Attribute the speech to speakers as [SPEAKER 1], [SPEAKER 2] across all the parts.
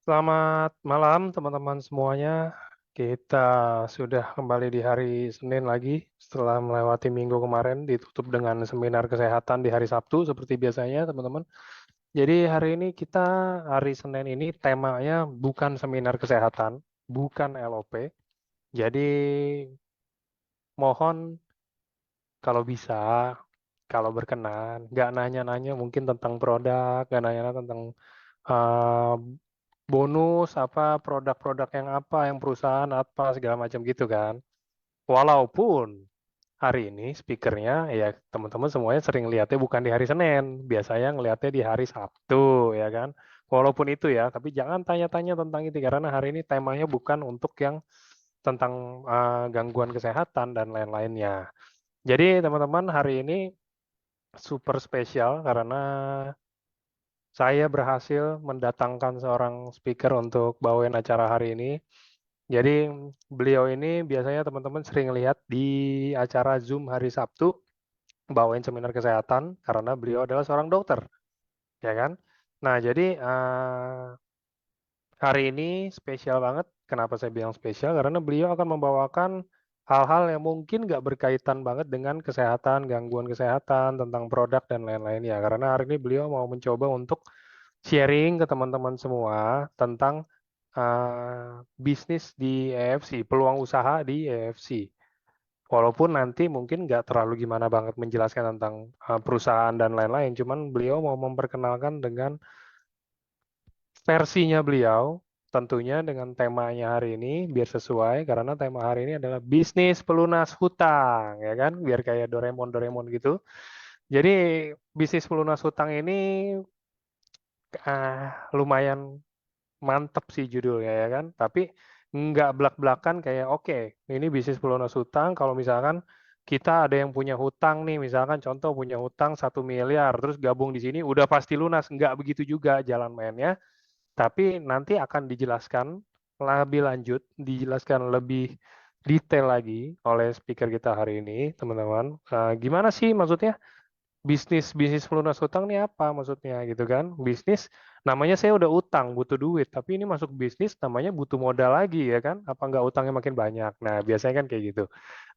[SPEAKER 1] Selamat malam teman-teman semuanya. Kita sudah kembali di hari Senin lagi setelah melewati minggu kemarin ditutup dengan seminar kesehatan di hari Sabtu seperti biasanya teman-teman. Jadi hari ini kita hari Senin ini temanya bukan seminar kesehatan, bukan LOP. Jadi mohon kalau bisa, kalau berkenan, nggak nanya-nanya mungkin tentang produk, nggak nanya tentang eh, bonus apa produk-produk yang apa yang perusahaan apa segala macam gitu kan. Walaupun hari ini speakernya ya teman-teman semuanya sering lihatnya bukan di hari Senin, biasanya ngelihatnya di hari Sabtu ya kan. Walaupun itu ya, tapi jangan tanya-tanya tentang itu karena hari ini temanya bukan untuk yang tentang gangguan kesehatan dan lain-lainnya. Jadi teman-teman hari ini super spesial karena saya berhasil mendatangkan seorang speaker untuk bawain acara hari ini. Jadi beliau ini biasanya teman-teman sering lihat di acara Zoom hari Sabtu bawain seminar kesehatan karena beliau adalah seorang dokter, ya kan? Nah, jadi hari ini spesial banget. Kenapa saya bilang spesial? Karena beliau akan membawakan hal-hal yang mungkin nggak berkaitan banget dengan kesehatan, gangguan kesehatan, tentang produk dan lain-lain ya. Karena hari ini beliau mau mencoba untuk sharing ke teman-teman semua tentang bisnis di EFC, peluang usaha di EFC. Walaupun nanti mungkin nggak terlalu gimana banget menjelaskan tentang perusahaan dan lain-lain, cuman beliau mau memperkenalkan dengan versinya beliau, tentunya dengan temanya hari ini, biar sesuai, karena tema hari ini adalah bisnis pelunas hutang, ya kan? Biar kayak Doraemon gitu. Jadi bisnis pelunas hutang ini lumayan mantep sih judulnya ya kan, tapi nggak belak-belakan kayak oke, ini bisnis pelunas hutang. Kalau misalkan kita ada yang punya hutang nih, misalkan contoh punya hutang 1 miliar, terus gabung di sini udah pasti lunas, nggak begitu juga jalan mainnya. Tapi nanti akan dijelaskan lebih lanjut, dijelaskan lebih detail lagi oleh speaker kita hari ini, teman-teman. Gimana sih maksudnya? Bisnis pelunas hutang nih apa maksudnya gitu kan? Bisnis namanya saya udah utang butuh duit, tapi ini masuk bisnis namanya butuh modal lagi ya kan? Apa nggak utangnya makin banyak? Nah biasanya kan kayak gitu.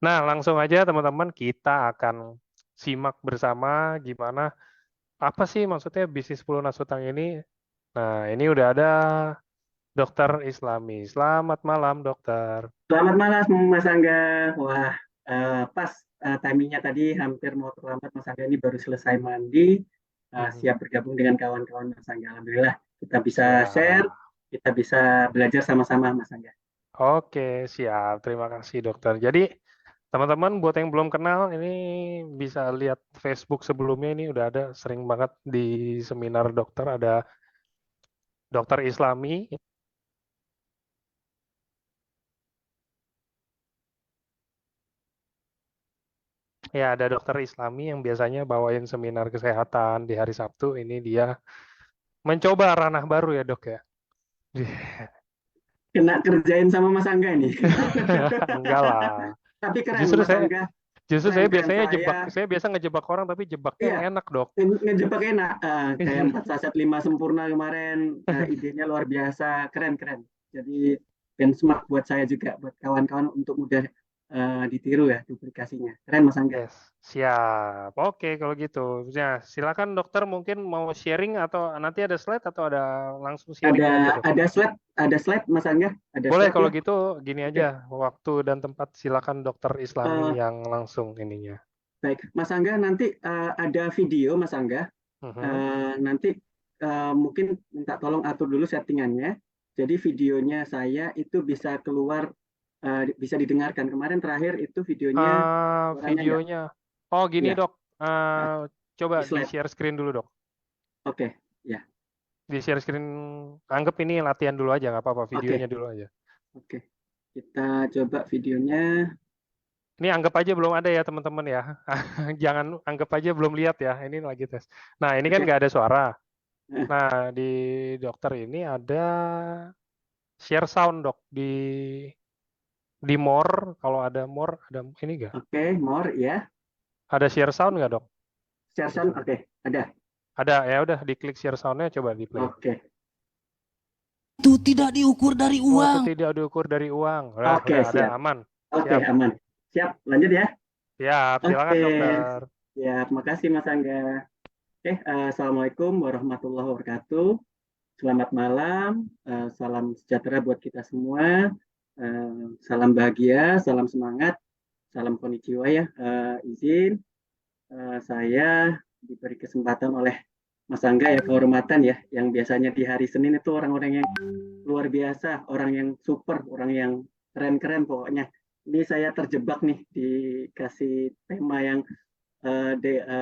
[SPEAKER 1] Nah langsung aja teman-teman kita akan simak bersama gimana apa sih maksudnya bisnis pelunas hutang ini. Nah ini udah ada Dokter Islami. Selamat malam dokter.
[SPEAKER 2] Selamat malam Mas Angga. Wah, pas timingnya tadi hampir mau terlambat Mas Angga ini baru selesai mandi,
[SPEAKER 1] Mhm.
[SPEAKER 2] siap bergabung dengan kawan-kawan Mas Angga. Alhamdulillah kita bisa share,
[SPEAKER 1] Ya,
[SPEAKER 2] kita bisa belajar sama-sama Mas Angga.
[SPEAKER 1] oke siap. Terima kasih dokter. Jadi teman-teman, buat yang belum kenal, ini bisa lihat Facebook sebelumnya ini udah ada sering banget di seminar dokter ada dokter Islami. Ya, ada dokter Islami yang biasanya bawain seminar kesehatan di hari Sabtu. Ini dia mencoba ranah baru ya, Dok ya.
[SPEAKER 2] Kena kerjain sama Mas Angga nih.
[SPEAKER 1] Enggak lah.
[SPEAKER 2] Tapi keren
[SPEAKER 1] Justru
[SPEAKER 2] Mas
[SPEAKER 1] saya
[SPEAKER 2] Angga,
[SPEAKER 1] justru saya
[SPEAKER 2] keren-keren
[SPEAKER 1] biasanya jebak,
[SPEAKER 2] saya.
[SPEAKER 1] saya biasa ngejebak orang tapi jebaknya
[SPEAKER 2] Iya,
[SPEAKER 1] yang enak, Dok.
[SPEAKER 2] ngejebak enak. Kayak 4 saset 5 sempurna kemarin, idenya luar biasa, keren-keren. Jadi benchmark buat saya juga, buat kawan-kawan untuk mudah ditiru ya duplikasinya. Keren Mas Angga.
[SPEAKER 1] Yes, siap. Oke, kalau gitu. Ya, silakan dokter mungkin mau sharing atau nanti ada slide atau ada langsung sharing
[SPEAKER 2] Ada
[SPEAKER 1] aja, Dok.
[SPEAKER 2] slide Mas Angga, ada
[SPEAKER 1] Boleh
[SPEAKER 2] slide
[SPEAKER 1] kalau
[SPEAKER 2] ya.
[SPEAKER 1] gitu gini
[SPEAKER 2] Oke.
[SPEAKER 1] aja, waktu dan tempat silakan dokter Islami
[SPEAKER 2] Eh,
[SPEAKER 1] yang langsung ininya.
[SPEAKER 2] baik, Mas Angga nanti ada video Mas Angga.
[SPEAKER 1] Mhm.
[SPEAKER 2] Nanti mungkin minta tolong atur dulu settingannya. Jadi videonya saya itu bisa keluar, bisa didengarkan. Kemarin terakhir itu videonya suaranya enggak.
[SPEAKER 1] Videonya. Oh, gini,
[SPEAKER 2] Iya,
[SPEAKER 1] Dok.
[SPEAKER 2] eh,
[SPEAKER 1] Coba
[SPEAKER 2] di
[SPEAKER 1] di
[SPEAKER 2] slide.
[SPEAKER 1] share screen dulu, Dok.
[SPEAKER 2] Oke, ya,
[SPEAKER 1] Di share screen, anggap ini latihan dulu aja, nggak apa-apa, videonya
[SPEAKER 2] oke,
[SPEAKER 1] dulu aja.
[SPEAKER 2] oke. Kita coba videonya.
[SPEAKER 1] Ini anggap aja belum ada ya, teman-teman ya. Jangan anggap aja belum lihat ya, ini lagi tes. Nah, ini kan
[SPEAKER 2] Oke,
[SPEAKER 1] nggak ada suara.
[SPEAKER 2] eh,
[SPEAKER 1] Nah, di dokter ini ada share sound, Dok. Di more, kalau ada more, ada ini nggak?
[SPEAKER 2] oke, more ya.
[SPEAKER 1] Ada share sound nggak, Dok?
[SPEAKER 2] Share
[SPEAKER 1] Share
[SPEAKER 2] sound,
[SPEAKER 1] sound.
[SPEAKER 2] oke, ada.
[SPEAKER 1] Ada, ya udah diklik share soundnya, coba di play.
[SPEAKER 2] Oke.
[SPEAKER 3] tidak diukur dari
[SPEAKER 1] Mutu
[SPEAKER 3] uang.
[SPEAKER 1] tidak diukur dari uang.
[SPEAKER 2] Oke,
[SPEAKER 1] Udah ada
[SPEAKER 2] siap.
[SPEAKER 1] aman.
[SPEAKER 2] Oke,
[SPEAKER 1] Siap.
[SPEAKER 2] aman. Siap, lanjut ya.
[SPEAKER 1] Siap, silakan
[SPEAKER 2] Oke,
[SPEAKER 1] dokter.
[SPEAKER 2] siap. Makasih Mas Angga. Oke, Assalamualaikum warahmatullahi wabarakatuh. Selamat malam, salam sejahtera buat kita semua. Salam bahagia, salam semangat, salam konnichiwa ya. Izin saya diberi kesempatan oleh Mas Angga ya, kehormatan ya, yang biasanya di hari Senin itu orang-orang yang luar biasa, orang yang super, orang yang keren-keren pokoknya. Ini saya terjebak nih dikasih tema yang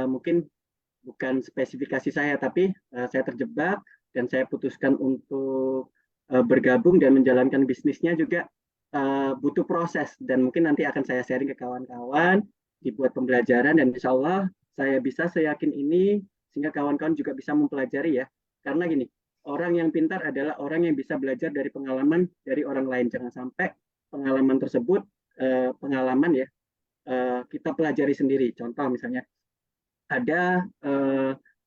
[SPEAKER 2] mungkin bukan spesifikasi saya, tapi saya terjebak dan saya putuskan untuk bergabung dan menjalankan bisnisnya juga butuh proses dan mungkin nanti akan saya sharing ke kawan-kawan, dibuat pembelajaran dan insya Allah saya yakin ini sehingga kawan-kawan juga bisa mempelajari ya. Karena gini, orang yang pintar adalah orang yang bisa belajar dari pengalaman dari orang lain. Jangan sampai pengalaman tersebut pengalaman ya kita pelajari sendiri. Contoh misalnya ada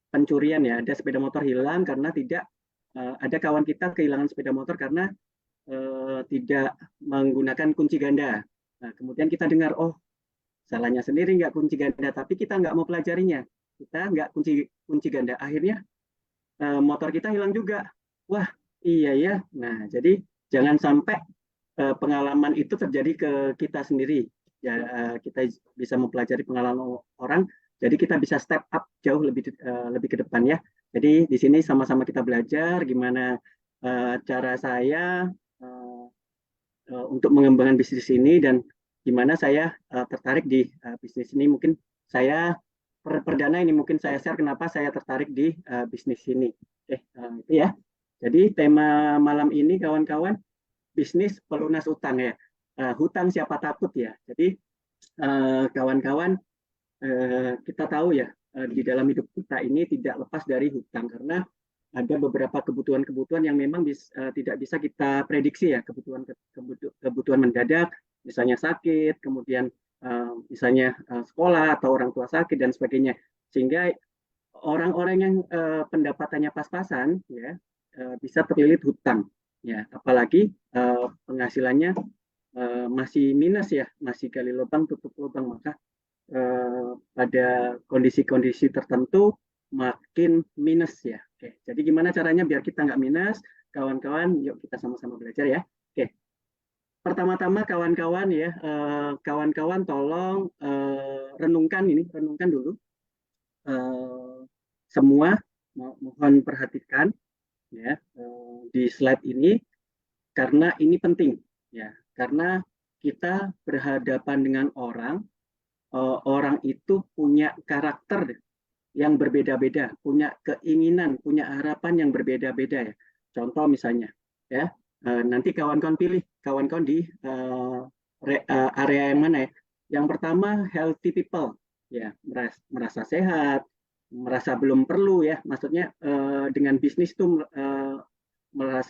[SPEAKER 2] pencurian ya, ada sepeda motor hilang karena tidak ada kawan kita kehilangan sepeda motor karena tidak menggunakan kunci ganda. Nah, kemudian kita dengar, oh salahnya sendiri nggak kunci ganda, tapi kita nggak mau pelajarinya. Kita nggak kunci ganda. Akhirnya motor kita hilang juga. Wah, iya ya. Nah, jadi jangan sampai pengalaman itu terjadi ke kita sendiri. Ya, kita bisa mempelajari pengalaman orang, jadi kita bisa step up jauh lebih ke depan ya. Jadi di sini sama-sama kita belajar gimana cara saya untuk mengembangkan bisnis ini dan gimana saya tertarik di bisnis ini. Mungkin saya perdana ini mungkin saya share kenapa saya tertarik di bisnis ini. Oke, itu ya. Jadi tema malam ini kawan-kawan bisnis pelunas utang ya. Hutang siapa takut ya. Jadi kawan-kawan kita tahu ya di dalam hidup kita ini tidak lepas dari hutang karena ada beberapa kebutuhan-kebutuhan yang memang tidak bisa kita prediksi ya, kebutuhan mendadak, misalnya sakit, kemudian misalnya sekolah atau orang tua sakit dan sebagainya. Sehingga orang-orang yang pendapatannya pas-pasan ya bisa terlilit hutang ya, apalagi penghasilannya masih minus ya, masih gali lubang tutup lubang, maka pada kondisi-kondisi tertentu makin minus ya. Oke, jadi gimana caranya biar kita nggak minus? Kawan-kawan, yuk kita sama-sama belajar ya. Oke, pertama-tama kawan-kawan ya, kawan-kawan tolong renungkan dulu. Semua mohon perhatikan ya di slide ini karena ini penting ya, karena kita berhadapan dengan orang itu punya karakter yang berbeda-beda, punya keinginan, punya harapan yang berbeda-beda ya. Contoh misalnya, ya nanti kawan-kawan pilih, kawan-kawan di area yang mana ya. Yang pertama healthy people, ya merasa sehat, merasa belum perlu ya, maksudnya dengan bisnis itu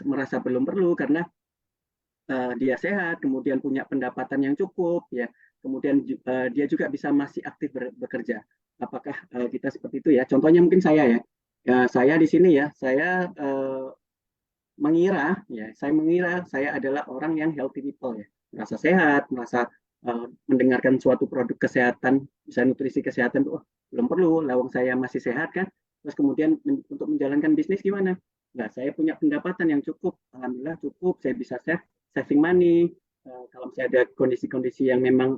[SPEAKER 2] merasa belum perlu karena dia sehat, kemudian punya pendapatan yang cukup, ya, kemudian dia juga bisa masih aktif bekerja. Apakah kita seperti itu ya? Contohnya mungkin saya ya, saya di sini ya, saya mengira saya adalah orang yang healthy people ya, merasa sehat, merasa mendengarkan suatu produk kesehatan, misalnya nutrisi kesehatan, oh belum perlu, lawang saya masih sehat kan, terus kemudian untuk menjalankan bisnis gimana? Nah, saya punya pendapatan yang cukup, alhamdulillah cukup, saya bisa saving money. Kalau misalnya ada kondisi-kondisi yang memang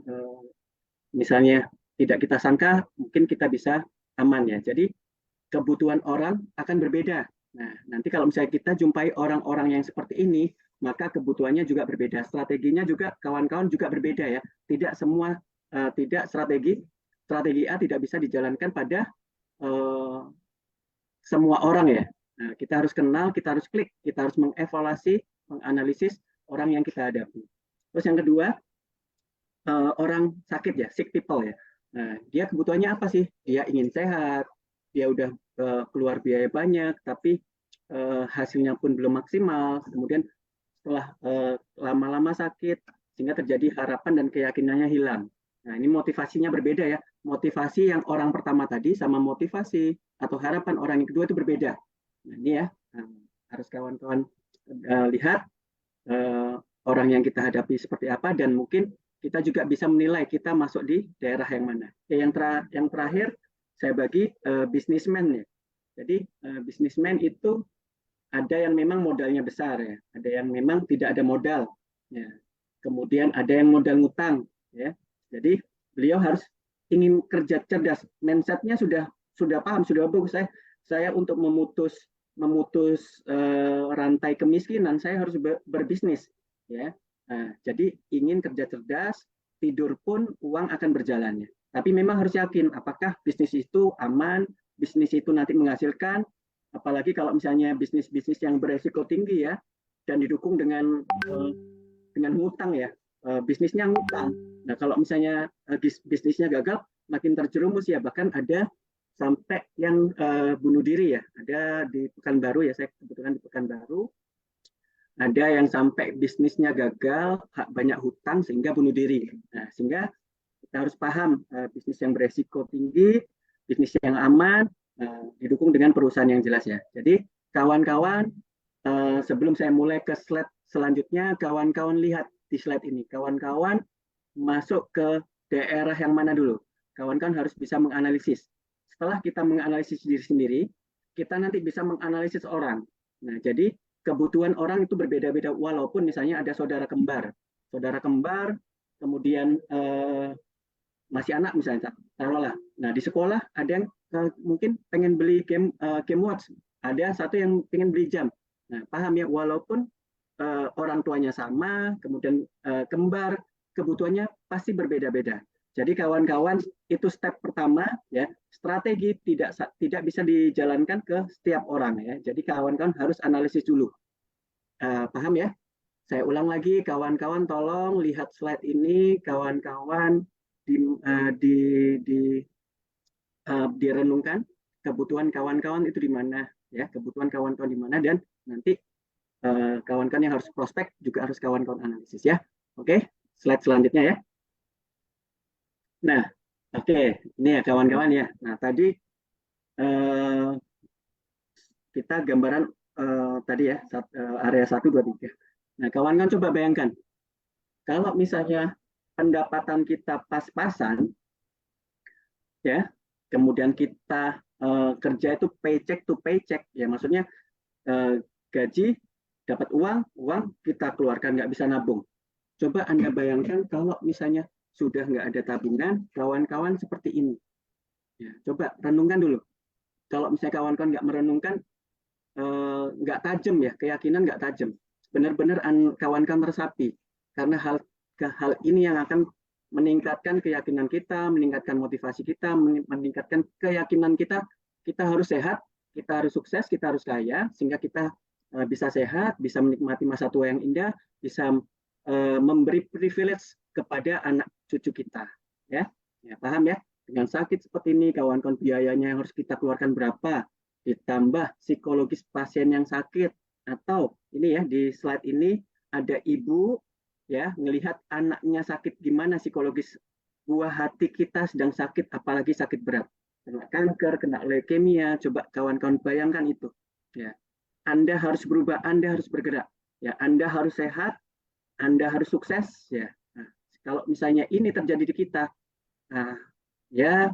[SPEAKER 2] misalnya tidak kita sangka, mungkin kita bisa aman ya. Jadi kebutuhan orang akan berbeda. Nah, nanti kalau misalnya kita jumpai orang-orang yang seperti ini, maka kebutuhannya juga berbeda. Strateginya juga kawan-kawan juga berbeda ya. Tidak strategi A tidak bisa dijalankan pada semua orang ya. Nah, kita harus kenal, kita harus klik, kita harus mengevaluasi, menganalisis orang yang kita hadapi. Terus yang kedua, orang sakit ya, sick people ya. Nah, dia kebutuhannya apa sih? Dia ingin sehat, dia udah keluar biaya banyak, tapi hasilnya pun belum maksimal. Kemudian setelah lama-lama sakit, sehingga terjadi harapan dan keyakinannya hilang. Nah, ini motivasinya berbeda ya. Motivasi yang orang pertama tadi sama motivasi atau harapan orang yang kedua itu berbeda. Nah, ini ya harus kawan-kawan lihat orang yang kita hadapi seperti apa, dan mungkin kita juga bisa menilai kita masuk di daerah yang mana. Yang terakhir saya bagi bisnismen ya. Jadi bisnismen itu ada yang memang modalnya besar ya, ada yang memang tidak ada modal ya. Kemudian ada yang modal ngutang ya. Jadi beliau harus ingin kerja cerdas, mindsetnya sudah paham, sudah bagus. Saya untuk memutus rantai kemiskinan, saya harus berbisnis ya. Nah, jadi ingin kerja cerdas, tidur pun uang akan berjalannya. Tapi memang harus yakin apakah bisnis itu aman, bisnis itu nanti menghasilkan, apalagi kalau misalnya bisnis-bisnis yang beresiko tinggi ya, dan didukung dengan hutang ya, bisnisnya ngutang. Nah kalau misalnya bisnisnya gagal, makin terjerumus ya, bahkan ada sampai yang bunuh diri ya, ada di Pekanbaru ya, saya kebetulan di Pekanbaru, ada yang sampai bisnisnya gagal, banyak hutang sehingga bunuh diri. Nah, sehingga kita harus paham bisnis yang beresiko tinggi, bisnis yang aman, didukung dengan perusahaan yang jelas ya. Jadi kawan-kawan, sebelum saya mulai ke slide selanjutnya, kawan-kawan lihat di slide ini. Kawan-kawan masuk ke daerah yang mana dulu? Kawan-kawan harus bisa menganalisis. Setelah kita menganalisis diri sendiri, kita nanti bisa menganalisis orang. Nah, jadi kebutuhan orang itu berbeda-beda, walaupun misalnya ada saudara kembar, kemudian masih anak misalnya, taruhlah. Nah di sekolah ada yang mungkin pengen beli game watch, ada satu yang pengen beli jam. Nah paham ya, walaupun orang tuanya sama, kemudian kembar, kebutuhannya pasti berbeda-beda. Jadi kawan-kawan, itu step pertama ya, strategi tidak bisa dijalankan ke setiap orang ya. Jadi kawan-kawan harus analisis dulu. Paham ya? Saya ulang lagi, kawan-kawan tolong lihat slide ini, kawan-kawan direnungkan kebutuhan kawan-kawan itu di mana ya, kebutuhan kawan-kawan di mana, dan nanti kawan-kawan yang harus prospek juga harus kawan-kawan analisis ya. Oke, slide selanjutnya ya. Nah, oke, ini ya kawan-kawan ya. Nah, tadi kita gambaran tadi ya, area 1, 2, 3. Nah, kawan-kawan coba bayangkan, kalau misalnya pendapatan kita pas-pasan, ya, kemudian kita kerja itu paycheck to paycheck, ya maksudnya gaji, dapat uang kita keluarkan, nggak bisa nabung. Coba Anda bayangkan kalau misalnya sudah nggak ada tabungan, kawan-kawan seperti ini. Ya, coba renungkan dulu. Kalau misalnya kawan-kawan nggak merenungkan, nggak tajam ya, keyakinan nggak tajam. Benar-benar kawan-kawan meresapi. Karena hal ini yang akan meningkatkan keyakinan kita, meningkatkan motivasi kita, meningkatkan keyakinan kita harus sehat, kita harus sukses, kita harus kaya, sehingga kita bisa sehat, bisa menikmati masa tua yang indah, bisa memberi privilege kepada anak cucu kita. Ya, paham ya? Dengan sakit seperti ini, kawan-kawan, biayanya yang harus kita keluarkan berapa, ditambah psikologis pasien yang sakit, atau ini ya, di slide ini ada ibu ya melihat anaknya sakit, gimana psikologis, buah hati kita sedang sakit, apalagi sakit berat, kena kanker, kena leukemia. Coba kawan-kawan bayangkan itu ya. Anda harus berubah, Anda harus bergerak ya, Anda harus sehat, Anda harus sukses ya. Nah, kalau misalnya ini terjadi di kita, nah, ya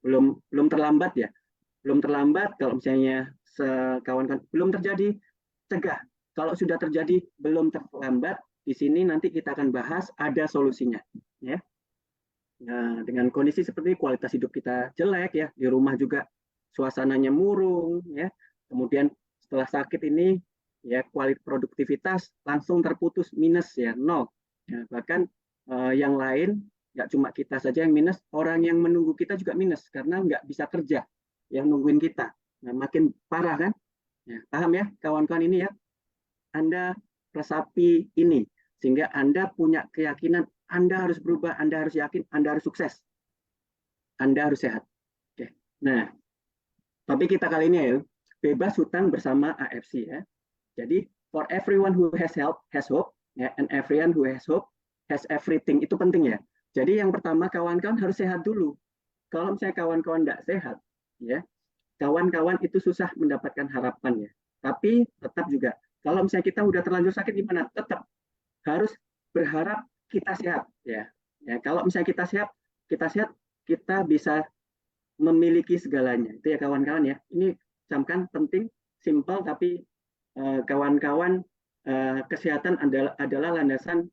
[SPEAKER 2] belum terlambat ya, belum terlambat. Kalau misalnya kawan-kawan belum terjadi, cegah. Kalau sudah terjadi, belum terlambat. Di sini nanti kita akan bahas ada solusinya ya. Nah, dengan kondisi seperti kualitas hidup kita jelek ya, di rumah juga suasananya murung ya, kemudian setelah sakit ini ya kualitas produktivitas langsung terputus, minus ya, nol ya. Bahkan yang lain, nggak cuma kita saja yang minus, orang yang menunggu kita juga minus karena nggak bisa kerja, yang nungguin kita. Nah, makin parah kan ya. Paham ya kawan-kawan ini ya, Anda resapi ini sehingga Anda punya keyakinan, Anda harus berubah, Anda harus yakin, Anda harus sukses, Anda harus sehat. Oke. Nah, topik kita kali ini ya, bebas hutang bersama AFC ya. Jadi for everyone who has help has hope ya, and everyone who has hope has everything. Itu penting ya. Jadi yang pertama, kawan-kawan harus sehat dulu. Kalau misalnya kawan-kawan tidak sehat ya, kawan-kawan itu susah mendapatkan harapan ya. Tapi tetap juga Kalau misalnya kita udah terlanjur sakit gimana? Tetap harus berharap kita sehat ya. Ya, kalau misalnya kita sehat, kita bisa memiliki segalanya. Itu ya kawan-kawan ya. Ini camkan penting, simpel tapi kawan-kawan kesehatan adalah landasan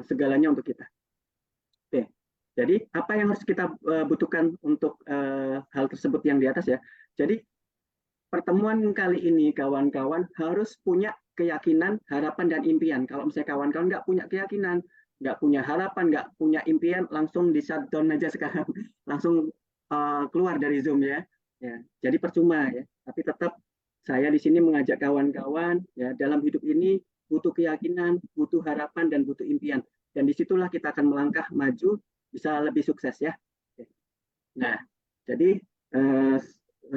[SPEAKER 2] segalanya untuk kita. Oke. Jadi apa yang harus kita butuhkan untuk hal tersebut yang di atas ya. Jadi pertemuan kali ini kawan-kawan harus punya keyakinan, harapan, dan impian. Kalau misalnya kawan-kawan nggak punya keyakinan, nggak punya harapan, nggak punya impian, langsung di shutdown aja sekarang. Langsung keluar dari Zoom ya. Ya, jadi percuma ya. Tapi tetap saya di sini mengajak kawan-kawan ya dalam hidup ini butuh keyakinan, butuh harapan, dan butuh impian. Dan disitulah kita akan melangkah maju bisa lebih sukses ya. Nah, jadi eh,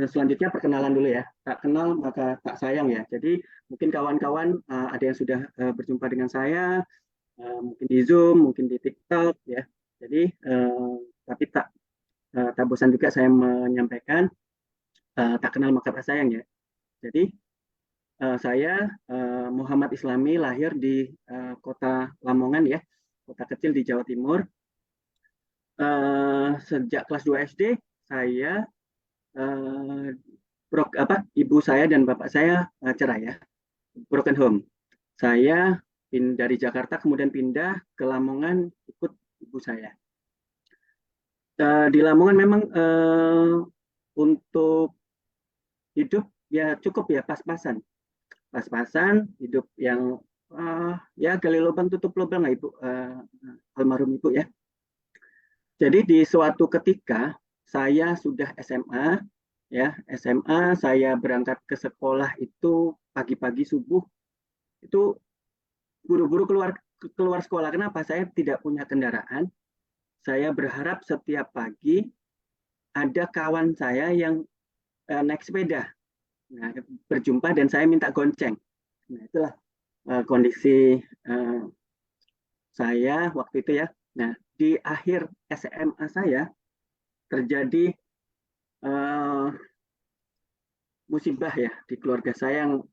[SPEAKER 2] selanjutnya perkenalan dulu ya. Tak kenal maka tak sayang ya. Jadi mungkin kawan-kawan ada yang sudah berjumpa dengan saya, mungkin di Zoom, mungkin di TikTok ya. Jadi tapi tak bosan juga saya menyampaikan tak kenal maka tak sayang ya. Jadi saya Muhammad Islami lahir di kota Lamongan ya, kota kecil di Jawa Timur. Sejak kelas 2 SD saya eh, ibu saya dan bapak saya cerai ya, broken home. Saya dari Jakarta kemudian pindah ke Lamongan ikut ibu saya. Di Lamongan memang untuk hidup ya cukup ya pas-pasan hidup yang ya gali lubang tutup lubang lah ibu almarhum ibu ya. Jadi di suatu ketika saya sudah SMA ya SMA saya berangkat ke sekolah itu pagi-pagi subuh itu buru-buru keluar sekolah. Kenapa? Saya tidak punya kendaraan. Saya berharap setiap pagi ada kawan saya yang naik sepeda. Nah, berjumpa dan saya minta gonceng. Nah, itulah kondisi saya waktu itu ya. Nah, di akhir SMA saya terjadi uh, musibah ya di keluarga saya yang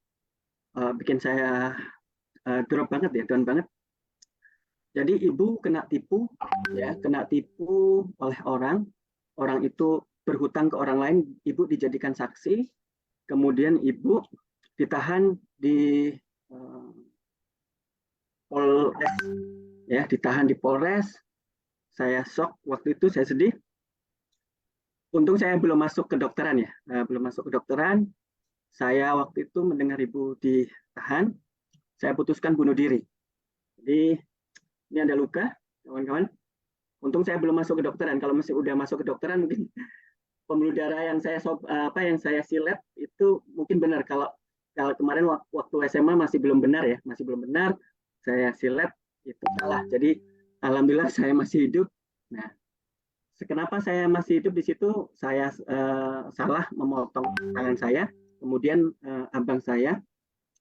[SPEAKER 2] bikin saya drop banget ya, down banget. Jadi ibu kena tipu, ya, kena tipu oleh orang. Orang itu berhutang ke orang lain, ibu dijadikan saksi. Kemudian ibu ditahan di uh, Polres, ya, ditahan di Polres. Saya shock waktu itu, saya sedih. Untung saya belum masuk ke dokteran ya, belum masuk ke dokteran. Saya waktu itu mendengar ibu ditahan, saya putuskan bunuh diri. Jadi ini ada luka, kawan-kawan. Untung saya belum masuk ke dokteran. Kalau masih udah masuk ke dokteran mungkin pembuluh darah yang saya silet itu mungkin benar. Kalau kemarin waktu SMA masih belum benar ya, masih belum benar. Saya silet itu salah. Jadi alhamdulillah saya masih hidup. Nah, kenapa saya masih hidup di situ? Saya salah memotong tangan saya. Kemudian abang saya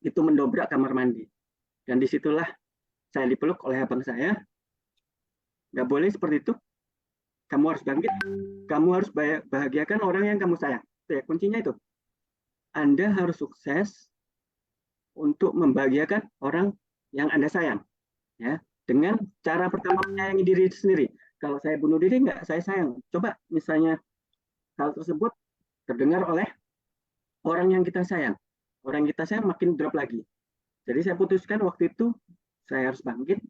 [SPEAKER 2] itu mendobrak kamar mandi. Dan disitulah saya dipeluk oleh abang saya. Nggak boleh seperti itu. Kamu harus bangkit. Kamu harus bahagiakan orang yang kamu sayang. Ya, kuncinya itu. Anda harus sukses untuk membahagiakan orang yang Anda sayang. Ya, dengan cara pertama menyayangi diri sendiri. Kalau saya bunuh diri, nggak saya sayang. Coba misalnya hal tersebut terdengar oleh orang yang kita sayang. Orang yang kita sayang makin drop lagi. Jadi saya putuskan waktu itu saya harus bangkit,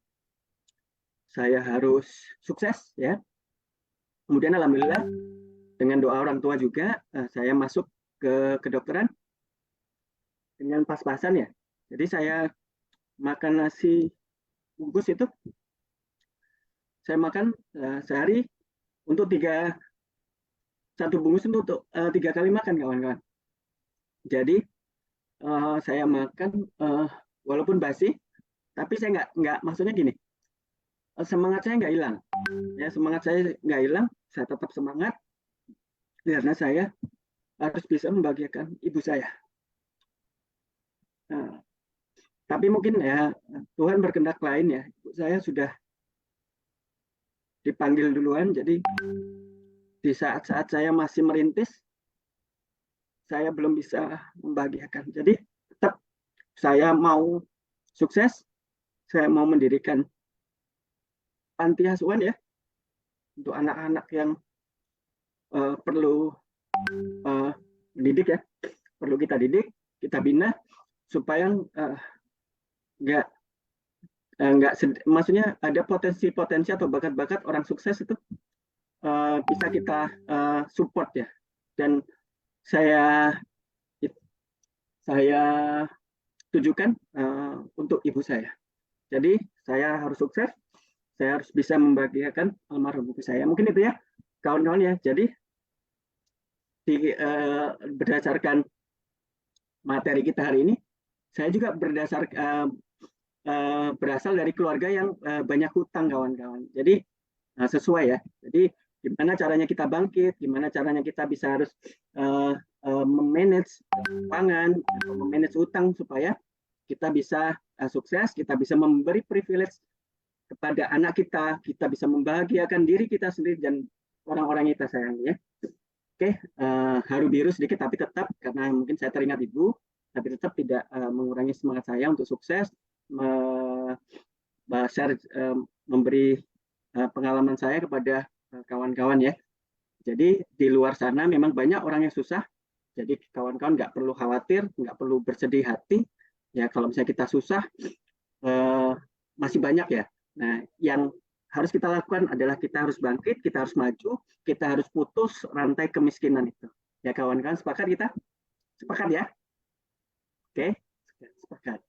[SPEAKER 2] saya harus sukses ya. Kemudian alhamdulillah dengan doa orang tua juga saya masuk ke kedokteran dengan pas-pasan ya. Jadi saya makan nasi bungkus itu saya makan sehari untuk satu bungkus untuk 3 kali makan kawan-kawan. Jadi saya makan walaupun basi, tapi saya nggak maksudnya gini, semangat saya nggak hilang. Ya semangat saya nggak hilang, saya tetap semangat karena saya harus bisa membahagiakan ibu saya. Nah, tapi mungkin ya Tuhan berkehendak lain ya. Ibu saya sudah dipanggil duluan, jadi di saat-saat saya masih merintis, saya belum bisa membahagiakan. Jadi tetap saya mau sukses, saya mau mendirikan panti asuhan ya untuk anak-anak yang perlu didik ya, perlu kita didik, kita bina supaya nggak nggak maksudnya ada potensi-potensi atau bakat-bakat orang sukses itu bisa kita support ya. Dan saya saya tujukan untuk ibu saya. Jadi saya harus sukses, saya harus bisa membahagiakan almarhum ibu saya. Mungkin itu ya kawan-kawan ya. Jadi berdasarkan materi kita hari ini, saya juga berasal dari keluarga yang banyak hutang kawan-kawan. Jadi sesuai ya. Jadi gimana caranya kita bangkit, gimana caranya kita bisa harus memanage keuangan atau memanage utang supaya kita bisa sukses, kita bisa memberi privilege kepada anak kita, kita bisa membahagiakan diri kita sendiri dan orang-orang yang kita sayangi ya. Oke, haru biru sedikit tapi tetap karena mungkin saya teringat ibu, tapi tetap tidak mengurangi semangat saya untuk sukses, share, memberi pengalaman saya kepada kawan-kawan ya. Jadi di luar sana memang banyak orang yang susah. Jadi kawan-kawan nggak perlu khawatir, nggak perlu bersedih hati. Ya kalau misalnya kita susah, masih banyak ya. Nah, yang harus kita lakukan adalah kita harus bangkit, kita harus maju, kita harus putus rantai kemiskinan itu. Ya kawan-kawan, sepakat kita? Sepakat ya? Oke, sepakat.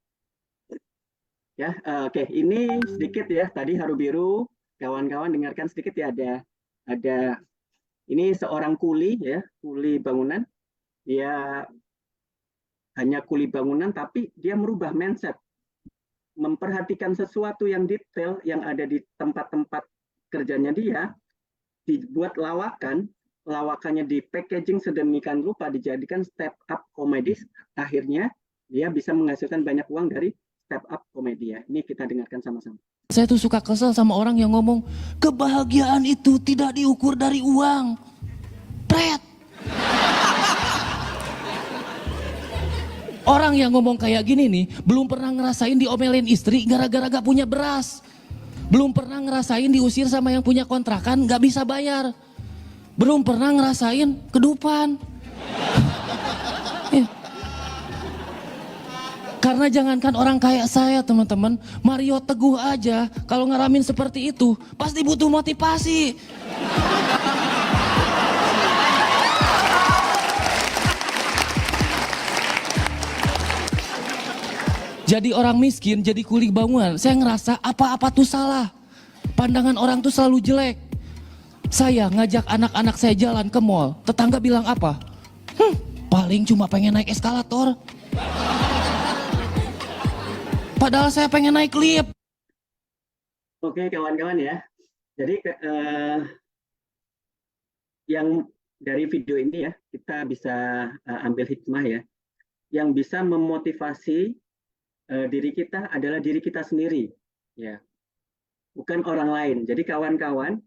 [SPEAKER 2] Ya, oke. Ini sedikit ya. Tadi haru biru, kawan-kawan dengarkan sedikit ya. Ada ini seorang kuli ya, kuli bangunan. Dia hanya kuli bangunan, tapi dia merubah mindset, memperhatikan sesuatu yang detail yang ada di tempat-tempat kerjanya dia, dibuat lawakannya di packaging sedemikian rupa, dijadikan step up komedi. Akhirnya dia bisa menghasilkan banyak uang dari step up komedi ya. Ini kita dengarkan sama-sama.
[SPEAKER 3] Saya tuh suka kesel sama orang yang ngomong kebahagiaan itu tidak diukur dari uang. Pret. Orang yang ngomong kayak gini nih belum pernah ngerasain diomelin istri gara-gara gak punya beras. Belum pernah ngerasain diusir sama yang punya kontrakan gak bisa bayar. Belum pernah ngerasain kedupan. Karena jangankan orang kayak saya teman-teman, Mario Teguh aja kalau ngalamin seperti itu pasti butuh motivasi. Jadi orang miskin, jadi kuli bangunan, saya ngerasa apa-apa tuh salah. Pandangan orang tuh selalu jelek. Saya ngajak anak-anak saya jalan ke mall, tetangga bilang apa? Paling cuma pengen naik eskalator. Padahal saya pengen naik lift.
[SPEAKER 2] Oke kawan-kawan ya. Jadi yang dari video ini ya kita bisa ambil hikmah ya. Yang bisa memotivasi diri kita adalah diri kita sendiri, ya, bukan orang lain. Jadi kawan-kawan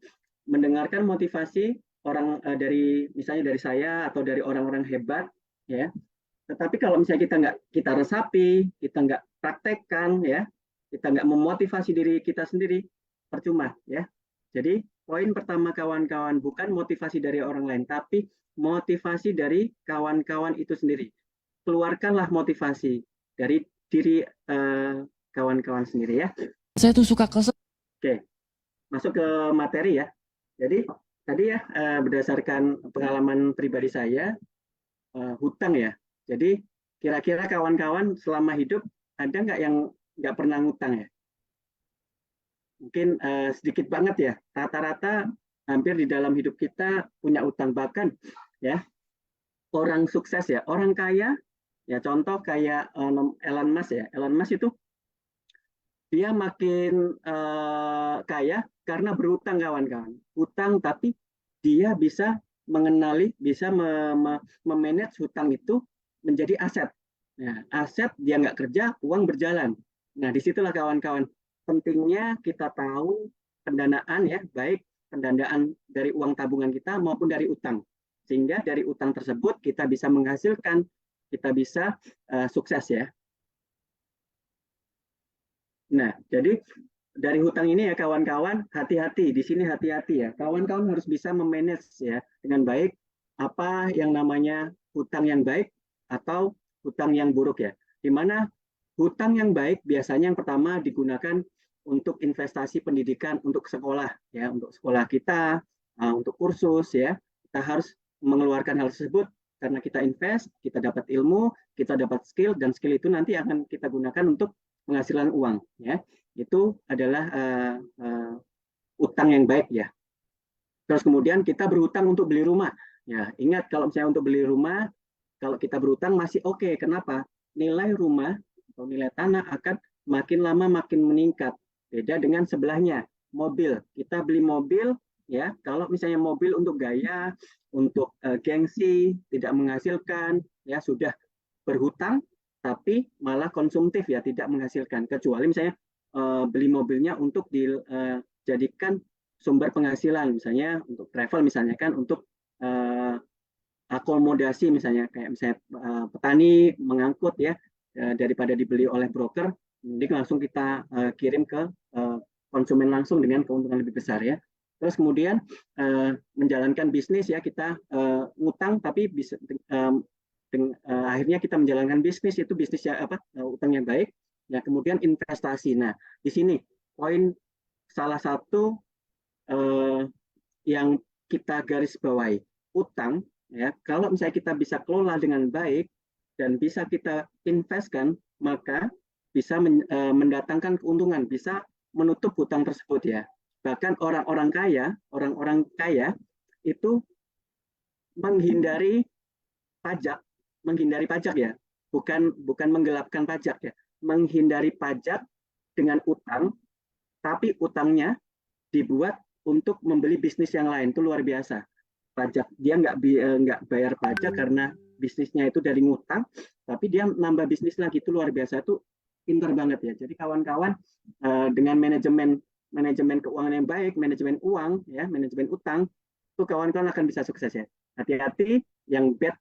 [SPEAKER 2] mendengarkan motivasi orang dari misalnya dari saya atau dari orang-orang hebat, ya. Tetapi kalau misalnya kita resapi, kita nggak praktekkan, ya, kita nggak memotivasi diri kita sendiri, percuma, ya. Jadi poin pertama kawan-kawan bukan motivasi dari orang lain, tapi motivasi dari kawan-kawan itu sendiri. Keluarkanlah motivasi dari diri kawan-kawan sendiri ya.
[SPEAKER 3] Saya tuh suka kesel.
[SPEAKER 2] Oke, masuk ke materi ya. Jadi tadi ya berdasarkan pengalaman pribadi saya hutang ya. Jadi kira-kira kawan-kawan selama hidup ada nggak yang nggak pernah ngutang ya? Mungkin sedikit banget ya. Rata-rata hampir di dalam hidup kita punya utang, bahkan ya orang sukses ya, orang kaya. Ya contoh kayak Elon Musk ya. Elon Musk itu dia makin kaya karena berutang kawan-kawan. Utang tapi dia bisa mengenali, bisa memanage hutang itu menjadi aset. Nah, aset dia nggak kerja, uang berjalan. Nah, disitulah kawan-kawan pentingnya kita tahu pendanaan ya, baik pendanaan dari uang tabungan kita maupun dari utang. Sehingga dari utang tersebut kita bisa menghasilkan, kita bisa sukses ya. Nah, jadi dari hutang ini ya kawan-kawan, hati-hati di sini, hati-hati ya. Kawan-kawan harus bisa memanage ya dengan baik apa yang namanya hutang yang baik atau hutang yang buruk ya. Di mana hutang yang baik biasanya yang pertama digunakan untuk investasi pendidikan untuk sekolah ya, untuk sekolah kita, untuk kursus ya. Kita harus mengeluarkan hal tersebut karena kita invest, kita dapat ilmu, kita dapat skill, dan skill itu nanti akan kita gunakan untuk penghasilan uang ya. Itu adalah utang yang baik ya. Terus kemudian kita berhutang untuk beli rumah. Ya, ingat kalau misalnya untuk beli rumah, kalau kita berhutang masih oke. Kenapa? Nilai rumah atau nilai tanah akan makin lama makin meningkat. Beda dengan sebelahnya, mobil. Kita beli mobil, ya. Kalau misalnya mobil untuk gaya, untuk gengsi, tidak menghasilkan, ya sudah berhutang, tapi malah konsumtif ya, tidak menghasilkan. Kecuali misalnya beli mobilnya untuk dijadikan sumber penghasilan, misalnya untuk travel, misalnya kan untuk akomodasi, misalnya kayak misalnya petani mengangkut ya, daripada dibeli oleh broker, mending langsung kita kirim ke konsumen langsung dengan keuntungan lebih besar ya. Terus kemudian menjalankan bisnis ya, kita ngutang tapi bisa akhirnya kita menjalankan bisnis, itu bisnis ya apa, utang yang baik ya. Kemudian investasi. Nah di sini poin salah satu yang kita garis bawahi, utang ya, kalau misalnya kita bisa kelola dengan baik dan bisa kita investkan, maka bisa mendatangkan keuntungan, bisa menutup hutang tersebut ya. Bahkan orang-orang kaya itu menghindari pajak ya, bukan menggelapkan pajak ya, menghindari pajak dengan utang, tapi utangnya dibuat untuk membeli bisnis yang lain. Itu luar biasa. Pajak dia nggak bayar pajak karena bisnisnya itu dari ngutang, tapi dia nambah bisnis lagi. Itu luar biasa. Itu pintar banget ya. Jadi kawan-kawan dengan manajemen keuangan yang baik, manajemen uang ya, manajemen utang, itu kawan-kawan akan bisa sukses ya. Hati-hati yang bad,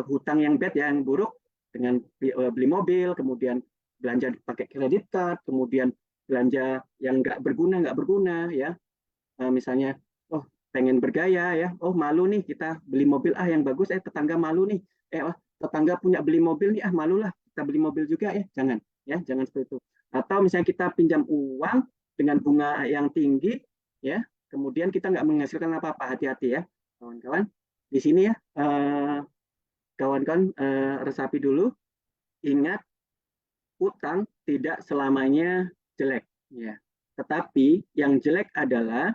[SPEAKER 2] hutang yang bad ya, yang buruk, dengan beli mobil, kemudian belanja pakai kredit card, kemudian belanja yang nggak berguna ya. Misalnya, oh pengen bergaya ya, oh malu nih kita beli mobil yang bagus, tetangga malu nih, tetangga punya beli mobil nih, malu lah kita beli mobil juga ya, jangan seperti itu. Atau misalnya kita pinjam uang dengan bunga yang tinggi ya, kemudian kita nggak menghasilkan apa-apa, hati-hati ya kawan-kawan. Di sini ya kawan-kawan resapi dulu, ingat utang tidak selamanya jelek ya, tetapi yang jelek adalah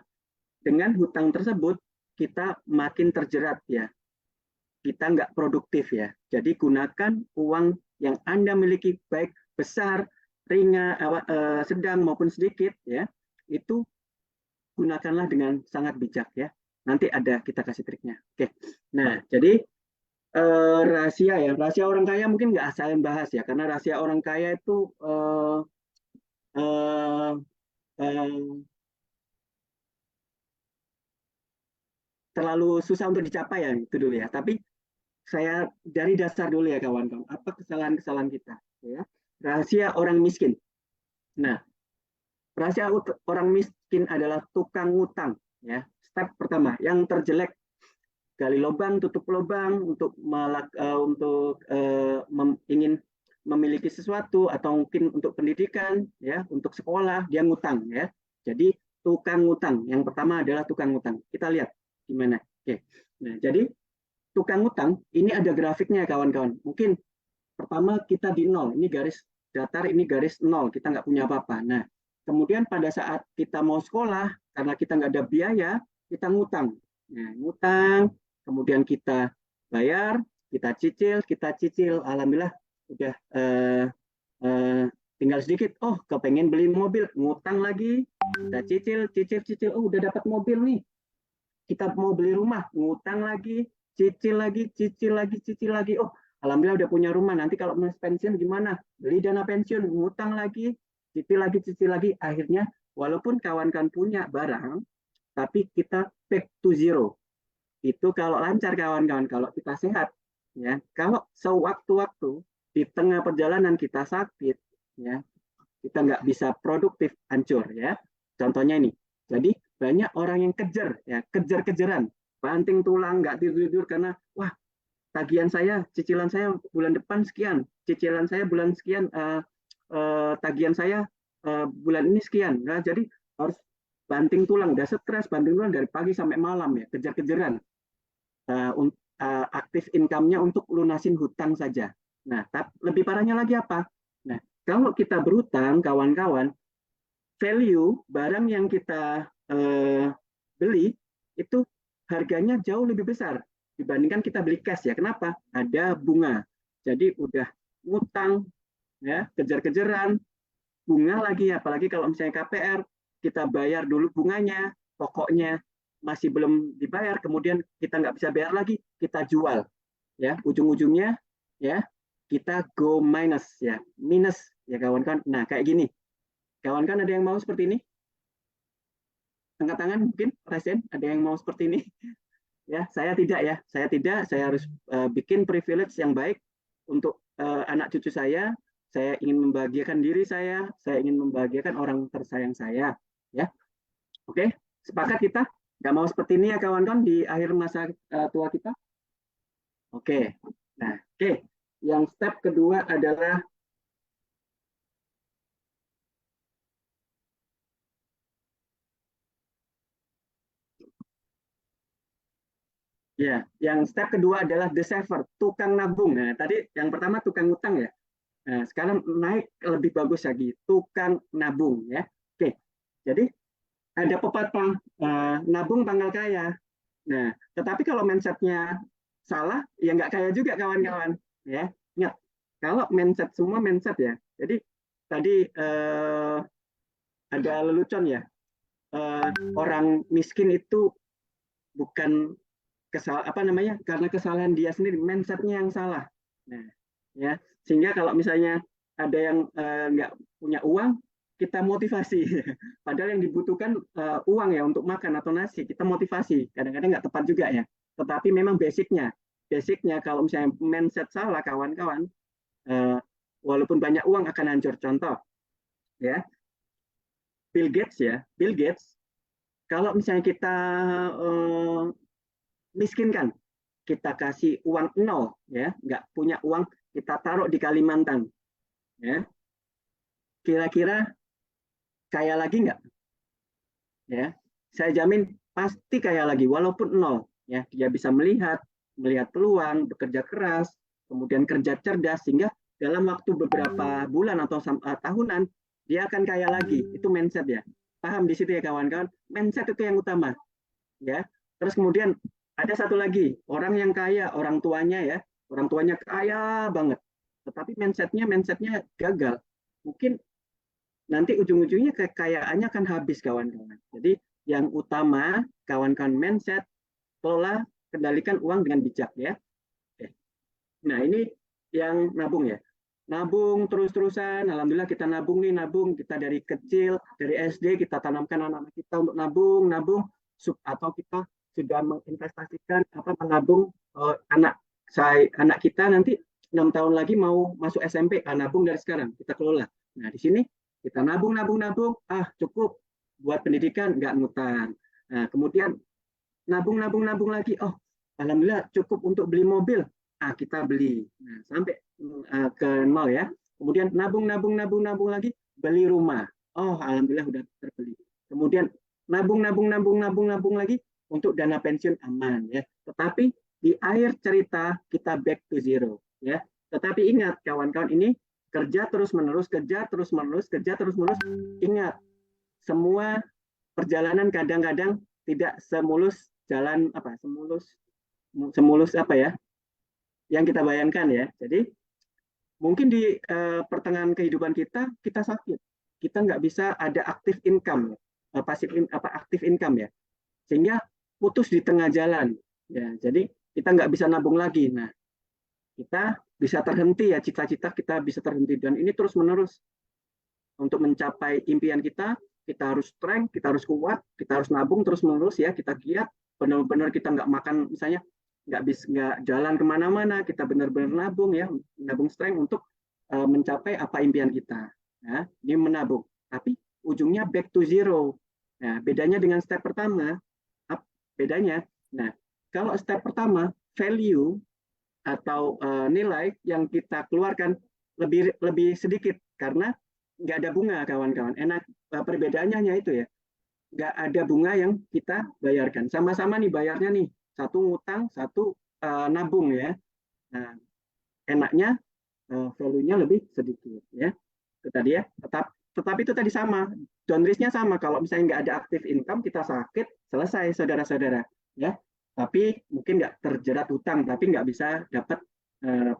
[SPEAKER 2] dengan hutang tersebut kita makin terjerat ya, kita nggak produktif ya. Jadi gunakan uang yang Anda miliki, baik besar, ringan, sedang maupun sedikit ya, itu gunakanlah dengan sangat bijak ya. Nanti ada kita kasih triknya. Oke. Nah jadi rahasia orang kaya mungkin nggak asal bahas ya, karena rahasia orang kaya itu terlalu susah untuk dicapai ya, itu dulu ya. Tapi saya dari dasar dulu ya kawan-kawan, apa kesalahan-kesalahan kita ya. Rahasia orang miskin. Nah, rahasia orang miskin adalah tukang ngutang ya. Step pertama, yang terjelek, gali lubang, tutup lubang untuk ingin memiliki sesuatu, atau mungkin untuk pendidikan ya, untuk sekolah, dia ngutang ya. Jadi tukang ngutang, yang pertama adalah tukang ngutang. Kita lihat gimana. Oke. Nah, jadi tukang ngutang ini ada grafiknya kawan-kawan. Mungkin pertama kita di nol, ini garis datar, ini garis nol, kita nggak punya apa-apa. Nah, kemudian pada saat kita mau sekolah, karena kita nggak ada biaya, kita ngutang. Nah, ngutang, kemudian kita bayar, kita cicil, alhamdulillah udah tinggal sedikit, oh kepengen beli mobil, ngutang lagi, kita cicil, oh udah dapat mobil nih, kita mau beli rumah, ngutang lagi, cicil lagi, oh alhamdulillah udah punya rumah, nanti kalau mau pensiun gimana, beli dana pensiun, ngutang lagi, cicil lagi, akhirnya walaupun kawan-kawan punya barang, tapi kita back to zero. Itu kalau lancar kawan-kawan, kalau kita sehat ya. Kalau sewaktu-waktu di tengah perjalanan kita sakit ya, kita nggak bisa produktif, hancur ya. Contohnya ini, jadi banyak orang yang kejar ya, kejar-kejaran, banting tulang, nggak tidur-tidur karena wah tagihan saya, cicilan saya bulan depan sekian, cicilan saya bulan sekian, tagihan saya bulan ini sekian. Nah, jadi harus banting tulang, udah stres, banting tulang dari pagi sampai malam ya, kejar-kejaran. Aktif income-nya untuk lunasin hutang saja. Nah, lebih parahnya lagi apa? Nah, kalau kita berhutang, kawan-kawan, value barang yang kita beli itu harganya jauh lebih besar dibandingkan kita beli cash ya. Kenapa? Ada bunga. Jadi udah ngutang ya, kejar-kejaran, bunga lagi, apalagi kalau misalnya KPR, kita bayar dulu bunganya, pokoknya masih belum dibayar, kemudian kita nggak bisa bayar lagi, kita jual, ya ujung-ujungnya ya kita go minus ya, minus ya kawan-kawan. Nah kayak gini, kawan-kawan ada yang mau seperti ini? Angkat tangan mungkin, Resen, ada yang mau seperti ini? Ya, saya tidak ya, saya tidak, saya harus bikin privilege yang baik untuk anak cucu saya ingin membahagiakan diri saya ingin membahagiakan orang tersayang saya, ya. Oke, sepakat kita? Nggak mau seperti ini ya kawan-kawan di akhir masa tua kita? Oke, nah oke. Yang step kedua adalah ya, yang step kedua adalah the saver, tukang nabung. Nah, tadi yang pertama tukang utang ya. Nah, sekarang naik lebih bagus lagi, tukang nabung ya. Oke, jadi ada pepatah nabung pangkal kaya. Nah, tetapi kalau mindsetnya salah, ya nggak kaya juga kawan-kawan. Ya, ingat kalau mindset semua mindset ya. Jadi tadi ada lelucon ya. Orang miskin itu bukan karena kesalahan dia sendiri, mindsetnya yang salah. Nah, ya sehingga kalau misalnya ada yang nggak punya uang, kita motivasi. Padahal yang dibutuhkan uang ya untuk makan atau nasi, kita motivasi. Kadang-kadang nggak tepat juga ya. Tetapi memang basicnya kalau misalnya mindset salah kawan-kawan, walaupun banyak uang akan hancur. Contoh, ya Bill Gates, kalau misalnya kita miskinkan, kita kasih uang 0 ya, nggak punya uang, kita taruh di Kalimantan ya, kira-kira kaya lagi nggak? Ya, saya jamin pasti kaya lagi walaupun 0 ya. Dia bisa melihat peluang, bekerja keras, kemudian kerja cerdas, sehingga dalam waktu beberapa bulan atau tahunan dia akan kaya lagi. Itu mindset ya, paham di situ ya kawan-kawan. Mindset itu yang utama ya. Terus kemudian ada satu lagi, orang yang kaya, orang tuanya kaya banget, tetapi mindsetnya gagal. Mungkin nanti ujung-ujungnya kekayaannya akan habis kawan-kawan. Jadi yang utama kawan-kawan mindset, kelola, kendalikan uang dengan bijak ya. Nah ini yang nabung ya. Nabung terus-terusan, alhamdulillah kita nabung kita dari kecil, dari SD kita tanamkan anak-anak kita untuk nabung, atau kita sudah menginvestasikan menabung anak kita nanti 6 tahun lagi mau masuk SMP, nabung dari sekarang kita kelola. Nah di sini kita nabung, cukup buat pendidikan, nggak ngutang. Nah kemudian nabung lagi, alhamdulillah cukup untuk beli mobil, kita beli. Nah sampai ke 0 ya. Kemudian nabung lagi, beli rumah, alhamdulillah udah terbeli. Kemudian nabung lagi untuk dana pensiun aman ya. Tetapi di akhir cerita kita back to zero ya. Tetapi ingat kawan-kawan, ini kerja terus menerus. Ingat, semua perjalanan kadang-kadang tidak semulus jalan semulus yang kita bayangkan ya. Jadi mungkin di pertengahan kehidupan kita sakit, kita nggak bisa ada aktif income, aktif income ya, sehingga putus di tengah jalan ya. Jadi kita nggak bisa nabung lagi. Nah kita bisa terhenti ya, cita-cita kita bisa terhenti, dan ini terus menerus. Untuk mencapai impian kita harus strength, kita harus kuat, kita harus nabung terus menerus ya. Kita giat, benar-benar kita nggak makan, misalnya nggak jalan kemana-mana, kita benar-benar nabung ya, nabung strength untuk mencapai apa impian kita. Nah, ini menabung. Tapi ujungnya back to zero. Nah, bedanya dengan step pertama, bedanya. Nah, kalau step pertama, value atau nilai yang kita keluarkan lebih sedikit karena nggak ada bunga, kawan-kawan. Enak, perbedaannya hanya itu ya. Nggak ada bunga yang kita bayarkan. Sama-sama nih bayarnya nih, satu ngutang, satu nabung ya. Nah, enaknya value-nya lebih sedikit ya. Itu tadi ya. Tetapi itu tadi sama. Down risk-nya sama. Kalau misalnya nggak ada active income, kita sakit, selesai saudara-saudara ya. Tapi mungkin nggak terjerat hutang, tapi nggak bisa dapat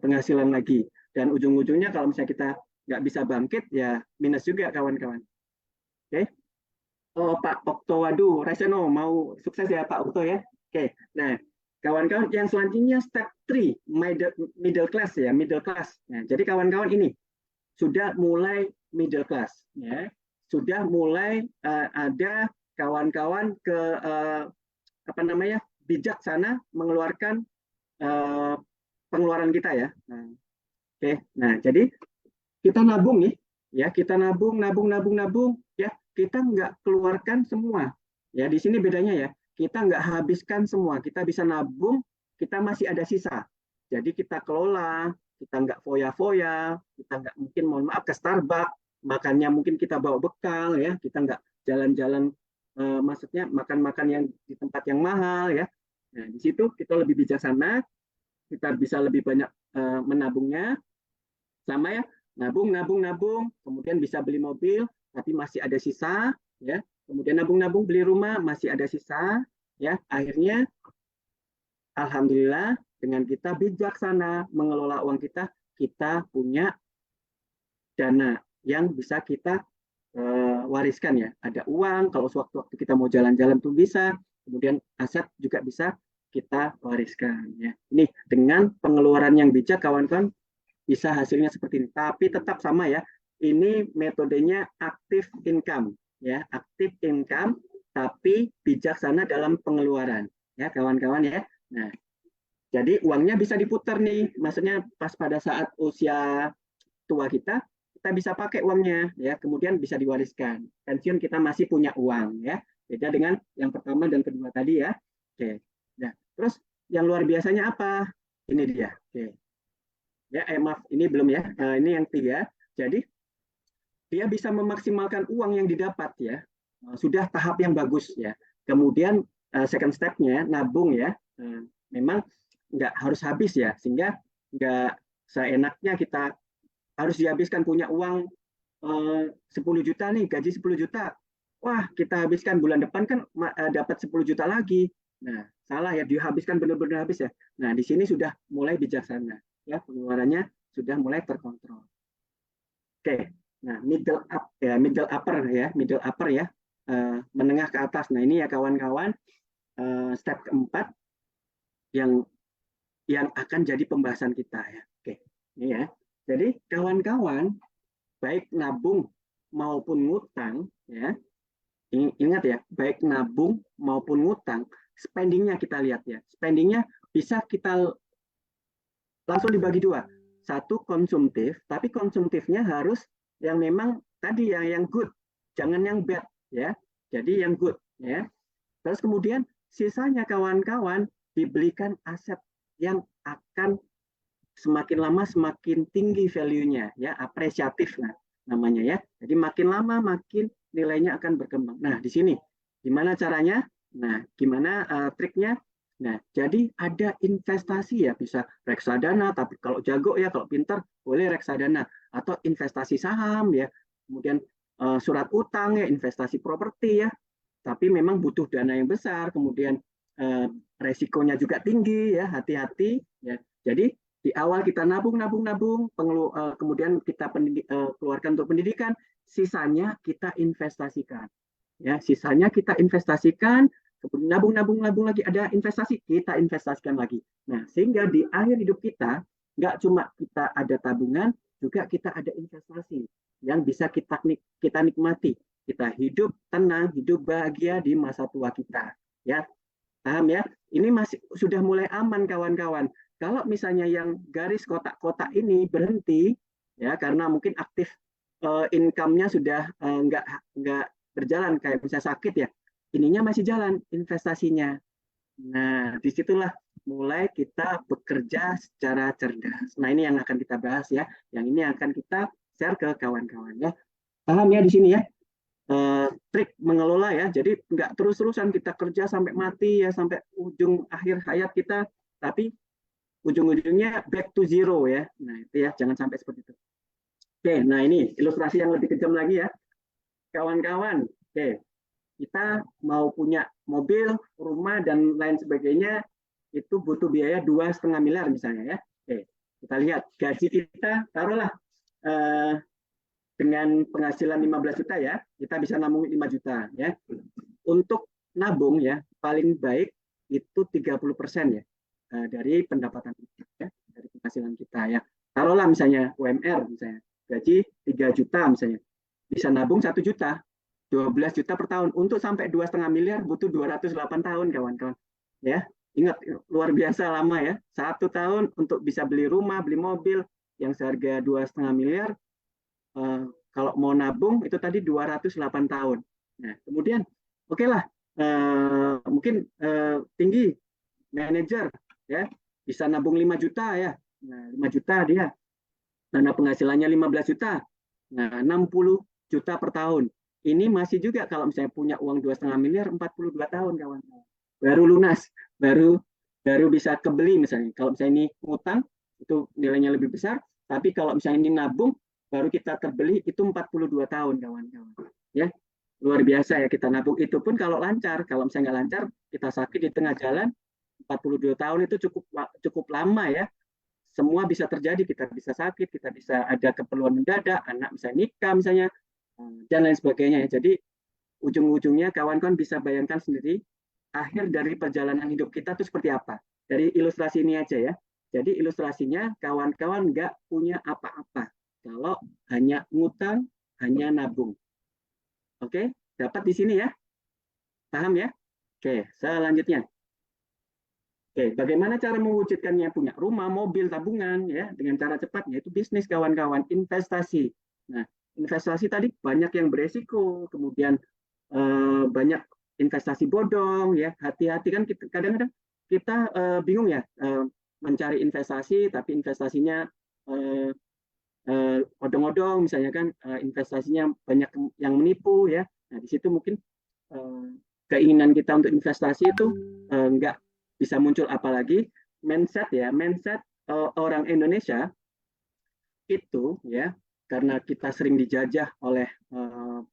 [SPEAKER 2] penghasilan lagi. Dan ujung-ujungnya kalau misalnya kita nggak bisa bangkit, ya minus juga kawan-kawan. Oke. Oh, Pak Okto, waduh, Reseno mau sukses ya Pak Okto ya. Oke, nah kawan-kawan yang selanjutnya step 3, middle class ya, middle class. Nah, jadi kawan-kawan ini sudah mulai middle class ya, sudah mulai ada kawan-kawan ke apa namanya bijaksana mengeluarkan pengeluaran kita ya. Nah, oke, nah jadi kita nabung nih ya, kita nabung ya, kita nggak keluarkan semua ya. Di sini bedanya ya, kita nggak habiskan semua, kita bisa nabung, kita masih ada sisa, jadi kita kelola, kita nggak foya-foya, kita nggak mungkin mohon maaf ke Starbucks, makannya mungkin kita bawa bekal ya, kita nggak jalan-jalan maksudnya makan-makan yang di tempat yang mahal ya. Nah, di situ kita lebih bijaksana, kita bisa lebih banyak menabungnya, sama ya, nabung, kemudian bisa beli mobil, tapi masih ada sisa, ya. Kemudian nabung, beli rumah, masih ada sisa, ya. Akhirnya, alhamdulillah, dengan kita bijaksana mengelola uang kita, kita punya dana yang bisa kita wariskan ya. Ada uang, kalau sewaktu-waktu kita mau jalan-jalan tuh bisa, kemudian aset juga bisa kita wariskan ya. Ini dengan pengeluaran yang bijak, kawan-kawan, bisa hasilnya seperti ini. Tapi tetap sama ya. Ini metodenya active income ya, active income tapi bijaksana dalam pengeluaran ya, kawan-kawan ya. Nah, jadi uangnya bisa diputar nih. Maksudnya pas pada saat usia tua kita bisa pakai uangnya ya, kemudian bisa diwariskan. Pensiun kita masih punya uang ya. Beda dengan yang pertama dan kedua tadi ya. Oke. Nah, terus yang luar biasanya apa? Ini dia. Oke. Ya, maaf, ini belum ya. Ini yang 3. Jadi dia bisa memaksimalkan uang yang didapat ya. Sudah tahap yang bagus ya. Kemudian second step-nya nabung ya. Memang nggak harus habis ya, sehingga nggak seenaknya kita harus dihabiskan, punya uang 10 juta nih, gaji 10 juta. Wah, kita habiskan bulan depan kan dapat 10 juta lagi. Nah, salah ya, dihabiskan benar-benar habis ya. Nah, di sini sudah mulai bijaksana ya, pengeluarannya sudah mulai terkontrol. Oke, nah middle upper ya, menengah ke atas. Nah, ini ya kawan-kawan, step keempat yang akan jadi pembahasan kita ya. Oke, ini ya. Jadi kawan-kawan, baik nabung maupun ngutang ya, ingat ya, baik nabung maupun ngutang, spendingnya kita lihat ya. Spendingnya bisa kita langsung dibagi dua. Satu konsumtif, tapi konsumtifnya harus yang memang tadi yang good, jangan yang bad ya. Jadi yang good ya. Terus kemudian sisanya kawan-kawan dibelikan aset yang akan semakin lama semakin tinggi value-nya ya, apresiatif lah namanya ya. Jadi makin lama makin nilainya akan berkembang. Nah, di sini gimana caranya? Nah, gimana triknya? Nah, jadi ada investasi ya, bisa reksadana, tapi kalau jago ya, kalau pintar boleh reksadana, atau investasi saham ya, kemudian surat utang ya, investasi properti ya, tapi memang butuh dana yang besar, kemudian resikonya juga tinggi ya, hati-hati ya. Jadi di awal kita nabung, kemudian kita keluarkan untuk pendidikan, sisanya kita investasikan ya, sisanya kita investasikan, kemudian nabung lagi, ada investasi, kita investasikan lagi. Nah, sehingga di akhir hidup kita nggak cuma kita ada tabungan, juga kita ada investasi yang bisa kita nikmati, kita hidup tenang, hidup bahagia di masa tua kita ya. Paham ya? Ini masih sudah mulai aman kawan-kawan. Kalau misalnya yang garis kotak-kotak ini berhenti ya, karena mungkin aktif income-nya sudah nggak berjalan, kayak bisa sakit ya, ininya masih jalan investasinya. Nah, disitulah mulai kita bekerja secara cerdas. Nah, ini yang akan kita bahas ya. Yang ini akan kita share ke kawan-kawan ya. Paham ya di sini ya? Trik mengelola ya. Jadi nggak terus-terusan kita kerja sampai mati ya, sampai ujung akhir hayat kita, tapi ujung-ujungnya back to zero ya. Nah, itu ya, jangan sampai seperti itu. Oke, nah ini ilustrasi yang lebih kejam lagi ya. Kawan-kawan, oke, kita mau punya mobil, rumah, dan lain sebagainya, itu butuh biaya 2,5 miliar misalnya ya. Oke, kita lihat gaji kita, taruhlah dengan penghasilan 15 juta ya, kita bisa nabung 5 juta ya. Untuk nabung ya, paling baik itu 30% ya dari pendapatan kita ya, dari penghasilan kita ya. Taruhlah misalnya UMR misalnya, gaji 3 juta misalnya, bisa nabung 1 juta, 12 juta per tahun. Untuk sampai 2,5 miliar butuh 208 tahun kawan-kawan ya. Ingat, luar biasa lama ya, 1 tahun untuk bisa beli rumah, beli mobil yang seharga 2,5 miliar. Kalau mau nabung itu tadi 208 tahun. Nah, kemudian oke lah, mungkin tinggi manajer ya, bisa nabung 5 juta ya. Nah, 5 juta dia. Dana penghasilannya 15 juta. Nah, 60 juta per tahun. Ini masih juga kalau misalnya punya uang 2,5 miliar, 42 tahun kawan-kawan. Baru lunas, baru bisa kebeli misalnya. Kalau misalnya ini ngutang, itu nilainya lebih besar. Tapi kalau misalnya ini nabung, baru kita terbeli itu 42 tahun kawan-kawan ya. Luar biasa ya kita nabung, itu pun kalau lancar. Kalau misalnya nggak lancar, kita sakit di tengah jalan, 42 tahun itu cukup lama ya. Semua bisa terjadi, kita bisa sakit, kita bisa ada keperluan mendadak, anak bisa nikah misalnya, dan lain sebagainya ya. Jadi ujung-ujungnya kawan-kawan bisa bayangkan sendiri akhir dari perjalanan hidup kita itu seperti apa. Dari ilustrasi ini aja ya. Jadi ilustrasinya kawan-kawan nggak punya apa-apa kalau hanya ngutang, hanya nabung. Oke, dapat di sini ya? Paham ya? Oke, selanjutnya. Oke, bagaimana cara mewujudkannya? Punya rumah, mobil, tabungan ya dengan cara cepat, yaitu bisnis kawan-kawan, investasi. Nah, investasi tadi banyak yang beresiko, kemudian banyak investasi bodong ya. Hati-hati kan, kadang-kadang kita bingung ya mencari investasi, tapi investasinya odong-odong misalnya kan, investasinya banyak yang menipu ya. Nah, di situ mungkin keinginan kita untuk investasi itu nggak bisa muncul. Apalagi mindset ya, mindset orang Indonesia itu ya, karena kita sering dijajah oleh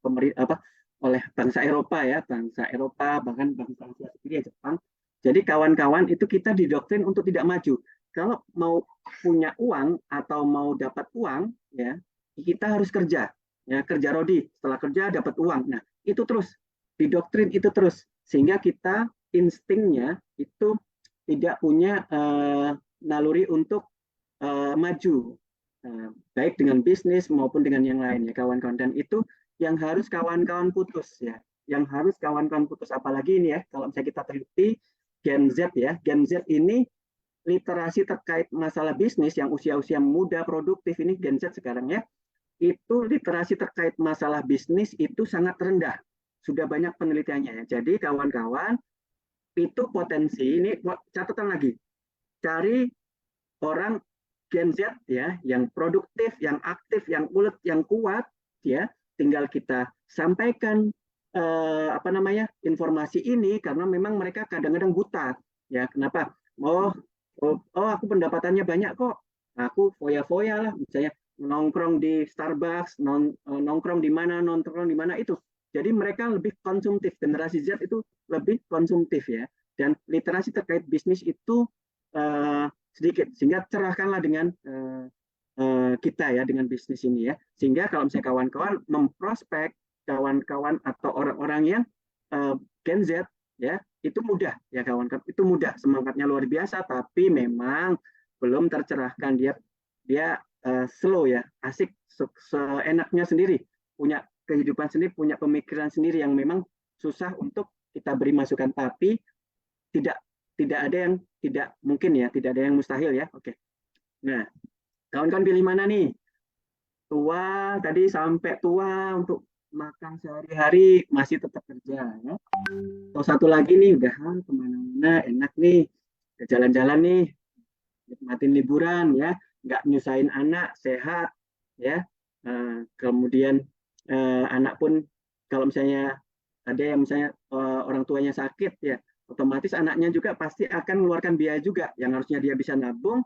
[SPEAKER 2] pemerintah oleh bangsa Eropa ya, bahkan bangsa Asia sendiri ya, Jepang. Jadi kawan-kawan itu kita didoktrin untuk tidak maju. Kalau mau punya uang atau mau dapat uang ya, kita harus kerja ya, kerja rodi, setelah kerja dapat uang. Nah, itu terus didoktrin, itu terus, sehingga kita instingnya itu tidak punya naluri untuk maju, baik dengan bisnis maupun dengan yang lain ya kawan-kawan. Dan itu yang harus kawan-kawan putus ya, yang harus kawan-kawan putus. Apalagi ini ya, kalau misalnya kita teliti Gen Z ya, Gen Z ini literasi terkait masalah bisnis yang usia-usia muda produktif ini, Gen Z sekarang ya, itu literasi terkait masalah bisnis itu sangat rendah. Sudah banyak penelitiannya ya. Jadi kawan-kawan, itu potensi, ini catatan lagi, cari orang Gen Z ya, yang produktif, yang aktif, yang ulet, yang kuat ya. Tinggal kita sampaikan informasi ini, karena memang mereka kadang-kadang buta ya. Kenapa? Oh aku pendapatannya banyak kok, aku foya-foya lah misalnya, nongkrong di Starbucks, nongkrong di mana, itu. Jadi mereka lebih konsumtif, generasi Z itu lebih konsumtif ya, dan literasi terkait bisnis itu sedikit, sehingga cerahkanlah dengan kita ya, dengan bisnis ini ya, sehingga kalau misalnya kawan-kawan memprospek kawan-kawan atau orang-orang yang Gen Z ya, itu mudah ya kawan-kawan, itu mudah, semangatnya luar biasa, tapi memang belum tercerahkan, dia slow ya, asik seenaknya sendiri, punya kehidupan sendiri, punya pemikiran sendiri yang memang susah untuk kita beri masukan. Tapi tidak ada yang tidak mungkin ya, tidak ada yang mustahil ya. Oke. Nah, kawan-kawan pilih mana nih? tua tadi sampai tua untuk makan sehari-hari masih tetap kerja ya. Atau satu lagi nih udah kemana-mana enak nih, udah jalan-jalan nih, nikmatin liburan ya, nggak nyusahin anak, sehat ya. Kemudian anak pun kalau misalnya ada yang misalnya orang tuanya sakit ya, otomatis anaknya juga pasti akan mengeluarkan biaya juga yang harusnya dia bisa nabung,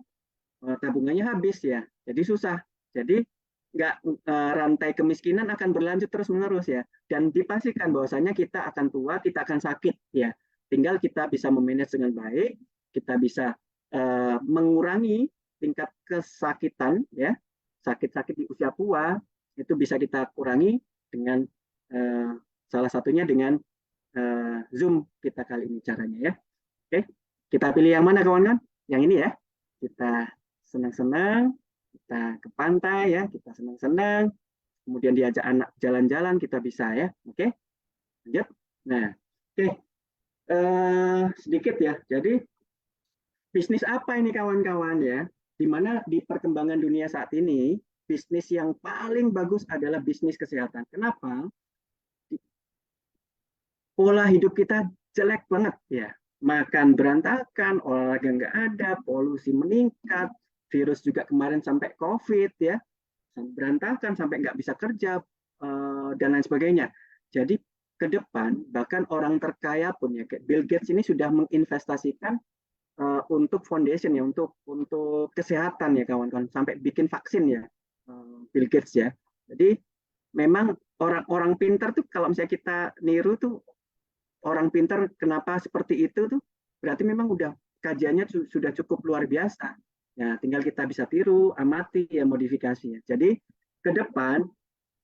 [SPEAKER 2] tabungannya habis ya, jadi susah. Jadi nggak rantai kemiskinan akan berlanjut terus menerus ya, dan dipastikan bahwasanya kita akan tua, kita akan sakit ya. Tinggal kita bisa memanage dengan baik, kita bisa mengurangi tingkat kesakitan ya, sakit-sakit di usia tua itu bisa kita kurangi dengan salah satunya dengan Zoom kita kali ini caranya ya. Oke, kita pilih yang mana kawan-kawan? Yang ini ya. Kita senang-senang, kita ke pantai ya, kita senang-senang, kemudian diajak anak jalan-jalan kita bisa ya. Oke, lanjut. Nah, oke, sedikit ya. Jadi bisnis apa ini kawan-kawan ya? Di mana di perkembangan dunia saat ini bisnis yang paling bagus adalah bisnis kesehatan. Kenapa? Pola hidup kita jelek banget ya. Makan berantakan, olahraga nggak ada, polusi meningkat, virus juga kemarin sampai COVID ya, berantakan sampai nggak bisa kerja dan lain sebagainya. Jadi ke depan bahkan orang terkaya pun ya, kayak Bill Gates ini sudah menginvestasikan untuk foundation ya, untuk kesehatan ya kawan-kawan, sampai bikin vaksin ya Bill Gates ya. Jadi memang orang-orang pintar tuh kalau misalnya kita niru tuh orang pintar kenapa seperti itu tuh berarti memang udah kajiannya sudah cukup luar biasa. Ya, tinggal kita bisa tiru, amati, ya modifikasinya. Jadi ke depan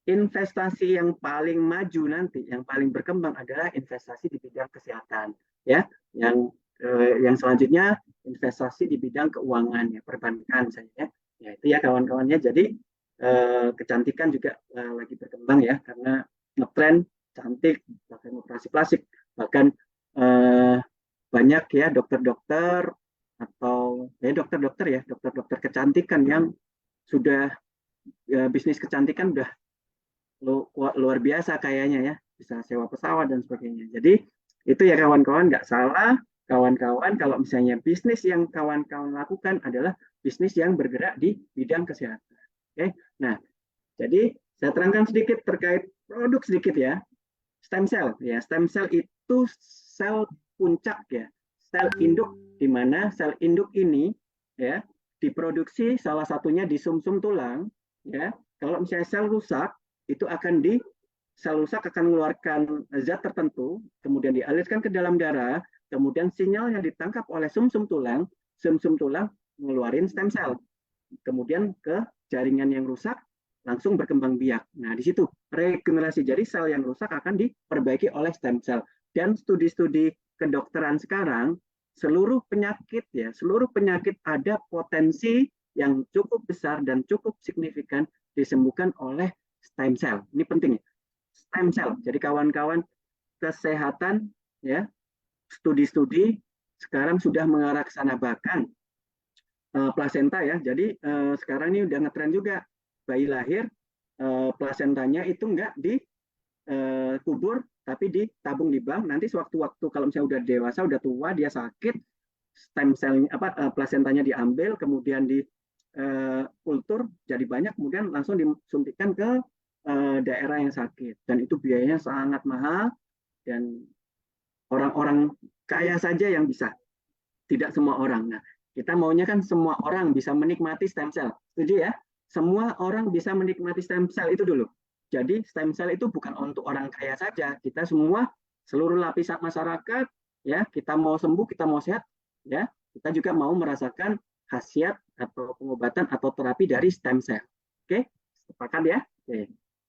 [SPEAKER 2] investasi yang paling maju nanti, yang paling berkembang adalah investasi di bidang kesehatan, ya. Yang selanjutnya investasi di bidang keuangan, ya perbankan saja. Ya itu ya kawan-kawannya. Jadi kecantikan juga lagi berkembang ya, karena ngetren cantik, bahkan operasi plastik, bahkan banyak ya dokter-dokter atau dokter-dokter ya, dokter-dokter kecantikan yang sudah bisnis kecantikan udah luar biasa kayaknya ya, bisa sewa pesawat dan sebagainya. Jadi itu ya kawan-kawan, nggak salah kawan-kawan kalau misalnya bisnis yang kawan-kawan lakukan adalah bisnis yang bergerak di bidang kesehatan. Oke, nah jadi saya terangkan sedikit terkait produk sedikit ya. Stem cell ya, stem cell itu sel puncak ya, sel induk, di mana sel induk ini ya diproduksi salah satunya di sumsum tulang ya. Kalau misalnya sel rusak itu sel rusak akan mengeluarkan zat tertentu, kemudian dialirkan ke dalam darah, kemudian sinyal yang ditangkap oleh sumsum tulang mengeluarkan stem cell, kemudian ke jaringan yang rusak langsung berkembang biak. Nah, di situ regenerasi, jadi sel yang rusak akan diperbaiki oleh stem cell. Dan studi-studi kedokteran sekarang, seluruh penyakit ada potensi yang cukup besar dan cukup signifikan disembuhkan oleh stem cell. Ini penting ya. Stem cell. Jadi kawan-kawan kesehatan ya, studi-studi sekarang sudah mengarah ke sana, bahkan plasenta ya. Jadi sekarang ini udah ngetren juga, bayi lahir plasentanya itu enggak dikubur tapi ditabung di bank. Nanti sewaktu-waktu kalau misalnya udah dewasa, udah tua, dia sakit, stem cell plasentanya diambil, kemudian di kultur jadi banyak, kemudian langsung disuntikkan ke daerah yang sakit, dan itu biayanya sangat mahal dan orang-orang kaya saja yang bisa, tidak semua orang. Nah, kita maunya kan semua orang bisa menikmati stem cell. Setuju ya? Semua orang bisa menikmati stem cell itu dulu. Jadi stem cell itu bukan untuk orang kaya saja. Kita semua, seluruh lapisan masyarakat, ya, kita mau sembuh, kita mau sehat, ya, kita juga mau merasakan khasiat atau pengobatan atau terapi dari stem cell. Oke, sepakat ya? Oke.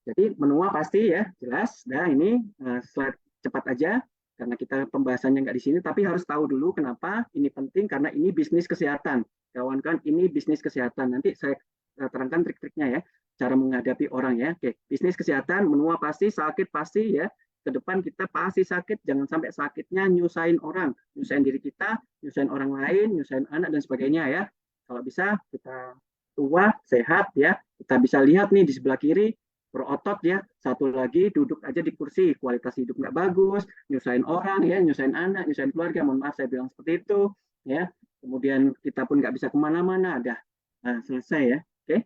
[SPEAKER 2] Jadi menua pasti ya, jelas. Nah ini slide cepat aja, karena kita pembahasannya nggak di sini, tapi harus tahu dulu kenapa ini penting, karena ini bisnis kesehatan. Kawan-kawan, ini bisnis kesehatan. Nanti saya terangkan trik-triknya ya, cara menghadapi orang ya. Oke, bisnis kesehatan, menua pasti, sakit pasti ya. Ke depan kita pasti sakit, jangan sampai sakitnya nyusahin orang, nyusahin diri kita, nyusahin orang lain, nyusahin anak dan sebagainya ya. Kalau bisa kita tua, sehat ya. Kita bisa lihat nih di sebelah kiri berotot ya. Satu lagi duduk aja di kursi, kualitas hidup nggak bagus, nyusahin orang ya, nyusahin anak, nyusahin keluarga. Mohon maaf saya bilang seperti itu ya. Kemudian kita pun nggak bisa kemana-mana, selesai ya. Oke.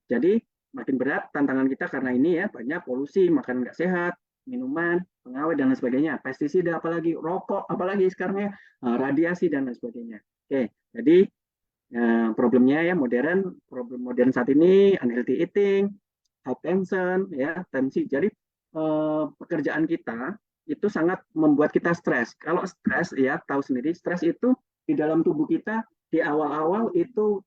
[SPEAKER 2] Jadi makin berat tantangan kita karena ini ya, banyak polusi, makan nggak sehat, minuman, pengawet dan lain sebagainya, pestisida apalagi, rokok apalagi sekarang ya, radiasi dan lain sebagainya. Oke, jadi problemnya ya problem modern saat ini unhealthy eating, hypertension ya, tensi. Jadi pekerjaan kita itu sangat membuat kita stres. Kalau stres ya tahu sendiri, stres itu di dalam tubuh kita di awal-awal itu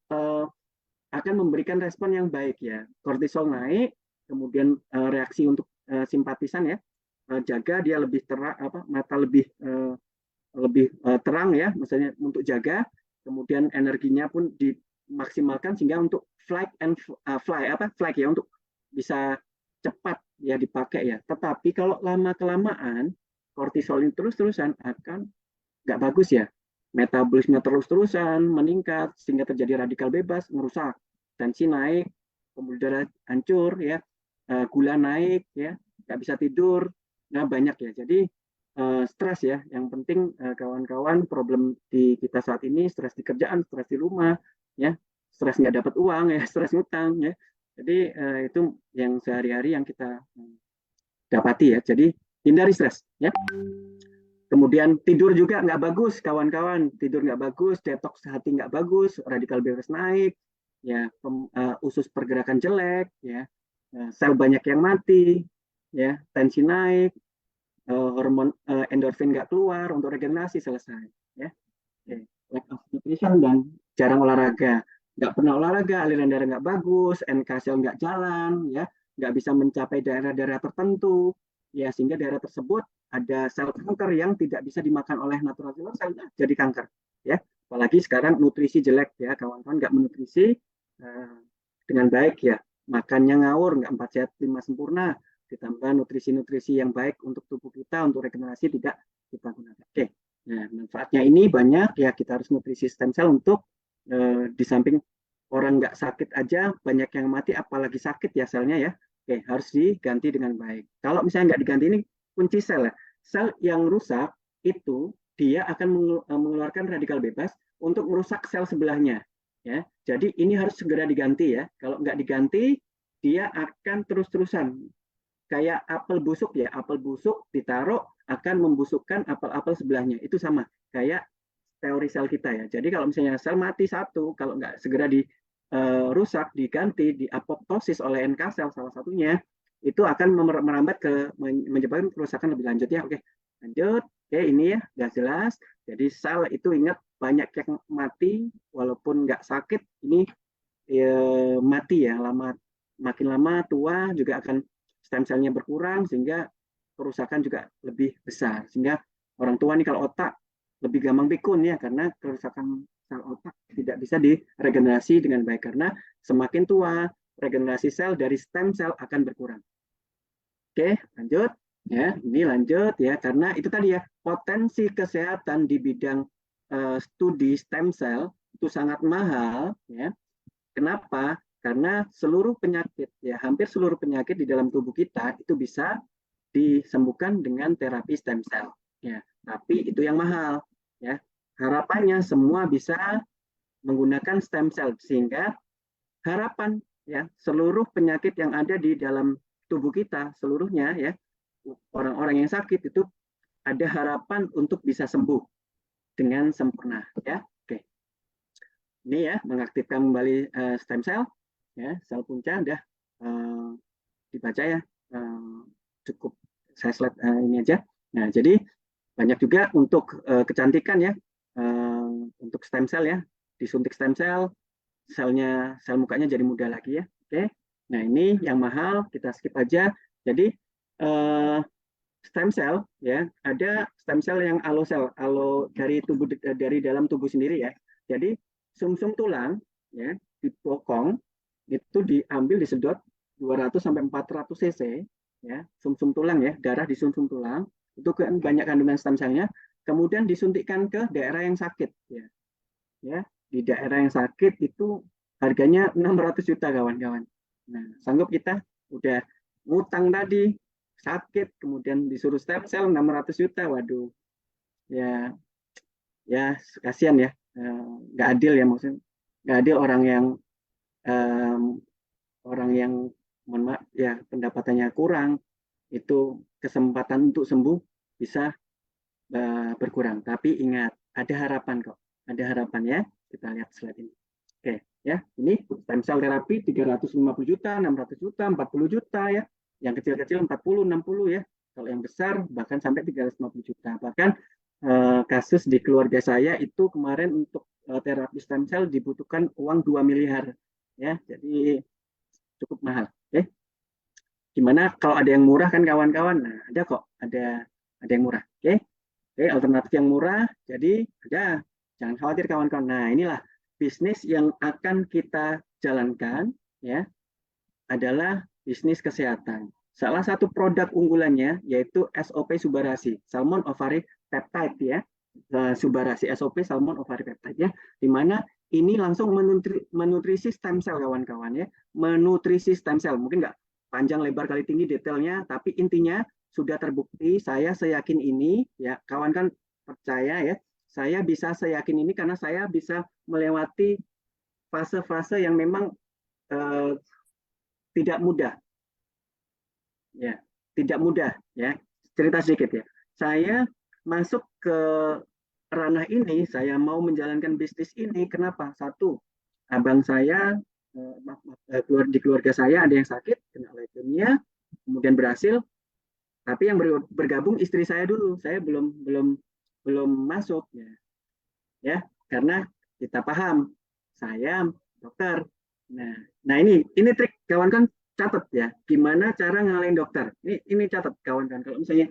[SPEAKER 2] akan memberikan respon yang baik ya. Kortisol naik, kemudian reaksi untuk simpatisan ya, jaga dia lebih terang, mata lebih terang ya, misalnya untuk jaga, kemudian energinya pun dimaksimalkan sehingga untuk flight ya, untuk bisa cepat ya dipakai ya. Tetapi kalau lama kelamaan kortisol ini terus-terusan akan nggak bagus ya. Metabolisme terus-terusan meningkat sehingga terjadi radikal bebas, merusak, tensi naik, pembuluh darah hancur ya, gula naik ya, nggak bisa tidur, nah banyak ya. Jadi stres ya, yang penting kawan-kawan problem di kita saat ini stres di kerjaan, stres di rumah ya, stres nggak dapat uang ya, stres ngutang ya. Jadi itu yang sehari-hari yang kita dapati ya. Jadi hindari stres ya. Kemudian tidur juga nggak bagus, kawan-kawan. Tidur nggak bagus, detox hati nggak bagus, radikal bebas naik, ya usus pergerakan jelek, ya sel banyak yang mati, ya tensi naik, hormon endorfin nggak keluar untuk regenerasi selesai, ya. Lack of nutrition dan jarang olahraga, nggak pernah olahraga, aliran darah nggak bagus, NK sel nggak jalan, ya nggak bisa mencapai daerah-daerah tertentu, ya sehingga daerah tersebut ada sel kanker yang tidak bisa dimakan oleh natural killer cell, jadi kanker ya. Apalagi sekarang nutrisi jelek ya, kawan-kawan nggak menutrisi dengan baik ya, makannya ngawur, nggak 4 sehat 5 sempurna, ditambah nutrisi-nutrisi yang baik untuk tubuh kita, untuk regenerasi tidak kita gunakan. Oke, nah manfaatnya ini banyak ya, kita harus nutrisi stem cell untuk di samping orang nggak sakit aja banyak yang mati, apalagi sakit ya selnya ya. Oke, harus diganti dengan baik. Kalau misalnya nggak diganti, ini kunci sel ya. Sel yang rusak itu dia akan mengeluarkan radikal bebas untuk merusak sel sebelahnya. Ya, jadi ini harus segera diganti ya. Kalau nggak diganti, dia akan terus-terusan kayak apel busuk ya. Apel busuk ditaruh akan membusukkan apel-apel sebelahnya. Itu sama kayak teori sel kita ya. Jadi kalau misalnya sel mati satu, kalau nggak segera rusak, diganti, diapoptosis oleh NK sel salah satunya, itu akan merambat ke menyebabkan kerusakan lebih lanjut ya. Oke, lanjut. Oke, ini ya sudah jelas. Jadi sel itu ingat banyak yang mati walaupun nggak sakit, ini ya, mati ya, makin lama tua juga akan stem selnya berkurang sehingga kerusakan juga lebih besar. Sehingga orang tua nih kalau otak lebih gampang pikun ya, karena kerusakan sel otak tidak bisa diregenerasi dengan baik, karena semakin tua regenerasi sel dari stem sel akan berkurang. Oke, lanjut ya. Ini lanjut ya, karena itu tadi ya, potensi kesehatan di bidang studi stem cell itu sangat mahal ya. Kenapa? Karena seluruh penyakit ya, hampir seluruh penyakit di dalam tubuh kita itu bisa disembuhkan dengan terapi stem cell ya. Tapi itu yang mahal ya. Harapannya semua bisa menggunakan stem cell sehingga harapan ya, seluruh penyakit yang ada di dalam tubuh kita seluruhnya ya, orang-orang yang sakit itu ada harapan untuk bisa sembuh dengan sempurna ya. Oke, ini ya mengaktifkan kembali stem cell ya, sel punca udah dibaca ya, cukup saya slide ini aja. Nah, jadi banyak juga untuk kecantikan ya, untuk stem cell ya, disuntik stem cell, sel mukanya jadi muda lagi ya. Oke, nah ini yang mahal kita skip aja. Jadi stem cell ya, ada stem cell yang allo dari dalam tubuh sendiri ya. Jadi sumsum tulang ya dipokong, itu diambil, disedot 200 sampai 400 cc ya, sumsum tulang ya, darah di sumsum tulang itu kan banyak kandungan stem cell-nya, kemudian disuntikkan ke daerah yang sakit ya. Ya, di daerah yang sakit itu harganya 600 juta kawan-kawan. Nah, sanggup kita udah ngutang tadi, sakit, kemudian disuruh stem cell 600 juta, waduh, ya, ya kasihan ya, nggak adil ya maksudnya, nggak adil orang yang mohon maaf ya pendapatannya kurang, itu kesempatan untuk sembuh bisa berkurang. Tapi ingat, ada harapan kok, ada harapan ya. Kita lihat slide ini. Oke, ya, ini stem cell terapi 350 juta, 600 juta, 40 juta ya. Yang kecil-kecil 40, 60 ya. Kalau yang besar bahkan sampai 350 juta. Bahkan kasus di keluarga saya itu kemarin untuk terapi stem cell dibutuhkan uang 2 miliar ya. Jadi cukup mahal. Oke. Gimana kalau ada yang murah kan kawan-kawan? Nah, ada kok, ada yang murah. Oke. Oke, alternatif yang murah. Jadi ada. Jangan khawatir kawan-kawan. Nah, inilah bisnis yang akan kita jalankan ya, adalah bisnis kesehatan. Salah satu produk unggulannya yaitu SOP Subarasi, Salmon Ovary Peptide ya. Subarasi SOP Salmon Ovary Peptide ya, di mana ini langsung menutrisi stem cell kawan-kawan ya, menutrisi stem cell. Mungkin nggak panjang lebar kali tinggi detailnya, tapi intinya sudah terbukti. Saya seyakin ini ya, kawan kan percaya ya, saya bisa seyakin ini karena saya bisa melewati fase-fase yang memang tidak mudah ya, tidak mudah ya. Cerita sedikit ya, saya masuk ke ranah ini, saya mau menjalankan bisnis ini, kenapa? Satu, abang saya di keluarga saya ada yang sakit kena leukemia, kemudian berhasil. Tapi yang bergabung istri saya dulu, saya belum masuk ya, ya karena kita paham saya dokter. Nah ini trik kawan-kawan, catat ya, gimana cara ngalahin dokter. Ini catat kawan-kawan. Kalau misalnya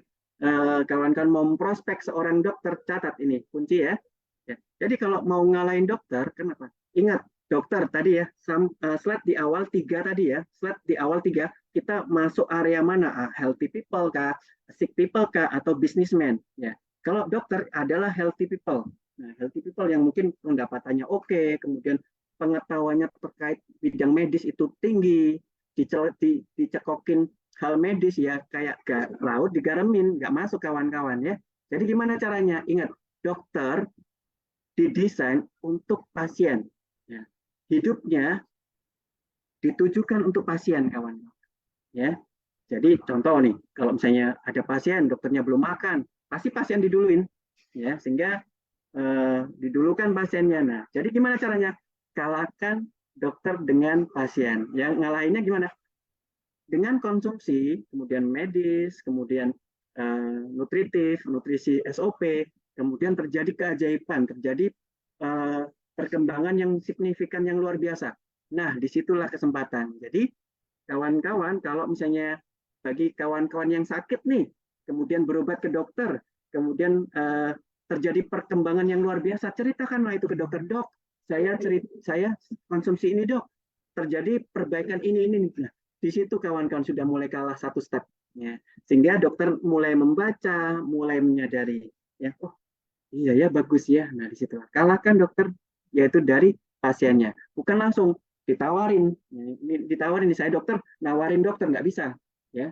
[SPEAKER 2] kawan-kawan mau prospek seorang dokter, catat ini kunci ya. Jadi kalau mau ngalahin dokter, kenapa? Ingat dokter tadi ya, slide di awal 3 tadi ya, slide di awal 3, kita masuk area mana? Healthy people kah, sick people kah, atau businessman ya. Kalau dokter adalah healthy people. Nah, healthy people yang mungkin pendapatannya oke, kemudian pengetahuannya terkait bidang medis itu tinggi, dicekokin hal medis ya, kayak laut digaremin, nggak masuk kawan-kawan ya. Jadi gimana caranya? Ingat, dokter didesain untuk pasien. Ya. Hidupnya ditujukan untuk pasien, kawan. Ya. Jadi contoh nih, kalau misalnya ada pasien, dokternya belum makan, pasti pasien diduluin, ya, sehingga didulukan pasiennya. Nah, jadi gimana caranya? Kalahkan dokter dengan pasien. Yang ngalahinnya gimana? Dengan konsumsi, kemudian medis, kemudian nutritif, nutrisi SOP, kemudian terjadi keajaiban, terjadi perkembangan yang signifikan, yang luar biasa. Nah, disitulah kesempatan. Jadi, kawan-kawan, kalau misalnya bagi kawan-kawan yang sakit nih, kemudian berobat ke dokter, kemudian terjadi perkembangan yang luar biasa, ceritakanlah itu ke dokter. Dok, saya konsumsi ini dok, terjadi perbaikan ini. Nah, di situ kawan-kawan sudah mulai kalah satu step. Ya. Sehingga dokter mulai membaca, mulai menyadari. Ya, oh iya ya, bagus ya. Nah, di situ kalahkan dokter, yaitu dari pasiennya. Bukan langsung ditawarin. Ini ditawarin, saya dokter, nawarin dokter, nggak bisa. Ya,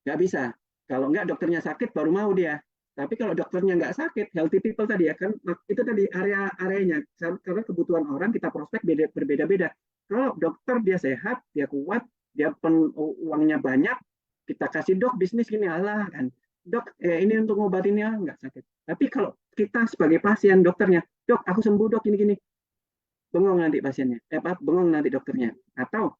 [SPEAKER 2] nggak bisa. Kalau nggak dokternya sakit, baru mau dia. Tapi kalau dokternya nggak sakit, healthy people tadi ya kan, itu tadi area-areanya. Karena kebutuhan orang kita prospek berbeda-beda. Kalau dokter dia sehat, dia kuat, dia uangnya banyak, kita kasih dok bisnis gini, alah kan. Dok, ini untuk ngobatinnya nggak sakit. Tapi kalau kita sebagai pasien, dokternya, dok aku sembuh dok gini-gini, bengong nanti pasiennya, bengong nanti dokternya. Atau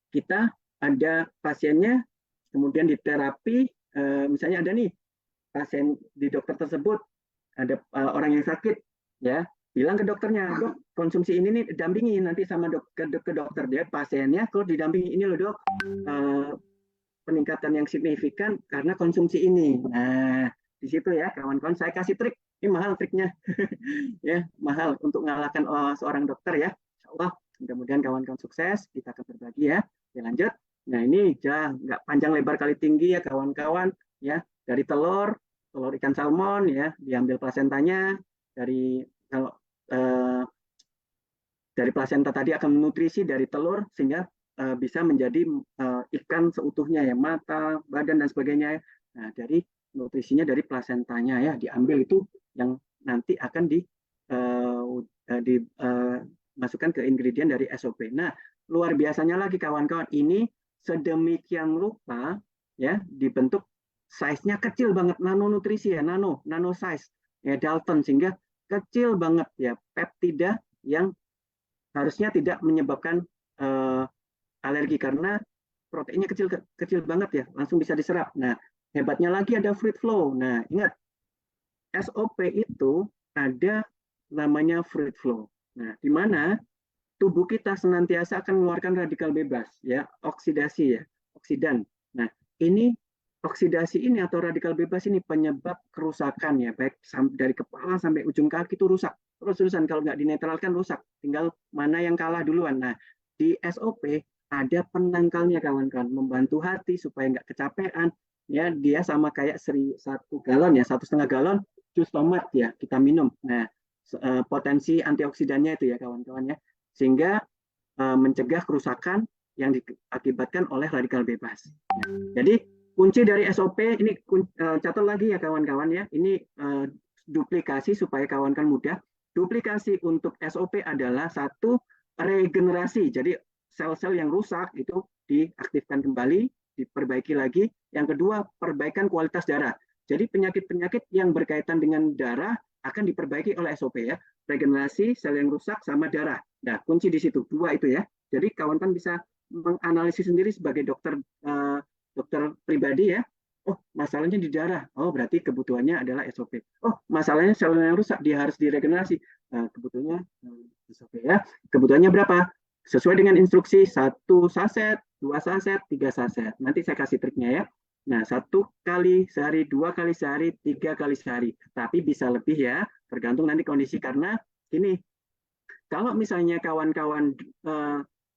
[SPEAKER 2] kita ada pasiennya, kemudian di terapi, misalnya ada nih pasien di dokter tersebut, ada orang yang sakit, ya bilang ke dokternya, dok konsumsi ini nih dampingi nanti sama ke dokter dia, pasiennya kalau didampingi ini loh dok, peningkatan yang signifikan karena konsumsi ini. Nah di situ ya kawan-kawan, saya kasih trik, ini mahal triknya, ya mahal untuk mengalahkan seorang dokter ya. Insya Allah mudah-mudahan kawan-kawan sukses, kita akan berbagi ya. Oke, lanjut. Nah ini nggak panjang lebar kali tinggi ya kawan-kawan ya, dari telur ikan salmon ya, diambil plasentanya, dari kalau dari plasenta tadi akan menutrisi dari telur sehingga bisa menjadi ikan seutuhnya ya, mata, badan dan sebagainya. Nah, dari nutrisinya dari plasentanya ya diambil itu yang nanti akan dimasukkan ke ingredient dari SOP. Nah, luar biasanya lagi kawan-kawan, ini sedemikian rupa ya dibentuk size-nya kecil banget, nanonutrisi ya, nano size ya, Dalton, sehingga kecil banget ya peptida yang harusnya tidak menyebabkan alergi karena proteinnya kecil banget ya, langsung bisa diserap. Nah, hebatnya lagi ada fruit flow. Nah, ingat SOP itu ada namanya fruit flow. Nah, di mana tubuh kita senantiasa akan mengeluarkan radikal bebas ya, oksidasi ya, oksidan. Nah, ini oksidasi ini atau radikal bebas ini penyebab kerusakan ya, baik dari kepala sampai ujung kaki itu rusak. Terus-terusan kalau nggak dinetralkan rusak. Tinggal mana yang kalah duluan. Nah, di SOP ada penangkalnya kawan-kawan, membantu hati supaya nggak kecapean. Ya, dia sama kayak 1 galon ya, 1,5 galon jus tomat ya kita minum. Nah, potensi antioksidannya itu ya kawan-kawan ya, sehingga mencegah kerusakan yang diakibatkan oleh radikal bebas. Ya. Jadi kunci dari SOP ini catat lagi ya kawan-kawan ya. Ini duplikasi supaya kawan-kawan mudah. Duplikasi untuk SOP adalah satu, regenerasi. Jadi sel-sel yang rusak itu diaktifkan kembali, diperbaiki lagi. Yang kedua, perbaikan kualitas darah. Jadi penyakit-penyakit yang berkaitan dengan darah akan diperbaiki oleh SOP ya. Regenerasi, sel yang rusak, sama darah. Nah, kunci di situ, 2 itu ya. Jadi kawan-kawan bisa menganalisis sendiri sebagai dokter pribadi ya. Oh, masalahnya di darah. Oh, berarti kebutuhannya adalah SOP. Oh, masalahnya sel yang rusak, dia harus diregenerasi. Nah, kebutuhannya SOP ya. Kebutuhannya berapa? Sesuai dengan instruksi, 1 saset, 2 saset, 3 saset. Nanti saya kasih triknya ya. Nah, 1 kali sehari, 2 kali sehari, 3 kali sehari. Tapi bisa lebih ya, tergantung nanti kondisi. Karena ini, kalau misalnya kawan-kawan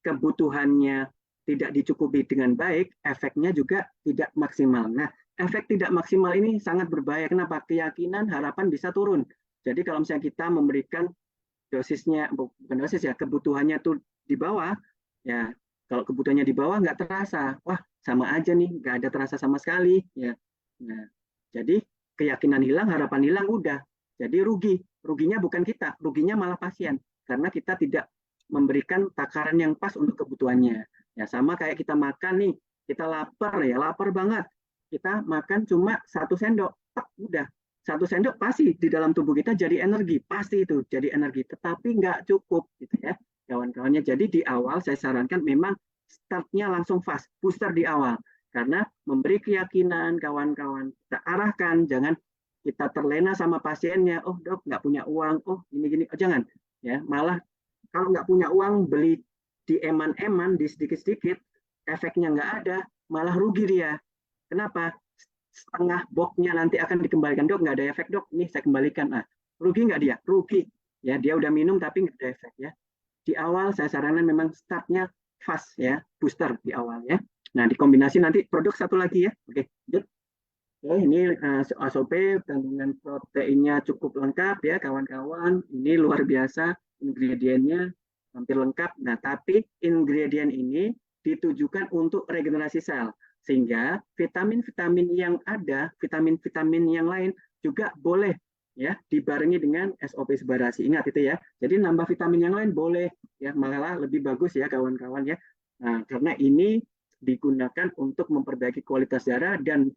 [SPEAKER 2] kebutuhannya tidak dicukupi dengan baik, efeknya juga tidak maksimal. Nah, efek tidak maksimal ini sangat berbahaya. Kenapa? Keyakinan, harapan bisa turun. Jadi kalau misalnya kita memberikan dosisnya, bukan dosis ya, kebutuhannya tuh di bawah, ya kalau kebutuhannya di bawah nggak terasa, wah sama aja nih, nggak ada terasa sama sekali, ya. Nah, jadi keyakinan hilang, harapan hilang, udah. Jadi ruginya bukan kita, ruginya malah pasien, karena kita tidak memberikan takaran yang pas untuk kebutuhannya. Ya sama kayak kita makan nih, kita lapar ya, lapar banget, kita makan cuma 1 sendok, udah. 1 sendok pasti di dalam tubuh kita jadi energi, pasti itu jadi energi, tetapi nggak cukup gitu ya kawan-kawannya. Jadi di awal saya sarankan memang startnya langsung fast, booster di awal, karena memberi keyakinan kawan-kawan, kita arahkan, jangan kita terlena sama pasiennya, oh dok nggak punya uang, oh gini-gini, oh jangan ya, malah kalau nggak punya uang beli di eman-eman, di sedikit-sedikit, efeknya nggak ada, malah rugi dia. Kenapa? Setengah boxnya nanti akan dikembalikan, dok nggak ada efek dok, ini saya kembalikan. Ah, rugi nggak dia? Rugi ya, dia udah minum tapi nggak ada efek ya. Di awal saya sarankan memang startnya fast ya, booster di awal ya. Nah, dikombinasi nanti produk satu lagi ya. Oke, good. Oke, ini SOP kandungan proteinnya cukup lengkap ya kawan-kawan. Ini luar biasa, ingredientnya hampir lengkap. Nah, tapi ingredient ini ditujukan untuk regenerasi sel. Sehingga vitamin-vitamin yang ada, vitamin-vitamin yang lain juga boleh ya dibarengi dengan SOP sebarasi. Ingat itu ya. Jadi nambah vitamin yang lain boleh ya, malah lebih bagus ya kawan-kawan ya. Nah, karena ini digunakan untuk memperbaiki kualitas darah dan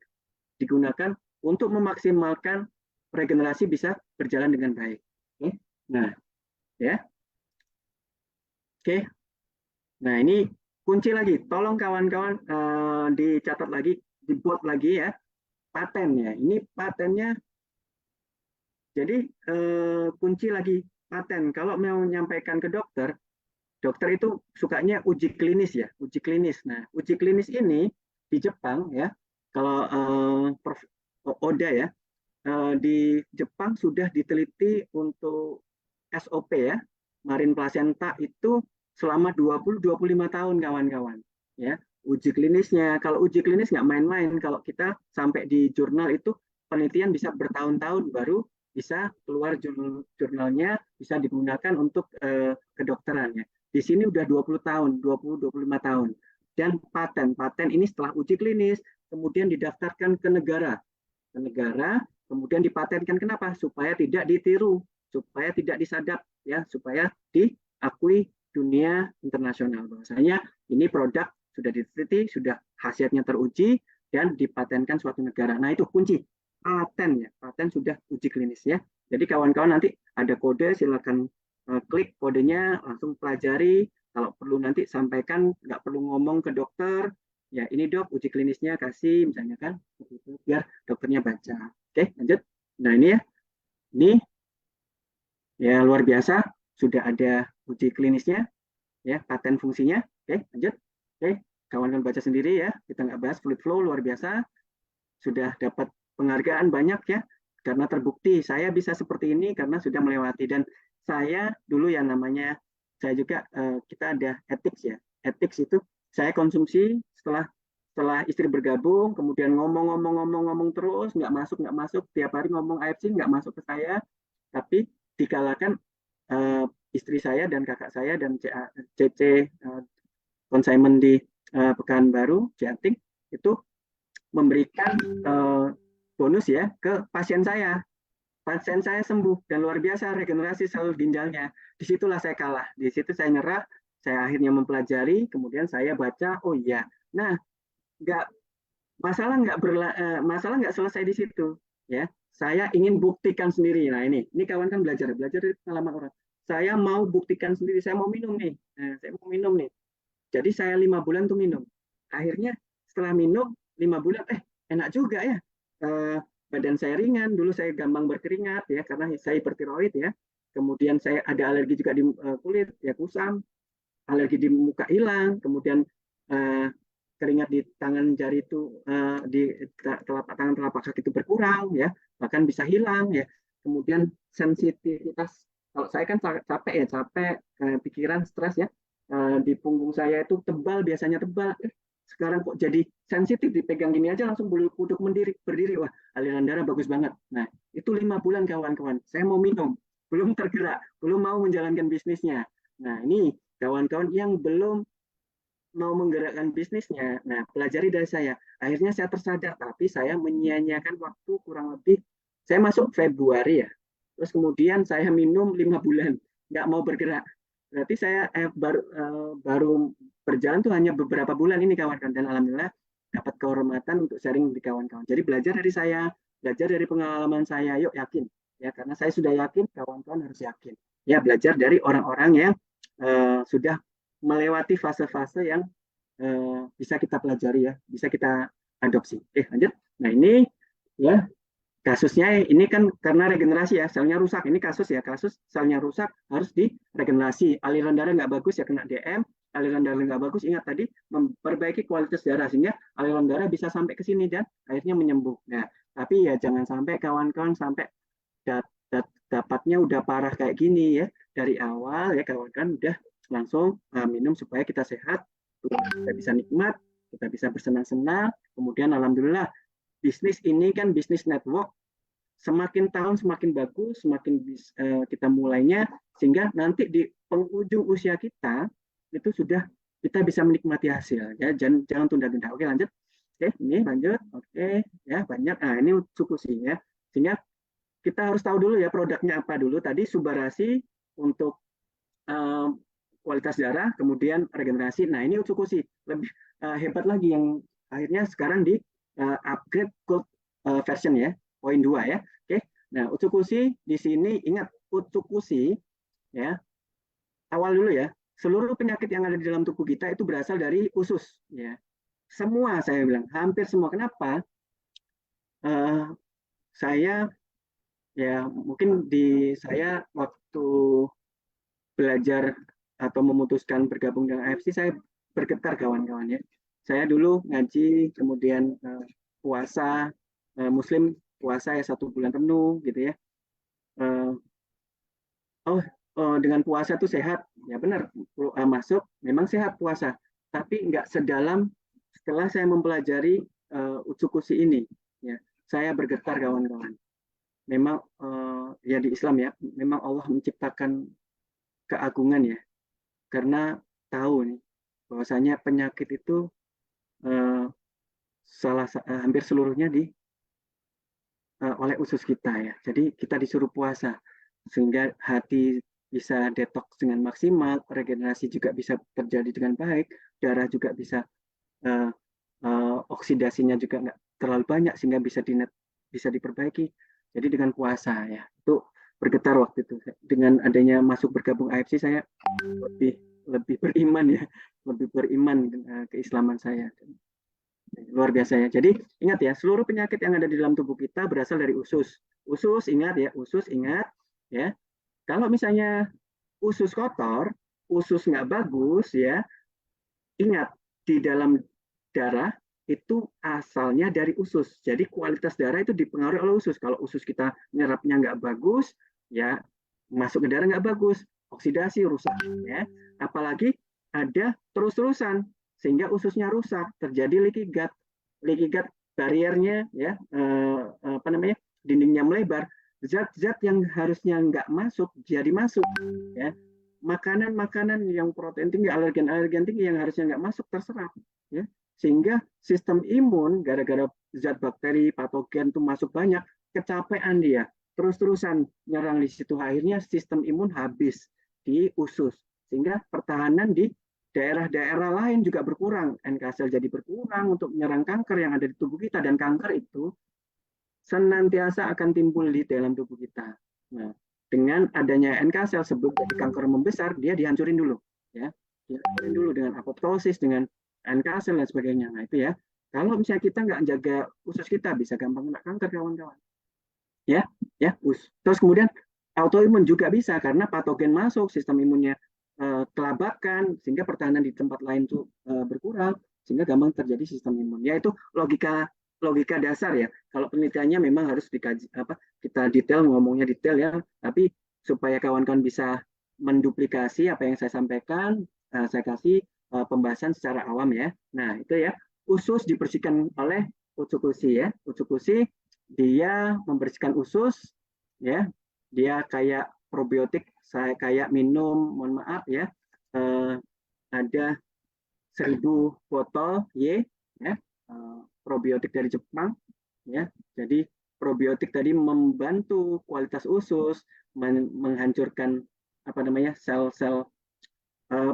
[SPEAKER 2] digunakan untuk memaksimalkan regenerasi bisa berjalan dengan baik. Oke. Nah, ya. Oke. Nah, ini kunci lagi, tolong kawan-kawan dicatat lagi, dibuat lagi ya, paten ya. Ini patennya, jadi kunci lagi paten. Kalau mau menyampaikan ke dokter, dokter itu sukanya uji klinis ya, uji klinis. Nah, uji klinis ini di Jepang ya, kalau Prof. Oda ya, di Jepang sudah diteliti untuk SOP ya, marin placenta itu selama 20-25 tahun kawan-kawan ya, uji klinisnya. Kalau uji klinis nggak main-main, kalau kita sampai di jurnal itu penelitian bisa bertahun-tahun baru bisa keluar jurnalnya, bisa digunakan untuk kedokteran ya. Di sini udah 20 tahun, 20-25 tahun. Dan paten ini setelah uji klinis, kemudian didaftarkan ke negara, kemudian dipatenkan. Kenapa? Supaya tidak ditiru, supaya tidak disadap, ya, supaya diakui dunia internasional. Bahwasanya ini produk sudah diteliti, sudah hasilnya teruji, dan dipatenkan suatu negara. Nah, itu kunci paten ya, paten sudah uji klinis ya. Jadi kawan-kawan nanti ada kode, silakan klik kodenya, langsung pelajari. Kalau perlu nanti sampaikan, nggak perlu ngomong ke dokter, ya ini dok uji klinisnya kasih misalnya kan, begitu, biar dokternya baca. Oke, lanjut. Nah ini ya, ini ya luar biasa, sudah ada uji klinisnya, ya paten fungsinya. Oke, lanjut. Oke, kawan-kawan baca sendiri ya, kita nggak bahas. Fluid flow luar biasa, sudah dapat penghargaan banyak ya, karena terbukti saya bisa seperti ini karena sudah melewati. Dan saya dulu yang namanya, saya juga kita ada ethics ya, ethics itu saya konsumsi setelah istri bergabung, kemudian ngomong terus, nggak masuk, tiap hari ngomong AFC nggak masuk ke saya, tapi dikalakan istri saya dan kakak saya dan CC consignment di Pekanbaru, Jatim, itu memberikan bonus ya ke pasien saya. Pasien saya sembuh dan luar biasa regenerasi sel ginjalnya. Disitulah saya kalah, di situ saya nyerah, saya akhirnya mempelajari, kemudian saya baca, oh iya, nah nggak masalah nggak selesai di situ ya. Saya ingin buktikan sendiri. Nah ini kawan kan belajar dari pengalaman orang. Saya mau buktikan sendiri, saya mau minum nih, saya mau minum nih. Jadi saya 5 bulan tuh minum. Akhirnya setelah minum 5 bulan, enak juga ya. Badan saya ringan, dulu saya gampang berkeringat ya karena saya hipertiroid ya. Kemudian saya ada alergi juga di kulit ya, kusam, alergi di muka hilang, kemudian keringat di tangan jari itu di telapak tangan, telapak kaki itu berkurang ya, bahkan bisa hilang ya. Kemudian sensitivitas, kalau saya kan capek pikiran, stres ya, di punggung saya itu tebal, biasanya tebal, sekarang kok jadi sensitif, dipegang gini aja langsung bulu kuduk berdiri, wah aliran darah bagus banget. Nah itu 5 bulan kawan-kawan, saya mau minum, belum tergerak, belum mau menjalankan bisnisnya. Nah ini kawan-kawan yang belum mau menggerakkan bisnisnya, nah pelajari dari saya. Akhirnya saya tersadar, tapi saya menyia-nyiakan waktu kurang lebih, saya masuk Februari ya, terus kemudian saya minum 5 bulan, nggak mau bergerak. Berarti saya baru berjalan tuh hanya beberapa bulan ini kawan-kawan, dan alhamdulillah dapat kehormatan untuk sharing di kawan-kawan. Jadi belajar dari saya, belajar dari pengalaman saya, yuk yakin ya, karena saya sudah yakin, kawan-kawan harus yakin ya, belajar dari orang-orang yang sudah melewati fase-fase yang bisa kita pelajari ya, bisa kita adopsi. Lanjut. Nah ini ya kasusnya, ini kan karena regenerasi ya, selnya rusak. Ini kasus selnya rusak, harus diregenerasi. Aliran darah nggak bagus ya, kena DM. Aliran darah nggak bagus, ingat tadi, memperbaiki kualitas darah sehingga aliran darah bisa sampai ke sini dan akhirnya menyembuh. Nah tapi ya jangan sampai kawan-kawan sampai dapatnya udah parah kayak gini ya, dari awal ya kawan-kawan udah langsung minum supaya kita sehat, kita bisa nikmat, kita bisa bersenang-senang. Kemudian alhamdulillah bisnis ini kan bisnis network, semakin tahun semakin bagus, semakin kita mulainya, sehingga nanti di penghujung usia kita itu sudah kita bisa menikmati hasil ya, jangan tunda-tunda. Oke lanjut. Ini lanjut. Oke ya, banyak. Nah ini Utsukushi ya, sehingga kita harus tahu dulu ya produknya apa dulu. Tadi Subarasi untuk kualitas darah, kemudian regenerasi. Nah ini Utsukushi lebih hebat lagi, yang akhirnya sekarang di upgrade gold version ya, poin 2 ya. Oke. Nah Utsukushi di sini, ingat Utsukushi ya, awal dulu ya, seluruh penyakit yang ada di dalam tubuh kita itu berasal dari usus ya. Semua, saya bilang hampir semua. Kenapa? Saya ya mungkin saya waktu belajar atau memutuskan bergabung dengan AFC, saya bergetar kawan-kawan ya. Saya dulu ngaji, kemudian puasa, Muslim puasa ya 1 bulan penuh gitu ya. Dengan puasa itu sehat, ya benar, masuk memang sehat puasa, tapi nggak sedalam setelah saya mempelajari Utsukushi ini ya. Saya bergetar kawan-kawan. memang ya di Islam ya, memang Allah menciptakan keagungan ya, karena tahu nih bahwasanya penyakit itu eh, hampir seluruhnya oleh usus kita ya. Jadi kita disuruh puasa sehingga hati bisa detox dengan maksimal, regenerasi juga bisa terjadi dengan baik, darah juga bisa uh, oksidasinya juga nggak terlalu banyak sehingga bisa diperbaiki. Jadi dengan puasa ya itu bergetar waktu itu. Dengan adanya masuk bergabung AFC saya lebih lebih beriman ya, lebih beriman keislaman saya. Luar biasa ya. Jadi ingat ya, seluruh penyakit yang ada di dalam tubuh kita berasal dari usus. Usus ingat ya, usus ingat ya. Kalau misalnya usus kotor, usus nggak bagus ya, ingat di dalam darah itu asalnya dari usus. Jadi kualitas darah itu dipengaruhi oleh usus. Kalau usus kita nyerapnya nggak bagus, ya masuk ke darah nggak bagus, oksidasi rusak ya. Apalagi ada terus-terusan sehingga ususnya rusak, terjadi leaky gut. Leaky gut bariernya ya apa namanya? Dindingnya melebar, zat-zat yang harusnya nggak masuk jadi masuk ya. Makanan-makanan yang protein tinggi, alergen-alergen tinggi yang harusnya nggak masuk terserap ya, sehingga sistem imun gara-gara zat bakteri patogen itu masuk banyak, kecapean dia terus-terusan nyerang di situ, akhirnya sistem imun habis di usus sehingga pertahanan di daerah-daerah lain juga berkurang, NK sel jadi berkurang untuk menyerang kanker yang ada di tubuh kita, dan kanker itu senantiasa akan timbul di dalam tubuh kita. Nah, dengan adanya NK sel sebelum jadi kanker membesar, dia dihancurin dulu, ya, dihancurin dulu dengan apoptosis, dengan NK sel dan sebagainya. Nah itu ya, kalau misalnya kita nggak jaga usus kita, bisa gampang kena kanker kawan-kawan. Ya, ya, terus kemudian autoimun juga bisa karena patogen masuk, sistem imunnya kelabakan, sehingga pertahanan di tempat lain itu berkurang, sehingga gampang terjadi sistem imun. Ya itu logika dasar ya. Kalau penelitiannya memang harus dikaji kita detail, ngomongnya detail ya, tapi supaya kawan-kawan bisa menduplikasi apa yang saya sampaikan, saya kasih pembahasan secara awam ya. Nah, itu ya. Usus dibersihkan oleh utsukushi ya. Utsukushi dia membersihkan usus ya. Dia kayak probiotik, saya kayak minum, mohon maaf ya. Ada 1000 botol Y ya. Probiotik dari Jepang ya. Jadi probiotik tadi membantu kualitas usus, menghancurkan apa namanya sel-sel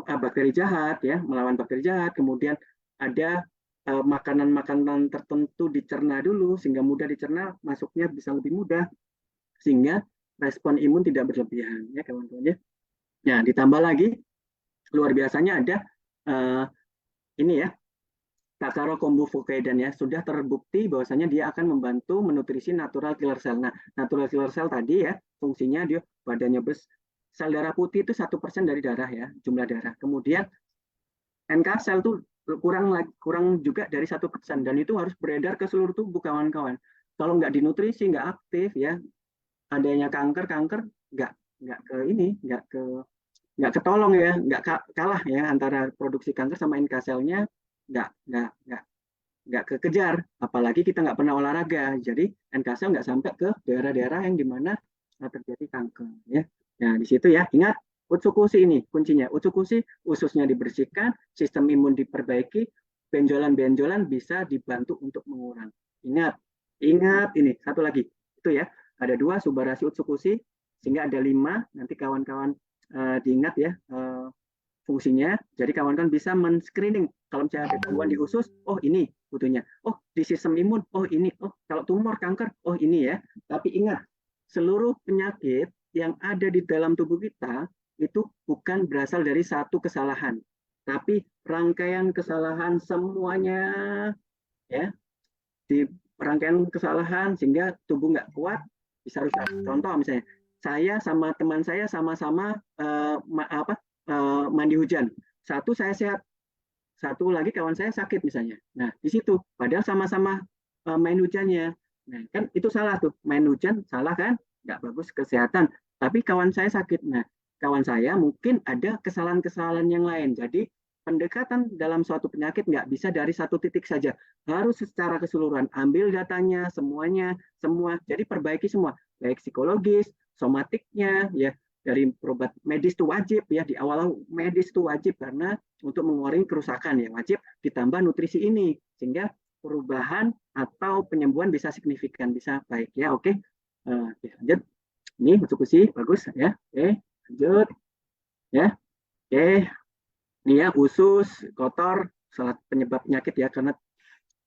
[SPEAKER 2] bakteri jahat ya, melawan bakteri jahat. Kemudian ada makanan-makanan tertentu dicerna dulu sehingga mudah dicerna, masuknya bisa lebih mudah sehingga respon imun tidak berlebihan ya kawan-kawan ya. Nah, ditambah lagi luar biasanya ada ini ya, Takaro kombu Fukeidan ya, sudah terbukti bahwasanya dia akan membantu menutrisi natural killer cell. Nah, natural killer cell tadi ya, fungsinya dia badannya sel darah putih itu 1% dari darah ya, jumlah darah. Kemudian NK sel tuh kurang juga dari 1%, dan itu harus beredar ke seluruh tubuh kawan-kawan. Kalau nggak dinutrisi, nggak aktif ya, adanya kanker nggak ketolong ya, nggak kalah ya antara produksi kanker sama NK selnya, nggak kekejar, apalagi kita nggak pernah olahraga, jadi NK sel nggak sampai ke daerah-daerah yang dimana terjadi kanker ya. Nah di situ ya, ingat utsukushi ini kuncinya. Utsukushi ususnya dibersihkan, sistem imun diperbaiki, benjolan-benjolan bisa dibantu untuk mengurang. Ingat ini satu lagi itu ya, ada 2 subarashi utsukushi sehingga ada 5. Nanti kawan-kawan diingat ya fungsinya. Jadi kawan-kawan bisa men-screening kalau misalnya ada gangguan di usus, oh ini butuhnya, oh di sistem imun, oh ini, oh kalau tumor kanker, oh ini ya. Tapi ingat, seluruh penyakit yang ada di dalam tubuh kita itu bukan berasal dari satu kesalahan, tapi rangkaian kesalahan semuanya ya, di rangkaian kesalahan sehingga tubuh nggak kuat bisa rusak. Contoh misalnya saya sama teman saya sama-sama mandi hujan, satu saya sehat, satu lagi kawan saya sakit misalnya. Nah di situ padahal sama-sama main hujannya. Nah kan itu salah tuh, main hujan salah kan, nggak bagus kesehatan. Tapi kawan saya sakit. Nah kawan saya mungkin ada kesalahan-kesalahan yang lain. Jadi pendekatan dalam suatu penyakit nggak bisa dari satu titik saja, harus secara keseluruhan. Ambil datanya semuanya, semua. Jadi perbaiki semua. baik psikologis, somatiknya, ya dari berobat medis itu wajib ya, di awal medis itu wajib karena untuk mengurangi kerusakan ya wajib, ditambah nutrisi ini sehingga perubahan atau penyembuhan bisa signifikan, bisa baik ya. Oke. Lanjut. Ini eksekusi bagus ya. Oke, lanjut ya. Oke, ini ya usus kotor salah penyebab penyakit ya, karena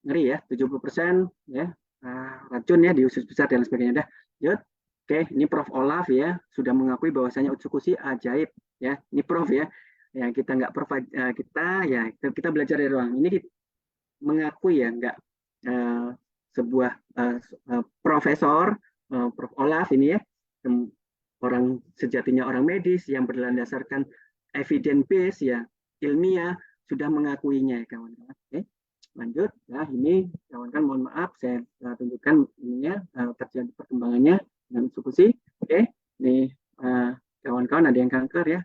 [SPEAKER 2] ngeri ya 70% ya racun ya di usus besar dan sebagainya. Dah, lanjut. Oke, ini Prof Olaf ya sudah mengakui bahwasanya eksekusi ajaib ya. Ini Prof ya. Ya kita nggak Prof kita belajar dari ruang ini mengakui ya, nggak sebuah profesor Prof Olaf ini ya, orang sejatinya orang medis yang berlandasarkan evidence base ya, ilmiah, sudah mengakuinya ya kawan-kawan. Oke, lanjut. Nah ini kawan-kawan mohon maaf saya tunjukkan ininya terjadi perkembangannya dengan eksekusi. Oke, ini kawan-kawan ada yang kanker ya.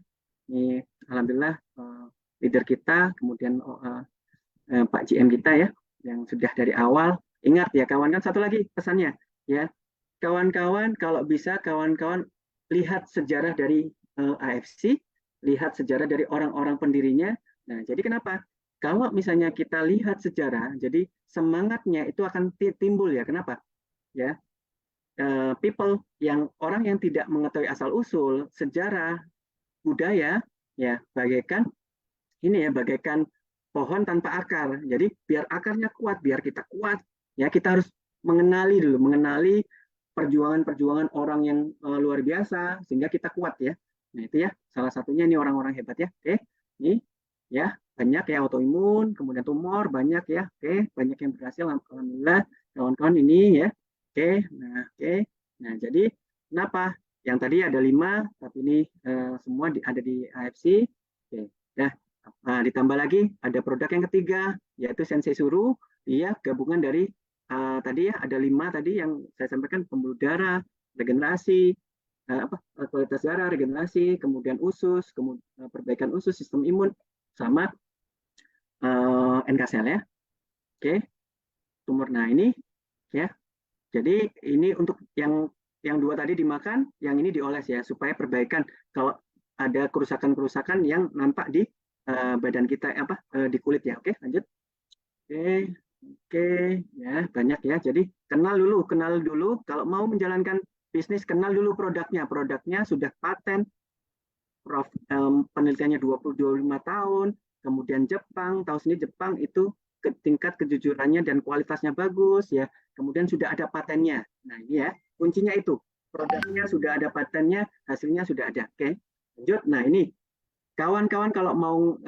[SPEAKER 2] Ini alhamdulillah leader kita, kemudian Pak GM kita ya, yang sudah dari awal. Ingat ya kawan-kawan, satu lagi pesannya ya, kawan-kawan kalau bisa kawan-kawan lihat sejarah dari AFC, lihat sejarah dari orang-orang pendirinya. Nah, jadi kenapa? Kalau misalnya kita lihat sejarah, jadi semangatnya itu akan timbul ya. Kenapa? Ya, people orang yang tidak mengetahui asal usul sejarah budaya ya, bagaikan ini ya, bagaikan pohon tanpa akar. Jadi biar akarnya kuat, biar kita kuat, ya kita harus mengenali dulu, mengenali perjuangan-perjuangan orang yang luar biasa sehingga kita kuat ya. Nah itu ya salah satunya ini orang-orang hebat ya. Oke, ini ya banyak ya autoimun, kemudian tumor banyak ya. Oke, banyak yang berhasil alhamdulillah kawan-kawan ini ya. Oke, nah jadi kenapa? Yang tadi ada 5, tapi ini semua ada di AFC. Oke, ya. Nah, ditambah lagi ada produk yang ketiga yaitu Sensei Suru, dia gabungan dari tadi ya ada 5 tadi yang saya sampaikan, pembuluh darah, regenerasi, kualitas darah, regenerasi, kemudian usus, kemudian perbaikan usus, sistem imun, sama NK sel ya. Oke, tumor. Nah ini ya, jadi ini untuk yang 2 tadi dimakan, yang ini dioles ya supaya perbaikan kalau ada kerusakan-kerusakan yang nampak di badan kita di kulit ya. Oke, lanjut. Oke, ya banyak ya. Jadi kenal dulu kalau mau menjalankan bisnis, kenal dulu produknya. Produknya sudah paten, penelitiannya 25 tahun. Kemudian Jepang, tahu sendiri Jepang itu tingkat kejujurannya dan kualitasnya bagus ya. Kemudian sudah ada patennya. Nah ini ya kuncinya itu, produknya sudah ada patennya, hasilnya sudah ada. Oke, lanjut. Nah ini kawan-kawan kalau mau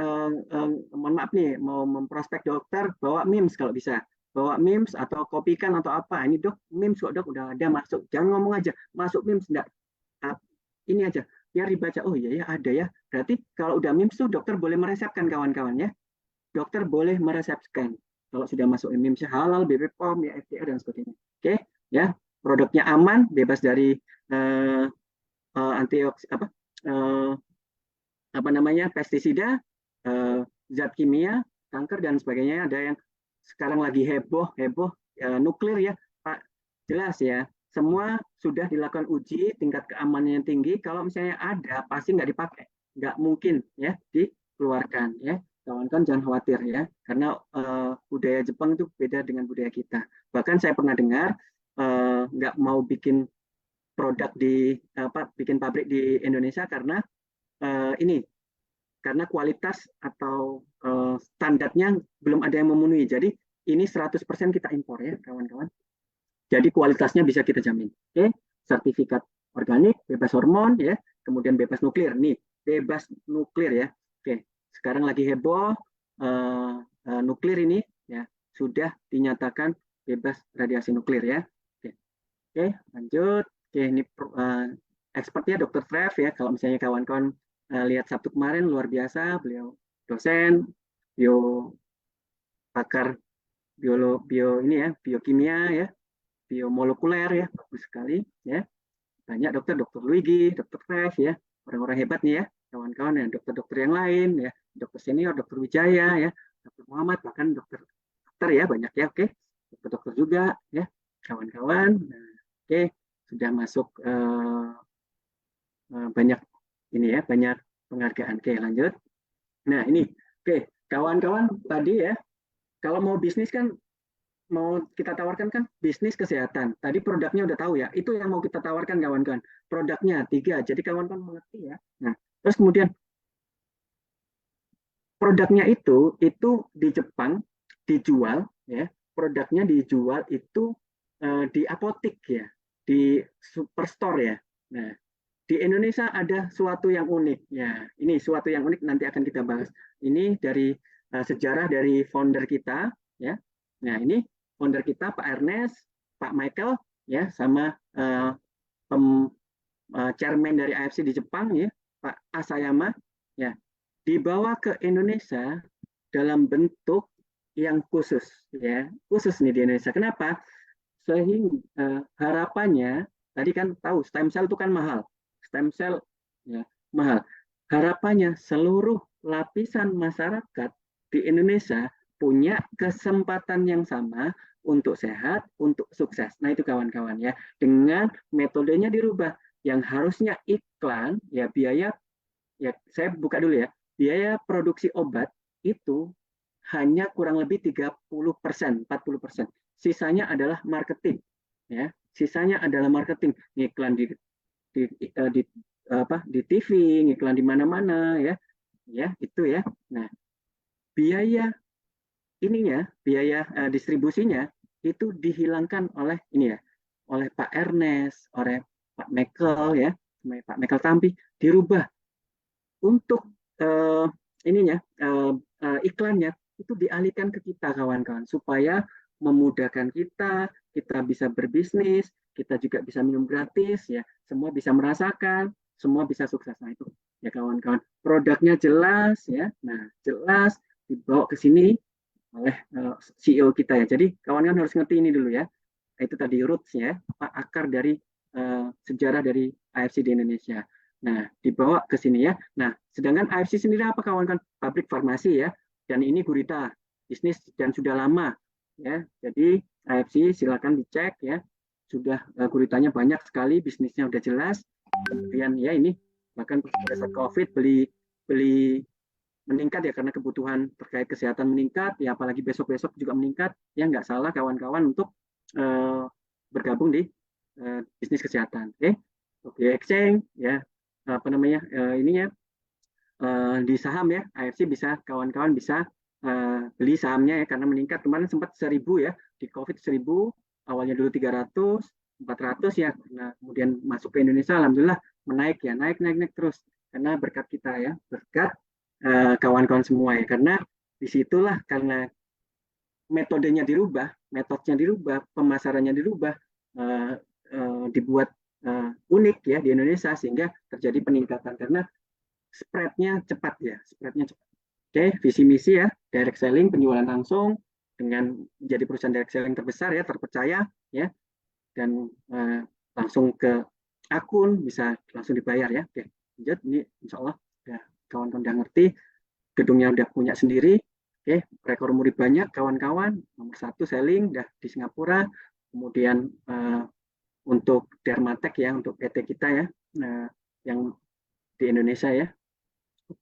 [SPEAKER 2] mohon maaf nih, mau memprospek dokter, bawa MIMS kalau bisa. Bawa MIMS atau kopikan atau apa. Ini dok, MIMS kok dok udah ada masuk. Jangan ngomong aja, masuk MIMS enggak. Ini aja, biar dibaca, oh iya ya ada ya. Berarti kalau udah MIMS tuh dokter boleh meresepkan kawan-kawan ya. Dokter boleh meresepkan. Kalau sudah masuk MIMS halal, BPOM, ya FDA dan sebagainya. Oke, ya. Produknya aman, bebas dari pestisida, zat kimia, kanker dan sebagainya. Ada yang sekarang lagi heboh nuklir ya Pak, jelas ya, semua sudah dilakukan uji tingkat keamanannya tinggi. Kalau misalnya ada pasti nggak dipakai, nggak mungkin ya dikeluarkan ya. Kawan-kawan jangan khawatir ya, karena budaya Jepang itu beda dengan budaya kita. Bahkan saya pernah dengar nggak mau bikin produk bikin pabrik di Indonesia karena karena kualitas atau standarnya belum ada yang memenuhi. Jadi ini 100% kita impor ya kawan-kawan. Jadi kualitasnya bisa kita jamin. Oke, sertifikat organik, bebas hormon ya, kemudian bebas nuklir. Nih, bebas nuklir ya. Oke, sekarang lagi heboh nuklir ini ya, sudah dinyatakan bebas radiasi nuklir ya. Oke, lanjut. Oke, ini expertnya Dr. Trev ya. Kalau misalnya kawan-kawan lihat Sabtu kemarin luar biasa, beliau dosen pakar biokimia ya, biomolekuler ya, bagus sekali ya. Banyak Dr. Luigi, Dr. Trev ya, orang-orang hebat nih ya, kawan-kawan ya, dokter-dokter yang lain ya, dokter senior, Dr. Wijaya ya, Dr. Muhammad, bahkan dokter ya banyak ya. Oke, dokter juga ya, kawan-kawan. Nah, oke, sudah masuk banyak ini ya, banyak penghargaan. Oke, lanjut. Nah, ini. Oke, kawan-kawan tadi ya, kalau mau bisnis kan mau kita tawarkan kan bisnis kesehatan. Tadi produknya udah tahu ya. Itu yang mau kita tawarkan kawan-kawan. Produknya 3. Jadi kawan-kawan mengerti ya. Nah, terus kemudian produknya itu di Jepang dijual ya. Produknya dijual itu di apotik ya, di superstore ya. Nah, di Indonesia ada suatu yang unik ya. Ini suatu yang unik nanti akan kita bahas. Ini dari sejarah dari founder kita ya. Nah, ini founder kita Pak Ernest, Pak Michael ya, sama chairman dari AFC di Jepang ya, Pak Asayama ya. Dibawa ke Indonesia dalam bentuk yang khusus ya. Khusus nih di Indonesia. Kenapa? Sehingga harapannya tadi kan tahu stem cell itu kan mahal. Stem cell ya, mahal. Harapannya seluruh lapisan masyarakat di Indonesia punya kesempatan yang sama untuk sehat, untuk sukses. Nah, itu kawan-kawan ya. Dengan metodenya dirubah. Yang harusnya iklan ya, biaya ya, saya buka dulu ya. Biaya produksi obat itu hanya kurang lebih 30%, 40%. Sisanya adalah marketing ya. Sisanya adalah marketing, iklan di TV, iklan di mana-mana ya. Ya, itu ya. Nah, biaya ininya, biaya distribusinya itu dihilangkan oleh ini ya, oleh Pak Ernest, oleh Pak Michael ya, Pak Michael Tampi, dirubah untuk ininya iklannya itu dialihkan ke kita kawan-kawan supaya memudahkan kita bisa berbisnis, kita juga bisa minum gratis ya, semua bisa merasakan, semua bisa sukses. Nah, itu ya kawan-kawan, produknya jelas ya. Nah, jelas dibawa ke sini oleh CEO kita ya. Jadi kawan-kawan harus ngerti ini dulu ya. Itu tadi roots ya, akar dari sejarah dari AFC di Indonesia. Nah, dibawa ke sini ya. Nah, sedangkan AFC sendiri apa kawan-kawan? Pabrik farmasi ya. Dan ini gurita bisnis dan sudah lama ya. Jadi AFC silakan dicek ya. Sudah guritanya banyak sekali, bisnisnya udah jelas. Kemudian ya ini bahkan pada saat COVID beli meningkat ya karena kebutuhan terkait kesehatan meningkat ya, apalagi besok-besok juga meningkat ya, nggak salah kawan-kawan untuk bergabung di bisnis kesehatan. Oke, exchange ya, apa namanya ininya di saham ya, AFC bisa kawan-kawan bisa beli sahamnya ya karena meningkat. Kemarin sempat 1.000 ya, di COVID 1.000, awalnya dulu 300, 400 ya, nah kemudian masuk ke Indonesia alhamdulillah menaik ya, naik terus karena berkat kita ya, berkat kawan-kawan semua ya, karena disitulah karena metodenya dirubah, pemasarannya dirubah, dibuat unik ya di Indonesia sehingga terjadi peningkatan karena spreadnya cepat ya, Oke, visi misi ya, direct selling, penjualan langsung dengan menjadi perusahaan direct selling terbesar ya, terpercaya ya, dan langsung ke akun bisa langsung dibayar ya. Oke, lanjut, ini insya Allah ya, kawan-kawan udah ngerti, gedungnya udah punya sendiri. Oke, rekor muri banyak kawan-kawan, nomor 1 selling udah di Singapura, kemudian untuk Dermatek ya, untuk PT kita ya, yang di Indonesia ya,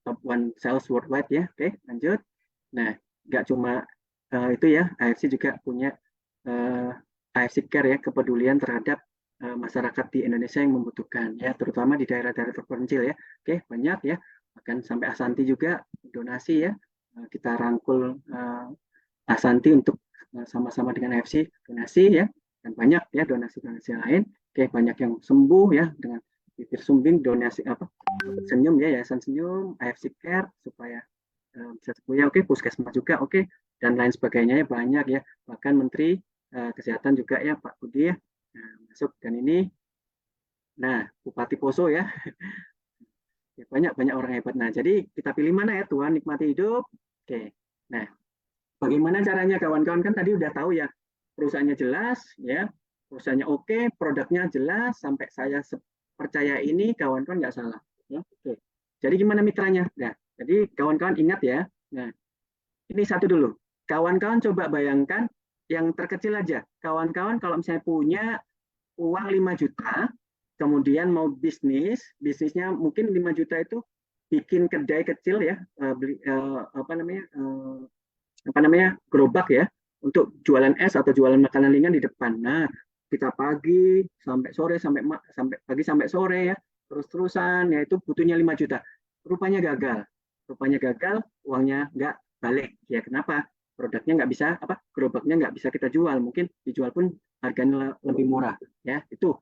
[SPEAKER 2] top 1 sales worldwide ya. Oke, lanjut. Nah, nggak cuma itu ya, AFC juga punya AFC Care ya, kepedulian terhadap masyarakat di Indonesia yang membutuhkan ya, terutama di daerah-daerah terpencil ya. Oke, banyak ya, bahkan sampai Asanti juga donasi ya, kita rangkul Asanti untuk sama-sama dengan AFC donasi ya, dan banyak ya donasi-donasi lain. Oke, banyak yang sembuh ya dengan bibir sumbing, donasi apa, senyum ya, yayasan senyum, AFC Care supaya bisa sembuh ya. Oke, puskesmas juga oke, dan lain sebagainya ya, banyak ya, bahkan Menteri Kesehatan juga ya Pak Budi ya, masuk. Dan ini nah Bupati Poso ya, banyak orang hebat. Nah, jadi kita pilih mana ya, Tuhan nikmati hidup. Oke, nah bagaimana caranya kawan-kawan, kan tadi udah tahu ya, perusahaannya jelas ya, perusahaannya oke, produknya jelas, sampai saya percaya ini kawan-kawan nggak salah ya. Oke, jadi gimana mitranya? Nah, jadi kawan-kawan ingat ya. Nah, ini satu dulu, kawan-kawan coba bayangkan yang terkecil aja, kawan-kawan kalau misalnya punya uang 5 juta, kemudian mau bisnisnya mungkin 5 juta itu bikin kedai kecil ya, apa namanya gerobak ya, untuk jualan es atau jualan makanan ringan di depan. Nah, kita pagi sampai sore sampai pagi sampai sore ya, terus-terusan ya, itu butuhnya 5 juta. Rupanya gagal. Uangnya nggak balik. Ya kenapa? Produknya nggak bisa, gerobaknya nggak bisa kita jual. Mungkin dijual pun harganya lebih murah. Ya, itu.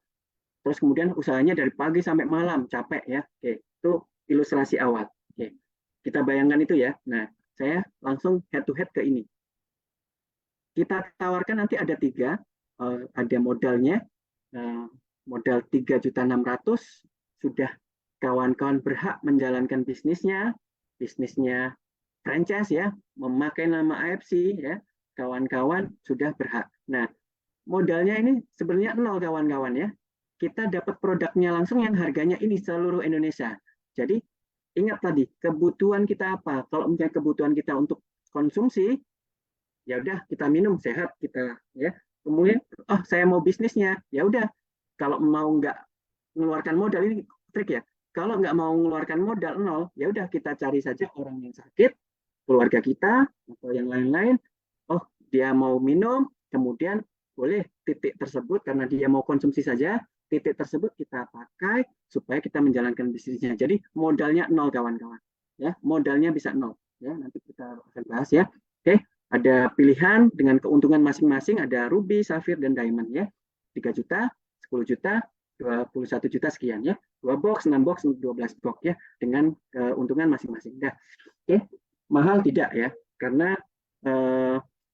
[SPEAKER 2] Terus kemudian usahanya dari pagi sampai malam, capek ya. Oke, itu ilustrasi awal. Oke, kita bayangkan itu ya. Nah, saya langsung head to head ke ini. Kita tawarkan nanti ada 3, ada modalnya, modal 3.600.000, sudah kawan-kawan berhak menjalankan bisnisnya franchise ya, memakai nama AFC ya, kawan-kawan sudah berhak. Nah, modalnya ini sebenarnya 0 kawan-kawan ya. Kita dapat produknya langsung yang harganya ini seluruh Indonesia. Jadi ingat tadi, kebutuhan kita apa? Kalau misalnya kebutuhan kita untuk konsumsi, ya udah kita minum sehat kita ya. Kemudian saya mau bisnisnya, ya udah, kalau mau nggak mengeluarkan modal, ini trik ya, kalau nggak mau mengeluarkan modal 0, ya udah kita cari saja orang yang sakit, keluarga kita atau yang lain-lain, dia mau minum, kemudian boleh titik tersebut karena dia mau konsumsi saja, titik tersebut kita pakai supaya kita menjalankan bisnisnya. Jadi modalnya 0 kawan-kawan ya, modalnya bisa 0 ya, nanti kita akan bahas ya. Oke, ada pilihan dengan keuntungan masing-masing, ada ruby, safir, dan diamond ya. 3 juta, 10 juta, 21 juta sekian ya. 2 box, 6 box, 12 box ya, dengan keuntungan masing-masing. Nah, oke, mahal tidak ya, karena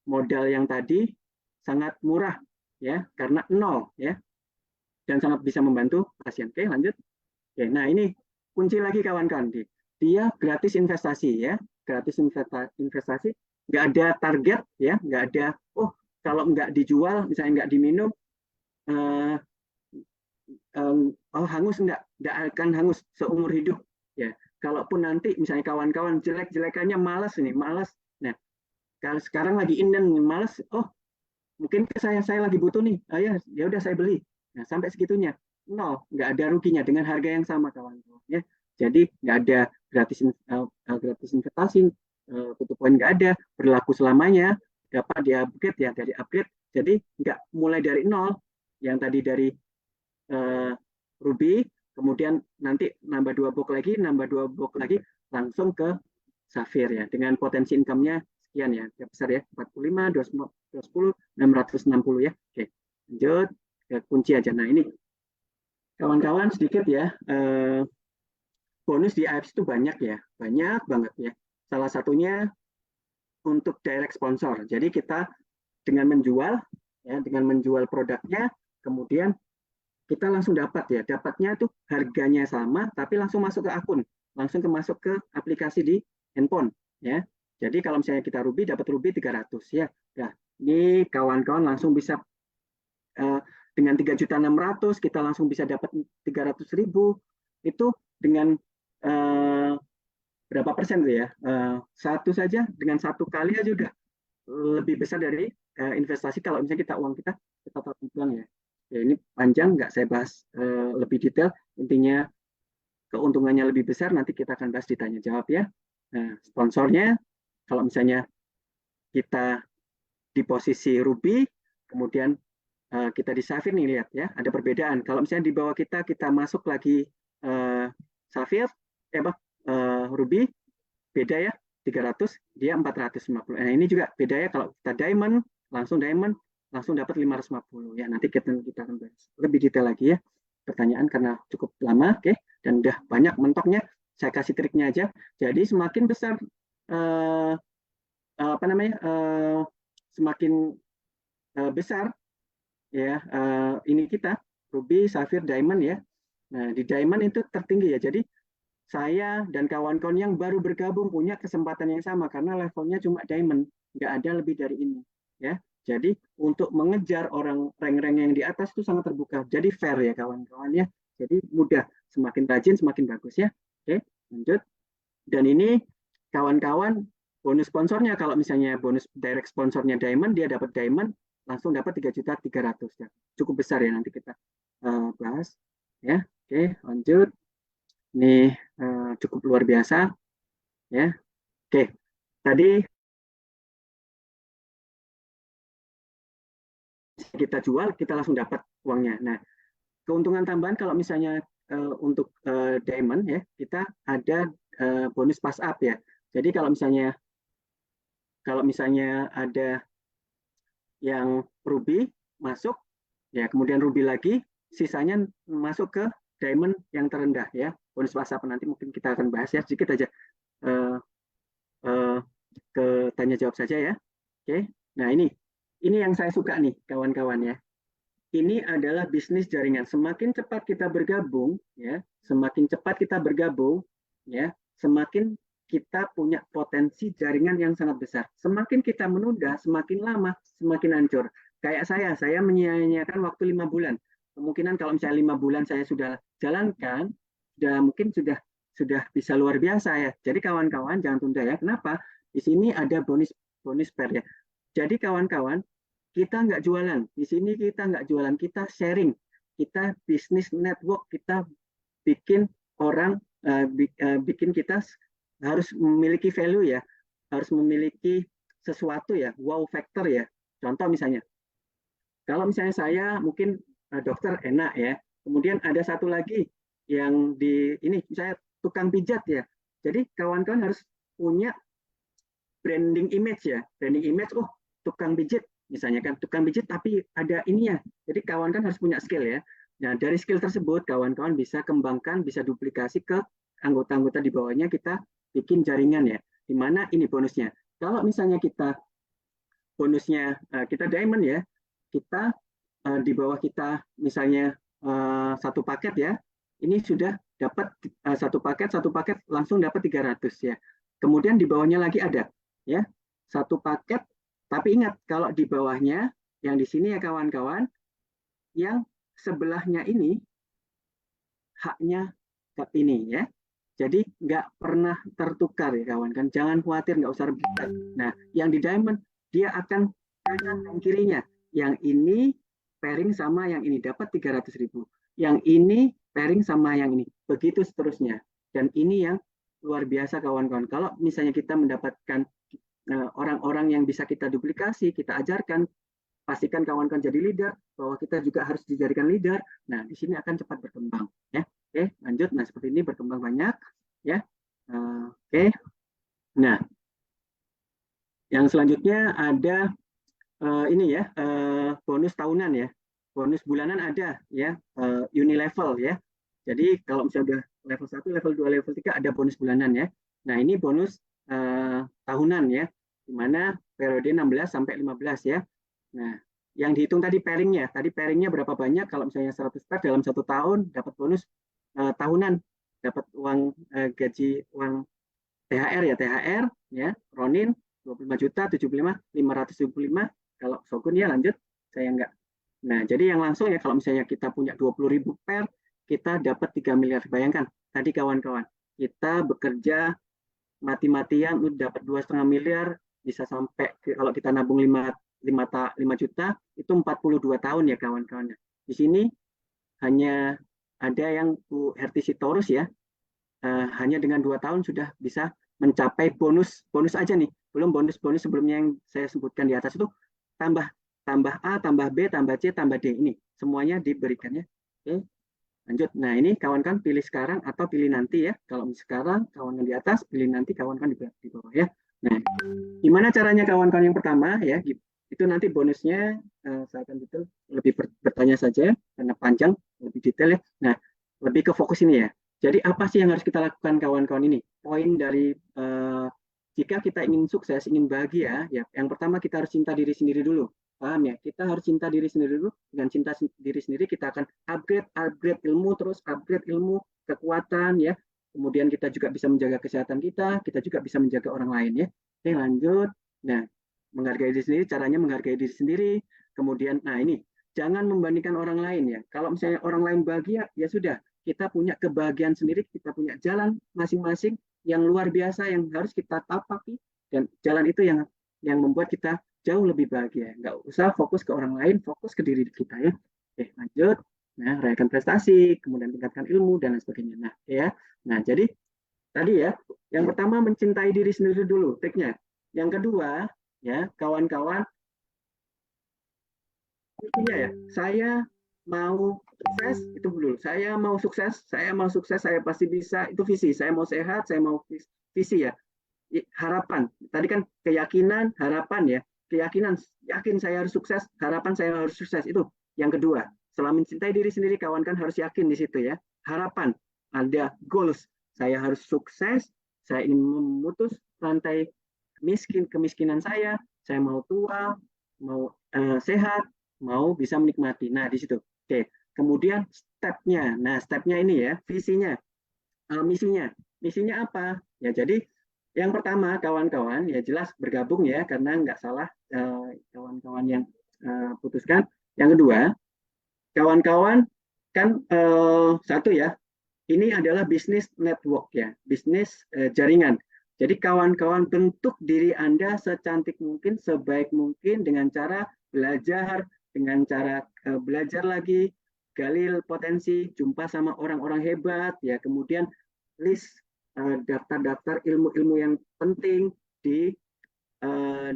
[SPEAKER 2] modal yang tadi sangat murah ya, karena 0 ya, dan sangat bisa membantu pasien. Oke, lanjut. Oke, nah ini kunci lagi kawan-kawan. Dia gratis investasi ya, gratis investasi, nggak ada target ya, nggak ada kalau nggak dijual misalnya nggak diminum hangus, nggak akan hangus seumur hidup ya. Kalaupun nanti misalnya kawan-kawan jelek-jelekannya malas, nah kalau sekarang lagi inden malas, mungkin saya lagi butuh nih, ya udah saya beli. Nah, sampai segitunya 0, nggak ada ruginya dengan harga yang sama kawan-kawan ya. Jadi nggak ada gratis investasi, tutup poin nggak ada, berlaku selamanya, dapat di upgrade ya, dari upgrade. Jadi nggak mulai dari 0, yang tadi dari ruby, kemudian nanti nambah 2 box lagi, langsung ke safir ya, dengan potensi income-nya sekian ya, besar ya, 45, 210, 660 ya. Oke, lanjut ke kunci aja. Nah ini kawan-kawan sedikit ya, bonus di AFC itu banyak ya, banyak banget ya. Salah satunya untuk direct sponsor. Jadi kita dengan menjual produknya, kemudian kita langsung dapat ya, dapatnya tuh harganya sama, tapi langsung masuk ke akun, langsung masuk ke aplikasi di handphone ya. Jadi kalau misalnya kita ruby, dapat ruby 300 ya. Nah, ini kawan-kawan langsung bisa dengan 3.600.000 kita langsung bisa dapat 300.000, itu dengan berapa persen tuh ya? Satu saja, dengan 1 kali aja udah lebih besar dari investasi kalau misalnya uang kita taruh di bank ya. Ya, ini panjang, nggak saya bahas lebih detail. Intinya keuntungannya lebih besar, nanti kita akan bahas di tanya jawab ya. Nah, sponsornya, kalau misalnya kita di posisi ruby, kemudian kita di safir nih, lihat ya, ada perbedaan. Kalau misalnya di bawah kita masuk lagi safir, ruby, beda ya, 300, dia 450. Nah, ini juga beda ya, kalau kita diamond, langsung dapat 550 ya. Nanti kita akan bahas lebih detail lagi ya pertanyaan karena cukup lama, oke, dan udah banyak mentoknya. Saya kasih triknya aja. Jadi semakin besar semakin besar ya, ini kita ruby, safir, diamond ya. Nah, di diamond itu tertinggi ya. Jadi saya dan kawan-kawan yang baru bergabung punya kesempatan yang sama karena levelnya cuma diamond, nggak ada lebih dari ini ya. Jadi untuk mengejar orang rank-rank yang di atas itu sangat terbuka. Jadi fair ya kawan-kawan ya. Jadi mudah, semakin rajin semakin bagus ya. Oke, lanjut. Dan ini kawan-kawan bonus sponsornya, kalau misalnya bonus direct sponsornya diamond, dia dapat diamond, langsung dapat 3.300.000 ya. Cukup besar ya, nanti kita bahas ya. Oke, lanjut. Ini cukup luar biasa ya. Oke, tadi kita jual, kita langsung dapat uangnya. Nah, keuntungan tambahan kalau misalnya untuk diamond ya, kita ada bonus pass up ya. Jadi kalau misalnya ada yang ruby masuk ya, kemudian ruby lagi, sisanya masuk ke diamond yang terendah ya. Bonus pass up nanti mungkin kita akan bahas ya, sedikit aja ke tanya jawab saja ya. Oke. Nah, ini yang saya suka nih kawan-kawan ya. Ini adalah bisnis jaringan. Semakin cepat kita bergabung, ya, semakin cepat kita bergabung, ya, semakin kita punya potensi jaringan yang sangat besar. Semakin kita menunda, semakin lama, semakin hancur. Kayak saya menyia-nyiakan waktu 5 bulan. Kemungkinan kalau misalnya 5 bulan saya sudah jalankan, mungkin sudah bisa luar biasa ya. Jadi kawan-kawan jangan tunda ya. Kenapa? Di sini ada bonus per ya. Jadi kawan-kawan, kita nggak jualan. Di sini kita nggak jualan, kita sharing. Kita bisnis network, kita bikin orang, bikin kita harus memiliki value ya, harus memiliki sesuatu ya, wow factor ya. Contoh misalnya, kalau misalnya saya mungkin dokter enak ya, kemudian ada satu lagi yang ini misalnya tukang pijat ya. Jadi kawan-kawan harus punya branding image ya, branding image. Oh, tukang pijat misalnya kan, tukang pijat tapi ada ininya. Jadi kawan kan harus punya skill ya. Nah, dari skill tersebut kawan-kawan bisa kembangkan, bisa duplikasi ke anggota-anggota di bawahnya, kita bikin jaringan ya. Di mana ini bonusnya. Kalau misalnya kita bonusnya kita diamond ya, kita di bawah kita misalnya satu paket ya, ini sudah dapat satu paket langsung dapat 300 ya. Kemudian di bawahnya lagi ada ya, satu paket. Tapi ingat, kalau di bawahnya, yang di sini ya kawan-kawan, yang sebelahnya ini, haknya ini ya. Jadi nggak pernah tertukar ya kawan kan. Jangan khawatir, nggak usah rebutan. Nah, yang di diamond, dia akan kanan dan kirinya. Yang ini pairing sama yang ini, dapat 300.000. Yang ini pairing sama yang ini. Begitu seterusnya. Dan ini yang luar biasa kawan-kawan. Kalau misalnya kita mendapatkan orang-orang yang bisa kita duplikasi, kita ajarkan, pastikan kawan-kawan jadi leader, bahwa kita juga harus dijadikan leader. Nah, di sini akan cepat berkembang. Ya, oke, lanjut. Nah, seperti ini berkembang banyak. Ya, oke. Nah, yang selanjutnya ada ini ya, bonus tahunan ya, bonus bulanan ada ya, unilevel ya. Jadi kalau misalnya udah level 1, level 2, level 3 ada bonus bulanan ya. Nah, ini bonus tahunan ya, di mana periode 16 sampai 15 ya. Nah, yang dihitung tadi pairingnya berapa banyak? Kalau misalnya 100 pair dalam 1 tahun dapat bonus tahunan, dapat uang gaji, uang THR ya, Ronin 25 juta, 75, 575. Kalau Shogun ya lanjut, saya enggak. Nah, jadi yang langsung ya, kalau misalnya kita punya 20.000 pair, kita dapat 3 miliar. Bayangkan, tadi kawan-kawan, kita bekerja mati-matian udah dapat 2,5 miliar, bisa sampai kalau kita nabung 5 juta itu 42 tahun ya kawan-kawan. Di sini hanya ada yang Bu Herti Sitorus ya, hanya dengan 2 tahun sudah bisa mencapai bonus aja nih, belum bonus sebelumnya yang saya sebutkan di atas itu, tambah A, tambah B, tambah C, tambah D, ini semuanya diberikannya. Oke. Lanjut. Nah, ini kawan-kawan pilih sekarang atau pilih nanti ya. Kalau sekarang kawan-kawan di atas, pilih nanti kawan-kawan di bawah ya. Nah, gimana caranya kawan-kawan yang pertama ya? Itu nanti bonusnya saya akan detail, lebih bertanya saja karena panjang, lebih detail ya. Nah, lebih ke fokus ini ya. Jadi apa sih yang harus kita lakukan kawan-kawan ini? Poin dari jika kita ingin sukses, ingin bahagia ya, yang pertama kita harus cinta diri sendiri dulu. Paham ya? Kita harus cinta diri sendiri dulu. Dengan cinta diri sendiri kita akan upgrade ilmu, terus upgrade ilmu, kekuatan ya. Kemudian kita juga bisa menjaga kesehatan kita juga bisa menjaga orang lain ya. Oke, lanjut. Nah, menghargai diri sendiri, caranya menghargai diri sendiri. Kemudian, nah ini, jangan membandingkan orang lain ya. Kalau misalnya orang lain bahagia, ya sudah. Kita punya kebahagiaan sendiri, kita punya jalan masing-masing yang luar biasa yang harus kita tapaki, dan jalan itu yang membuat kita jauh lebih bahagia. Nggak usah fokus ke orang lain, fokus ke diri kita ya. Oke, lanjut. Nah, rayakan prestasi, kemudian tingkatkan ilmu dan lain sebagainya. Nah, ya. Nah, jadi tadi ya, yang pertama mencintai diri sendiri dulu, triknya. Yang kedua, ya, kawan-kawan, intinya ya, saya mau sukses itu dulu. Saya mau sukses, saya pasti bisa. Itu visi. Saya mau sehat, saya mau visi ya. Harapan. Tadi kan keyakinan, harapan ya. Keyakinan, yakin saya harus sukses, harapan saya harus sukses. Itu yang kedua. Setelah mencintai diri sendiri, kawan kan harus yakin di situ ya. Harapan, ada goals. Saya harus sukses, saya ingin memutus rantai kemiskinan saya mau tua, mau sehat, mau bisa menikmati. Nah, di situ. Oke. Kemudian stepnya. Nah, stepnya ini ya, visinya, misinya. Misinya apa? Ya, jadi yang pertama, kawan-kawan, ya jelas bergabung ya, karena nggak salah kawan-kawan yang putuskan. Yang kedua, kawan-kawan kan satu ya, ini adalah bisnis network ya, bisnis jaringan. Jadi kawan-kawan bentuk diri Anda secantik mungkin, sebaik mungkin dengan cara belajar, dengan cara belajar lagi, gali potensi, jumpa sama orang-orang hebat, ya kemudian list daftar-daftar ilmu-ilmu yang penting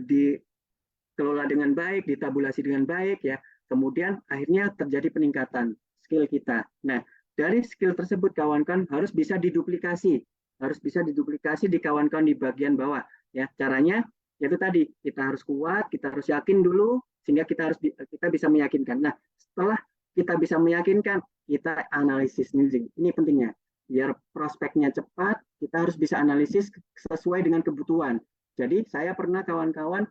[SPEAKER 2] dikelola dengan baik, ditabulasi dengan baik ya. Kemudian akhirnya terjadi peningkatan skill kita. Nah, dari skill tersebut kawan-kawan harus bisa diduplikasi, di kawan-kawan di bagian bawah ya. Caranya yaitu tadi, kita harus kuat, kita harus yakin dulu sehingga kita bisa meyakinkan. Nah, setelah kita bisa meyakinkan, kita analisis nih, ini pentingnya. Biar prospeknya cepat, kita harus bisa analisis sesuai dengan kebutuhan. Jadi saya pernah kawan-kawan,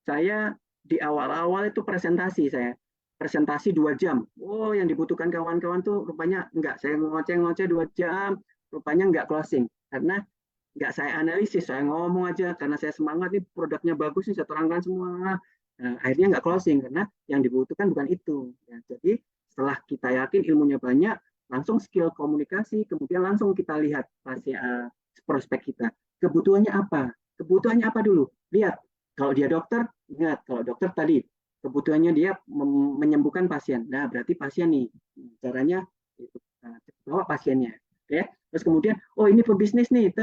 [SPEAKER 2] saya di awal-awal itu presentasi 2 jam. Oh, yang dibutuhkan kawan-kawan tuh rupanya enggak. Saya ngoceh-ngoceh 2 jam, rupanya enggak closing. Karena enggak saya analisis, saya ngomong aja. Karena saya semangat nih, produknya bagus nih, saya terangkan semua. Nah, akhirnya enggak closing, karena yang dibutuhkan bukan itu. Ya, jadi setelah kita yakin ilmunya banyak, langsung skill komunikasi, kemudian langsung kita lihat prospek kita. Kebutuhannya apa? Kebutuhannya apa dulu? Lihat. Kalau dia dokter, ingat. Kalau dokter tadi, kebutuhannya dia menyembuhkan pasien. Nah, berarti pasien nih. Caranya itu bawa pasiennya. Oke. Terus kemudian, oh ini pebisnis nih,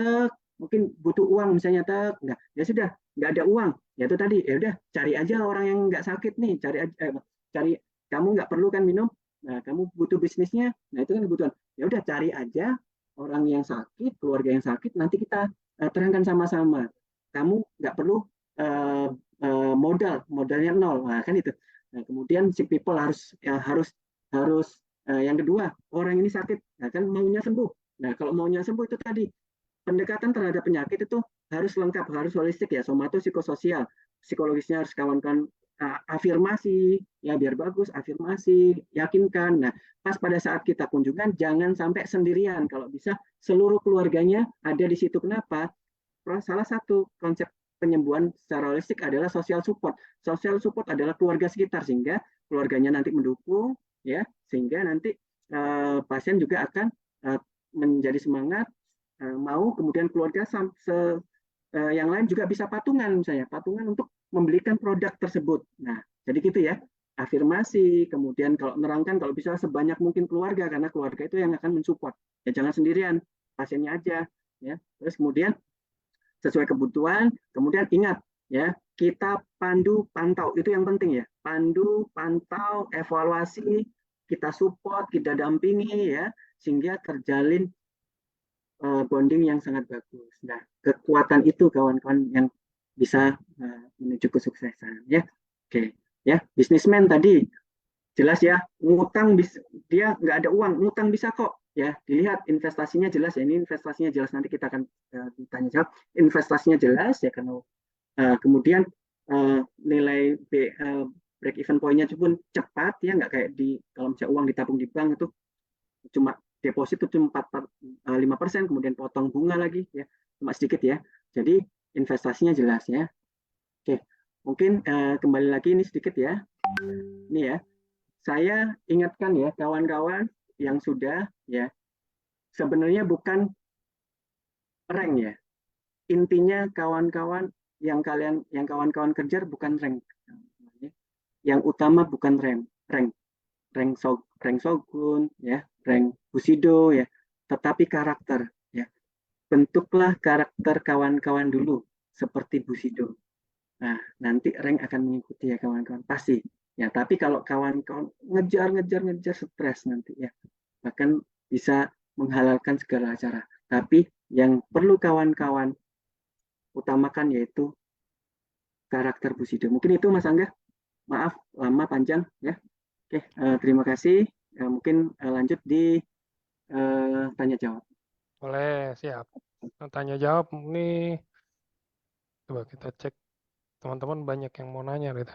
[SPEAKER 2] mungkin butuh uang misalnya, enggak. Ya sudah, nggak ada uang. Ya itu tadi, ya udah cari aja orang yang nggak sakit nih, cari kamu nggak perlu kan minum. Nah, kamu butuh bisnisnya. Nah, itu kan kebutuhan. Ya udah cari aja orang yang sakit, keluarga yang sakit, nanti kita terangkan sama-sama. Kamu nggak perlu modalnya nol. Nah, kan itu. Nah, kemudian si people harus yang kedua, orang ini sakit, nah, kan maunya sembuh. Nah, kalau maunya sembuh itu tadi, pendekatan terhadap penyakit itu harus lengkap, harus holistik ya, somato psikososial. Psikologisnya harus kawan-kawan afirmasi, ya biar bagus, afirmasi, yakinkan. Nah, pas pada saat kita kunjungan, jangan sampai sendirian. Kalau bisa, seluruh keluarganya ada di situ. Kenapa? Salah satu konsep penyembuhan secara holistik adalah social support. Social support adalah keluarga sekitar, sehingga keluarganya nanti mendukung, ya, sehingga nanti pasien juga akan menjadi semangat, mau, kemudian keluarga yang lain juga bisa patungan, misalnya patungan untuk membelikan produk tersebut. Nah, jadi gitu ya, afirmasi, kemudian kalau menerangkan, kalau bisa sebanyak mungkin keluarga, karena keluarga itu yang akan mensupport. Ya jangan sendirian, pasiennya aja. Ya, terus kemudian sesuai kebutuhan, kemudian ingat ya, kita pandu pantau, itu yang penting ya, pandu pantau, evaluasi, kita support, kita dampingi ya, sehingga terjalin bonding yang sangat bagus. Nah, kekuatan itu kawan-kawan yang bisa menuju kesuksesan ya. Oke, ya, bisnismen tadi jelas ya, ngutang dia nggak ada uang, ngutang bisa kok ya. Dilihat investasinya jelas ya, ini investasinya jelas, nanti kita akan ditanya jawab. Investasinya jelas ya, karena kemudian nilai break even point-nya pun cepat ya, nggak kayak kalau misalnya uang ditabung di bank itu cuma deposit itu cuma 5%, kemudian potong bunga lagi ya, cuma sedikit ya. Jadi investasinya jelas ya. Oke, mungkin kembali lagi ini sedikit ya. Ini ya, saya ingatkan ya kawan-kawan yang sudah ya, sebenarnya bukan rank ya. Intinya kawan-kawan yang kawan-kawan kejar bukan rank, yang utama bukan rank Shogun, ya, rank Bushido, ya, tetapi karakter, ya. Bentuklah karakter kawan-kawan dulu seperti Bushido. Nah, nanti rank akan mengikuti ya kawan-kawan, pasti. Ya, tapi kalau kawan-kawan ngejar stres nanti ya, bahkan bisa menghalalkan segala cara. Tapi yang perlu kawan-kawan utamakan yaitu karakter Bushido. Mungkin itu Mas Angga. Maaf lama panjang ya. Oke, terima kasih. Mungkin lanjut di tanya jawab.
[SPEAKER 1] Boleh, siap. Tanya jawab nih, coba kita cek teman-teman banyak yang mau nanya gitu.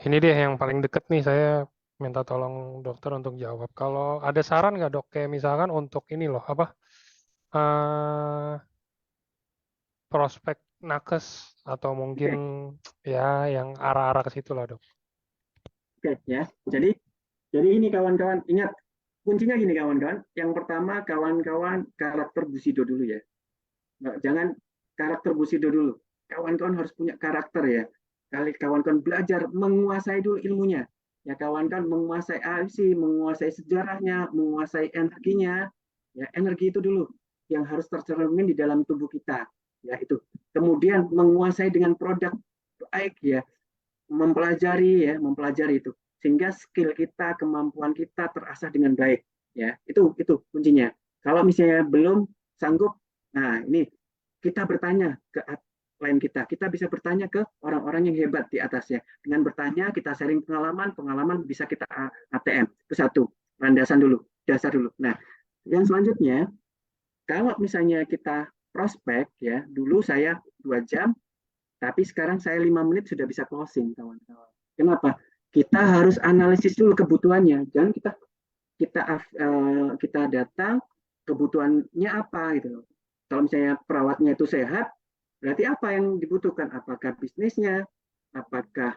[SPEAKER 1] Ini dia yang paling deket nih, saya minta tolong dokter untuk jawab. Kalau ada saran nggak dok, kayak misalkan untuk ini loh, apa, prospek nakes atau mungkin ya yang arah-arah ke situ lah dok.
[SPEAKER 2] Oke ya. Jadi ini kawan-kawan ingat kuncinya gini kawan-kawan. Yang pertama kawan-kawan karakter Bushido dulu ya. Nah, jangan karakter Bushido dulu. Kawan-kawan harus punya karakter ya. Kali kawan-kawan belajar menguasai dulu ilmunya. Ya kawan-kawan menguasai AFC, menguasai sejarahnya, menguasai energinya. Ya energi itu dulu yang harus tercermin di dalam tubuh kita. Ya itu. Kemudian menguasai dengan produk baik ya, mempelajari itu sehingga skill kita, kemampuan kita terasah dengan baik ya. Itu kuncinya. Kalau misalnya belum sanggup, nah ini kita bertanya ke lain kita bisa bertanya ke orang-orang yang hebat di atas ya. Dengan bertanya kita sharing pengalaman bisa kita ATM. Itu satu, landasan dulu, dasar dulu. Nah, yang selanjutnya kalau misalnya kita prospek ya, dulu saya 2 jam, tapi sekarang saya 5 menit sudah bisa closing, kawan-kawan. Kenapa? Kita harus analisis dulu kebutuhannya. Jangan kita datang kebutuhannya apa gitu. Kalau misalnya perawatnya itu sehat, berarti apa yang dibutuhkan? Apakah bisnisnya? Apakah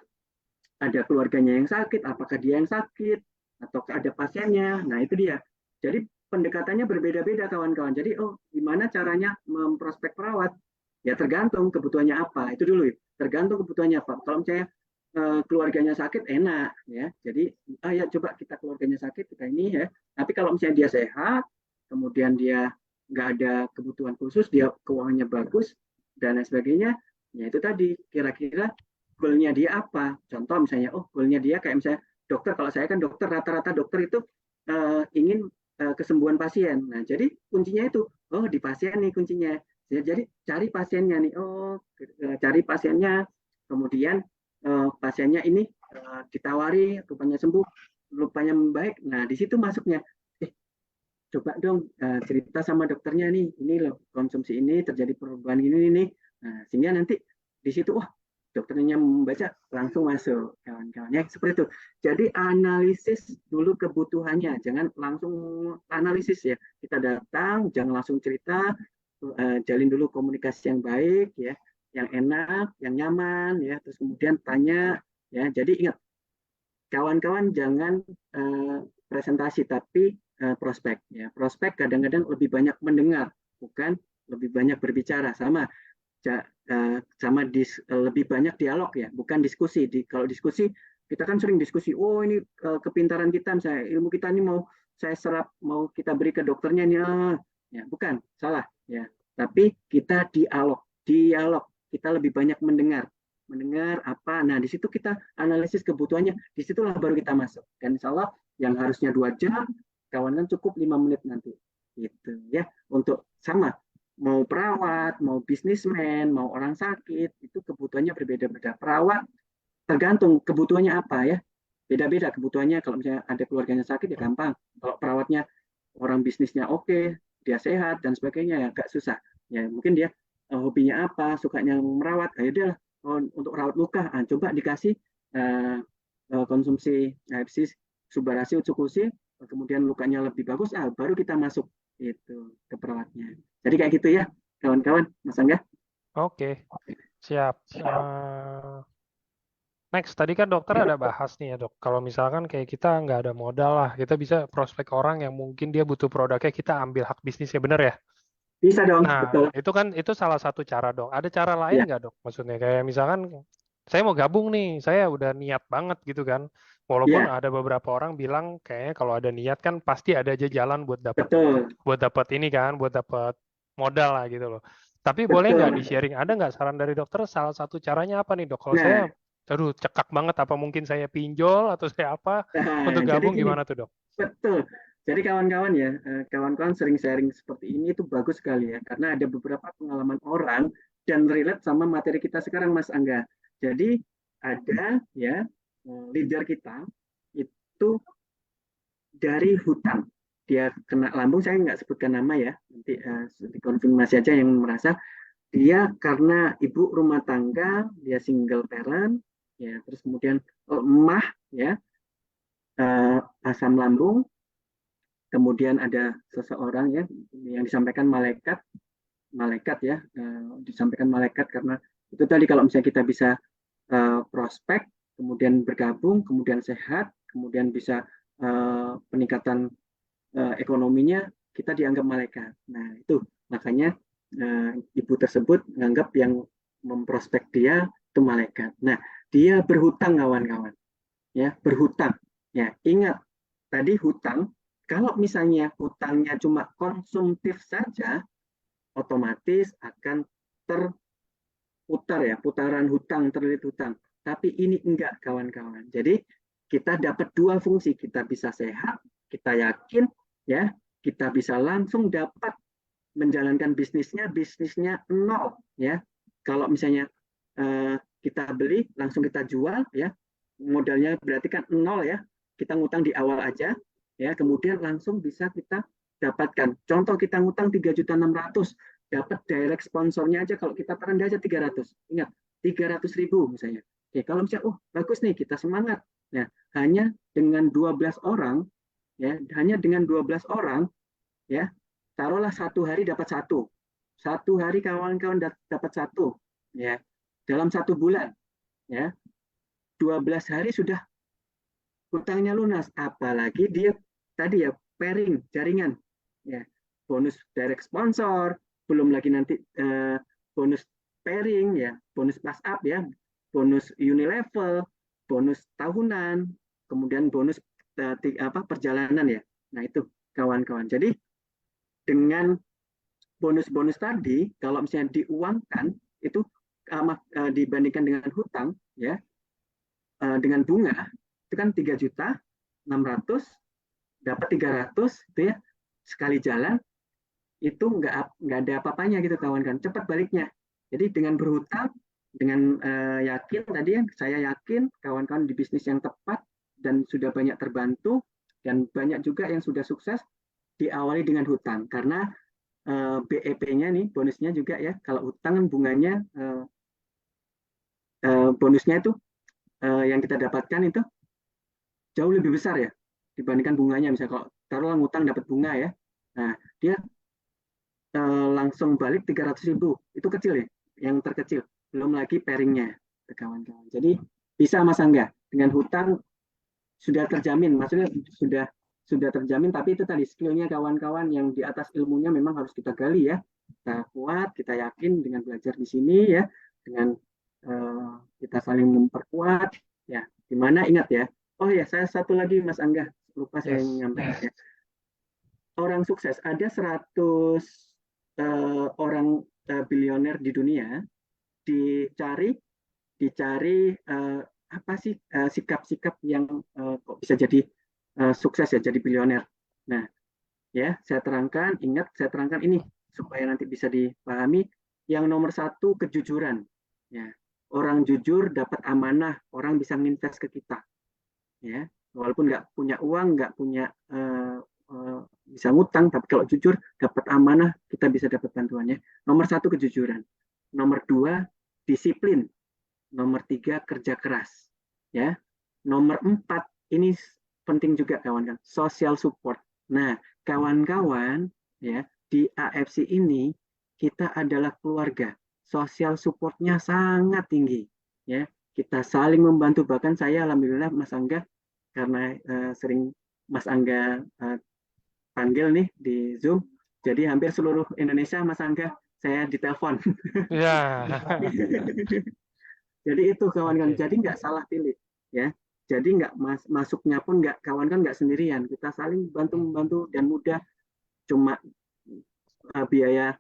[SPEAKER 2] ada keluarganya yang sakit? Apakah dia yang sakit? Ataukah ada pasiennya? Nah, itu dia. Jadi pendekatannya berbeda-beda kawan-kawan. Jadi gimana caranya memprospek perawat? Ya tergantung kebutuhannya apa. Itu dulu. Tergantung kebutuhannya apa. Kalau misalnya keluarganya sakit enak ya. Jadi ya coba kita keluarganya sakit kita ini ya. Tapi kalau misalnya dia sehat, kemudian dia nggak ada kebutuhan khusus, dia keuangannya bagus dan lain sebagainya, ya itu tadi kira-kira goalnya dia apa. Contoh misalnya, goalnya dia kayak misalnya dokter. Kalau saya kan dokter, rata-rata dokter itu ingin kesembuhan pasien. Nah jadi kuncinya itu, di pasien nih kuncinya. Jadi cari pasiennya nih, cari pasiennya, kemudian pasiennya ini ditawari, rupanya sembuh, rupanya membaik. Nah di situ masuknya, coba dong cerita sama dokternya nih, ini loh konsumsi ini terjadi perubahan ini nih. Nah sehingga nanti di situ, dokternya membaca langsung masuk kawan-kawan ya, seperti itu. Jadi analisis dulu kebutuhannya, jangan langsung analisis ya. Kita datang, jangan langsung cerita, jalin dulu komunikasi yang baik ya, yang enak, yang nyaman ya, terus kemudian tanya ya. Jadi ingat kawan-kawan jangan presentasi tapi prospek ya. Prospek kadang-kadang lebih banyak mendengar, bukan lebih banyak berbicara. Sama lebih banyak dialog ya, bukan diskusi. Kalau diskusi kita kan sering diskusi, ini kepintaran kita, misalnya ilmu kita ini mau saya serap, mau kita beri ke dokternya nih, ya bukan, salah ya. Tapi kita dialog, kita lebih banyak mendengar apa. Nah di situ kita analisis kebutuhannya, disitulah baru kita masuk. Dan insya Allah yang harusnya 2 jam, kawan kan cukup 5 menit nanti, gitu ya. Untuk sama mau perawat, mau bisnismen, mau orang sakit, itu kebutuhannya berbeda-beda. Perawat tergantung kebutuhannya apa ya, beda-beda kebutuhannya. Kalau misalnya ada keluarganya sakit ya gampang. Kalau perawatnya orang bisnisnya oke, dia sehat dan sebagainya ya agak susah. Ya mungkin dia hobinya apa, sukanya merawat, dia untuk rawat luka, coba dikasih konsumsi subarasi utsukushi, kemudian lukanya lebih bagus, baru kita masuk itu ke perawatnya. Jadi kayak gitu ya kawan-kawan, Mas Angga.
[SPEAKER 1] Oke, siap. Next, tadi kan dokter ada bahas nih ya dok, kalau misalkan kayak kita nggak ada modal lah, kita bisa prospek orang yang mungkin dia butuh produknya, kita ambil hak bisnisnya, bener ya?
[SPEAKER 2] Bisa dong,
[SPEAKER 1] Nah,
[SPEAKER 2] betul.
[SPEAKER 1] itu salah satu cara dok. Ada cara lain
[SPEAKER 2] Ya.
[SPEAKER 1] nggak dok? Maksudnya kayak misalkan saya mau gabung nih, saya udah niat banget gitu kan. Walaupun
[SPEAKER 2] Ya,
[SPEAKER 1] ada beberapa orang bilang kayaknya kalau ada niat kan pasti ada aja jalan
[SPEAKER 2] betul,
[SPEAKER 1] buat dapat ini kan, buat dapat modal lah gitu loh. Tapi boleh nggak
[SPEAKER 2] betul.
[SPEAKER 1] di-sharing? Ada nggak saran dari dokter? Salah satu caranya apa nih dok? Kalau saya,
[SPEAKER 2] Nah,
[SPEAKER 1] aduh cekak banget. Apa mungkin saya pinjol atau saya apa untuk
[SPEAKER 2] jadi
[SPEAKER 1] gabung
[SPEAKER 2] gini,
[SPEAKER 1] gimana tuh dok?
[SPEAKER 2] betul. Jadi kawan-kawan ya, kawan-kawan sering sharing seperti ini itu bagus sekali ya, karena ada beberapa pengalaman orang dan relate sama materi kita sekarang, Mas Angga. Jadi ada ya leader kita itu dari hutang. Dia kena lambung, saya nggak sebutkan nama ya, nanti dikonfirmasi aja yang merasa. Dia karena ibu rumah tangga, dia single parent, ya terus kemudian lemah ya, asam lambung, kemudian ada seseorang ya yang disampaikan malaikat, malaikat ya, disampaikan malaikat karena itu tadi kalau misalnya kita bisa prospek, kemudian bergabung, kemudian sehat, kemudian bisa peningkatan ekonominya, kita dianggap malaikat. Nah itu makanya ibu tersebut menganggap yang memprospek dia itu malaikat. Nah dia berhutang kawan-kawan, ya berhutang. Ya ingat tadi hutang, kalau misalnya hutangnya cuma konsumtif saja, otomatis akan terputar ya, putaran hutang, terlilit hutang. Tapi ini enggak kawan-kawan. Jadi kita dapat dua fungsi, kita bisa sehat, kita yakin ya, kita bisa langsung dapat menjalankan bisnisnya nol ya. Kalau misalnya kita beli langsung kita jual ya, modalnya berarti kan nol ya, kita ngutang di awal aja ya, kemudian langsung bisa kita dapatkan. Contoh kita ngutang 3.600.000, dapat direct sponsornya aja kalau kita terendah aja 300. Ingat 300.000 misalnya. Oke, kalau misalnya bagus nih kita semangat. Nah, hanya dengan 12 orang ya, hanya dengan 12 orang ya, taruhlah satu hari dapat satu hari kawan-kawan dapat satu ya, dalam satu bulan ya, 12 hari sudah hutangnya lunas, apalagi dia tadi ya pairing jaringan ya, bonus direct sponsor, belum lagi nanti bonus pairing ya, bonus pass up ya, bonus unilevel, bonus tahunan, kemudian bonus perjalanan ya. Nah itu kawan-kawan, jadi dengan bonus-bonus tadi kalau misalnya diuangkan itu dibandingkan dengan hutang ya, dengan bunga itu kan 3.600.000 dapat 300 itu ya, sekali jalan itu nggak ada apa-apanya gitu kawan kan, cepat baliknya. Jadi dengan berhutang, dengan yakin tadi ya, saya yakin kawan-kawan di bisnis yang tepat dan sudah banyak terbantu, dan banyak juga yang sudah sukses diawali dengan hutang, karena BEP-nya nih bonusnya juga ya, kalau hutang kan bunganya bonusnya itu yang kita dapatkan itu jauh lebih besar ya dibandingkan bunganya. Misalnya kalau taruhlah ngutang dapat bunga ya, nah dia langsung balik 300.000 itu kecil ya, yang terkecil, belum lagi pairingnya kawan-kawan. Jadi bisa Mas Angga, dengan hutang sudah terjamin, maksudnya sudah terjamin, tapi itu tadi skillnya kawan-kawan yang di atas ilmunya memang harus kita gali ya, kita kuat, kita yakin dengan belajar di sini ya, dengan kita saling memperkuat ya, dimana ingat ya, oh ya saya satu lagi Mas Angga, lupa saya
[SPEAKER 1] Yes.
[SPEAKER 2] menyampaikan ya, orang sukses ada 100 orang bilioner di dunia, dicari dicari apa sih sikap-sikap yang kok bisa jadi sukses ya, jadi bilioner. Nah, ya saya terangkan, ingat saya terangkan ini supaya nanti bisa dipahami. Yang nomor satu kejujuran. Ya, orang jujur dapat amanah, orang bisa nginvest ke kita. Ya, walaupun nggak punya uang, nggak punya bisa ngutang, tapi kalau jujur dapat amanah, kita bisa dapat bantuannya. Nomor satu kejujuran. Nomor dua disiplin. Nomor tiga kerja keras. Ya, nomor empat ini penting juga kawan-kawan, social support. Nah, kawan-kawan ya di AFC ini kita adalah keluarga. Social supportnya sangat tinggi. Ya, kita saling membantu. Bahkan saya alhamdulillah Mas Angga, karena sering Mas Angga panggil nih di Zoom, jadi hampir seluruh Indonesia Mas Angga saya ditelepon.
[SPEAKER 1] Ya.
[SPEAKER 2] Jadi itu kawan-kawan.
[SPEAKER 1] Oke.
[SPEAKER 2] Jadi nggak salah pilih, ya. Jadi nggak masuknya pun nggak kawan-kawan nggak sendirian. Kita saling bantu membantu dan mudah. Cuma biaya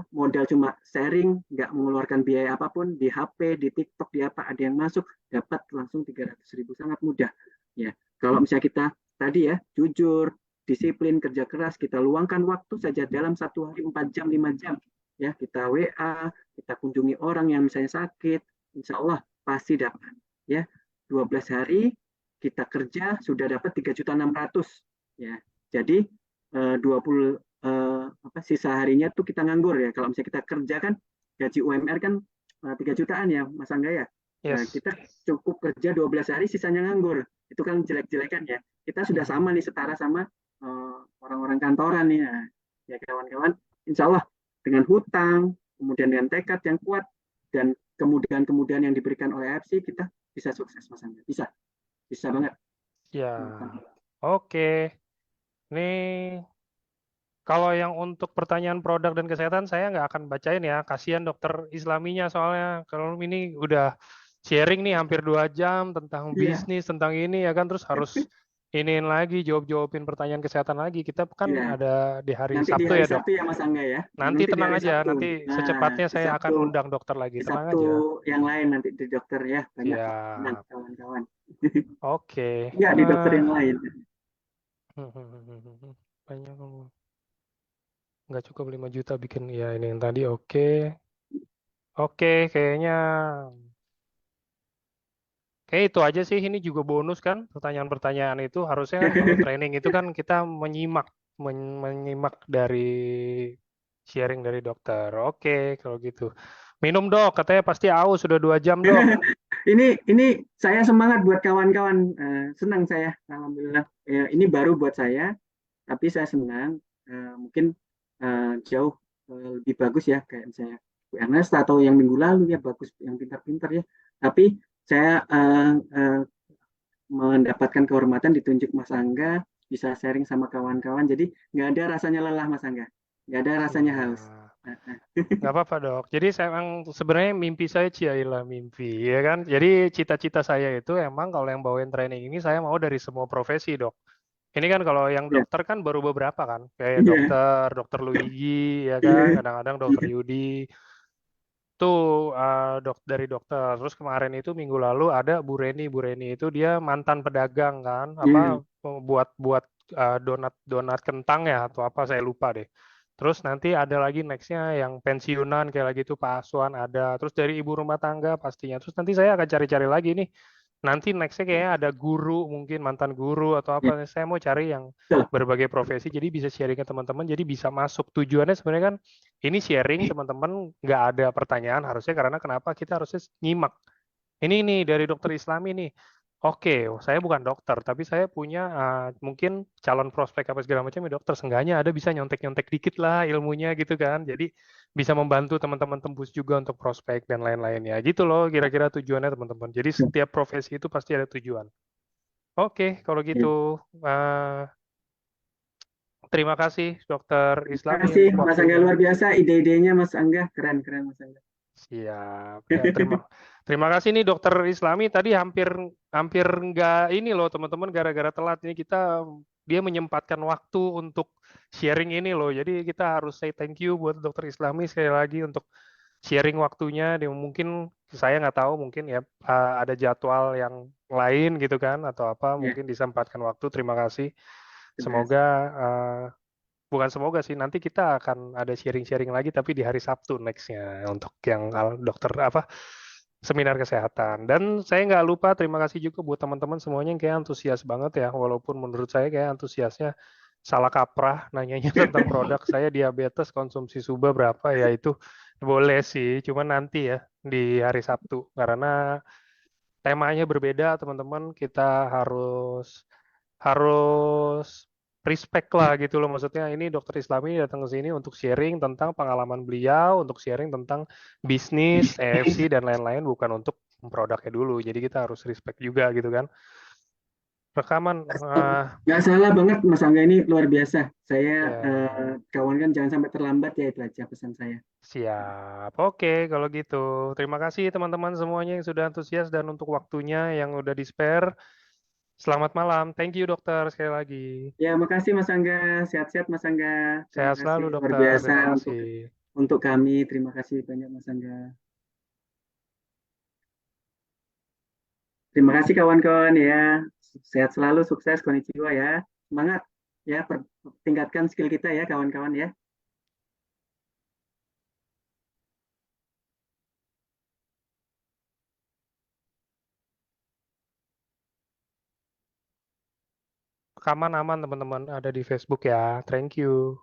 [SPEAKER 2] modal cuma sharing, nggak mengeluarkan biaya apapun di HP, di TikTok, di apa ada yang masuk dapat langsung 300.000 sangat mudah. Ya, kalau misalnya kita tadi ya jujur, disiplin, kerja keras, kita luangkan waktu saja dalam satu hari 4 jam, 5 jam. Ya, kita WA, kita kunjungi orang yang misalnya sakit, insya Allah pasti dapat. Ya, 12 hari kita kerja sudah dapat 3.600.000. Ya, jadi 20 sisa harinya tuh kita nganggur ya. Kalau misalnya kita kerja kan gaji UMR kan 3 jutaan ya Mas Angga ya. Nah,
[SPEAKER 1] Yes.
[SPEAKER 2] kita cukup kerja 12 hari sisanya nganggur. Itu kan jelek-jelekan ya. Kita sudah sama nih setara sama orang-orang kantoran nih. Nah, ya kawan-kawan, insya Allah dengan hutang, kemudian dengan tekad yang kuat dan kemudahan-kemudahan yang diberikan oleh AFC kita bisa sukses Mas Angga. Bisa banget.
[SPEAKER 1] Ya. Oke. Nih kalau yang untuk pertanyaan produk dan kesehatan saya nggak akan bacain ya, kasihan dokter Islaminya soalnya kalau ini udah sharing nih hampir 2 jam tentang
[SPEAKER 2] Iya,
[SPEAKER 1] bisnis, tentang ini ya kan, terus harus iniin lagi, jawabin pertanyaan kesehatan lagi. Kita kan
[SPEAKER 2] iya.
[SPEAKER 1] ada di hari
[SPEAKER 2] Nanti di
[SPEAKER 1] Sabtu
[SPEAKER 2] hari
[SPEAKER 1] ya dok.
[SPEAKER 2] Sabtu ya Mas Angga ya.
[SPEAKER 1] Nanti
[SPEAKER 2] Nanti di
[SPEAKER 1] tenang
[SPEAKER 2] hari
[SPEAKER 1] aja,
[SPEAKER 2] Sabtu.
[SPEAKER 1] nanti
[SPEAKER 2] Nah,
[SPEAKER 1] secepatnya
[SPEAKER 2] di
[SPEAKER 1] saya akan
[SPEAKER 2] Sabtu,
[SPEAKER 1] undang dokter lagi,
[SPEAKER 2] di
[SPEAKER 1] tenang
[SPEAKER 2] Sabtu
[SPEAKER 1] aja.
[SPEAKER 2] yang lain nanti di dokter ya. Banyak kok. Tenang
[SPEAKER 1] Siap.
[SPEAKER 2] kawan-kawan.
[SPEAKER 1] Oke.
[SPEAKER 2] Enggak di dokter yang lain.
[SPEAKER 1] Banyak nggak cukup 5 juta bikin ya ini yang tadi. Oke. Oke, kayaknya kayak itu aja sih. Ini juga bonus kan pertanyaan-pertanyaan itu harusnya kan kalau training itu kan kita menyimak dari sharing dari dokter. Oke, kalau gitu. Minum dok, katanya pasti aus sudah 2 jam dok.
[SPEAKER 2] Ini saya semangat buat kawan-kawan. Senang saya, alhamdulillah. Ini baru buat saya, tapi saya senang. Mungkin jauh lebih bagus ya, kayak misalnya Bu Ernest atau yang minggu lalu ya bagus, yang pintar-pintar ya. Tapi saya mendapatkan kehormatan ditunjuk Mas Angga, bisa sharing sama kawan-kawan. Jadi nggak ada rasanya lelah Mas Angga, nggak ada rasanya haus.
[SPEAKER 1] Iya. Nggak apa-apa dok. Jadi saya emang sebenarnya mimpi saya ciailah mimpi, ya kan. Jadi cita-cita saya itu emang kalau yang bawain training ini saya mau dari semua profesi dok. Ini kan kalau yang
[SPEAKER 2] Ya,
[SPEAKER 1] dokter kan baru beberapa kan, kayak
[SPEAKER 2] ya,
[SPEAKER 1] dokter Luigi, ya kan, kadang-kadang dokter Yudi, tuh dari dokter. Terus kemarin itu minggu lalu ada Bu Reni itu dia mantan pedagang kan,
[SPEAKER 2] ya.
[SPEAKER 1] apa buat donat kentang ya atau apa saya lupa deh. Terus nanti ada lagi nextnya yang pensiunan kayak lagi itu Pak Aswan ada. Terus dari ibu rumah tangga pastinya. Terus nanti saya akan cari-cari lagi nih. Nanti nextnya kayaknya ada guru mungkin mantan guru atau
[SPEAKER 2] Ya,
[SPEAKER 1] apa. Saya mau cari yang
[SPEAKER 2] betul.
[SPEAKER 1] berbagai profesi jadi bisa sharing ke teman-teman. Jadi bisa masuk. Tujuannya sebenarnya kan ini sharing teman-teman nggak ada pertanyaan harusnya karena kenapa kita harusnya nyimak. Ini nih dari dokter Islami nih. Oke, saya bukan dokter, tapi saya punya mungkin calon prospek apa segala macam ya dokter. Seenggaknya ada bisa nyontek-nyontek dikit lah ilmunya gitu kan. Jadi bisa membantu teman-teman tembus juga untuk prospek dan lain-lainnya. Gitu loh kira-kira tujuannya teman-teman. Jadi setiap profesi itu pasti ada tujuan. Oke, kalau
[SPEAKER 2] Ya.
[SPEAKER 1] gitu terima kasih dokter
[SPEAKER 2] Terima
[SPEAKER 1] Islami
[SPEAKER 2] kasih
[SPEAKER 1] untuk
[SPEAKER 2] Mas Angga,
[SPEAKER 1] waktunya.
[SPEAKER 2] luar biasa ide-idenya Mas Angga, keren-keren Mas Angga.
[SPEAKER 1] Siap. Ya, terima kasih nih dokter Islami tadi hampir hampir nggak ini loh teman-teman gara-gara telat ini dia menyempatkan waktu untuk sharing ini loh. Jadi kita harus say thank you buat dokter Islami sekali lagi untuk sharing waktunya. Dia mungkin saya nggak tahu mungkin ya ada jadwal yang lain gitu kan atau apa
[SPEAKER 2] Ya,
[SPEAKER 1] mungkin disempatkan waktu. Terima kasih.
[SPEAKER 2] terima
[SPEAKER 1] Semoga
[SPEAKER 2] kasih.
[SPEAKER 1] bukan semoga sih nanti kita akan ada sharing-sharing lagi tapi di hari Sabtu nextnya untuk yang dokter apa seminar kesehatan. Dan saya nggak lupa terima kasih juga buat teman-teman semuanya yang kayak antusias banget ya walaupun menurut saya kayak antusiasnya salah kaprah nanyanya tentang produk. Saya diabetes konsumsi suba berapa ya itu boleh sih cuman nanti ya di hari Sabtu karena temanya berbeda teman-teman kita harus harus respect lah gitu loh maksudnya ini dokter Islami datang ke sini untuk sharing tentang pengalaman beliau untuk sharing tentang bisnis EFC dan lain-lain bukan untuk produknya dulu jadi kita harus respect juga gitu kan Rekaman.
[SPEAKER 2] Nggak salah banget Mas Angga ini luar biasa. Saya
[SPEAKER 1] Ya,
[SPEAKER 2] kawan kan jangan sampai terlambat ya, itu aja pesan saya.
[SPEAKER 1] siap. Oke, kalau gitu. Terima kasih teman-teman semuanya yang sudah antusias dan untuk waktunya yang udah di-spare. Selamat malam. Thank you dokter sekali lagi.
[SPEAKER 2] Ya, makasih Mas Angga. Sehat-sehat Mas Angga. Terima
[SPEAKER 1] Sehat
[SPEAKER 2] kasih
[SPEAKER 1] selalu
[SPEAKER 2] luar
[SPEAKER 1] dokter.
[SPEAKER 2] biasa
[SPEAKER 1] Terima
[SPEAKER 2] untuk
[SPEAKER 1] kasih.
[SPEAKER 2] kami. Terima kasih banyak Mas Angga. Terima kasih kawan-kawan ya. Sehat selalu, sukses, konnichiwa ya. Semangat ya, tingkatkan skill kita ya kawan-kawan ya.
[SPEAKER 1] Rekaman aman teman-teman. Ada di Facebook ya. Thank you.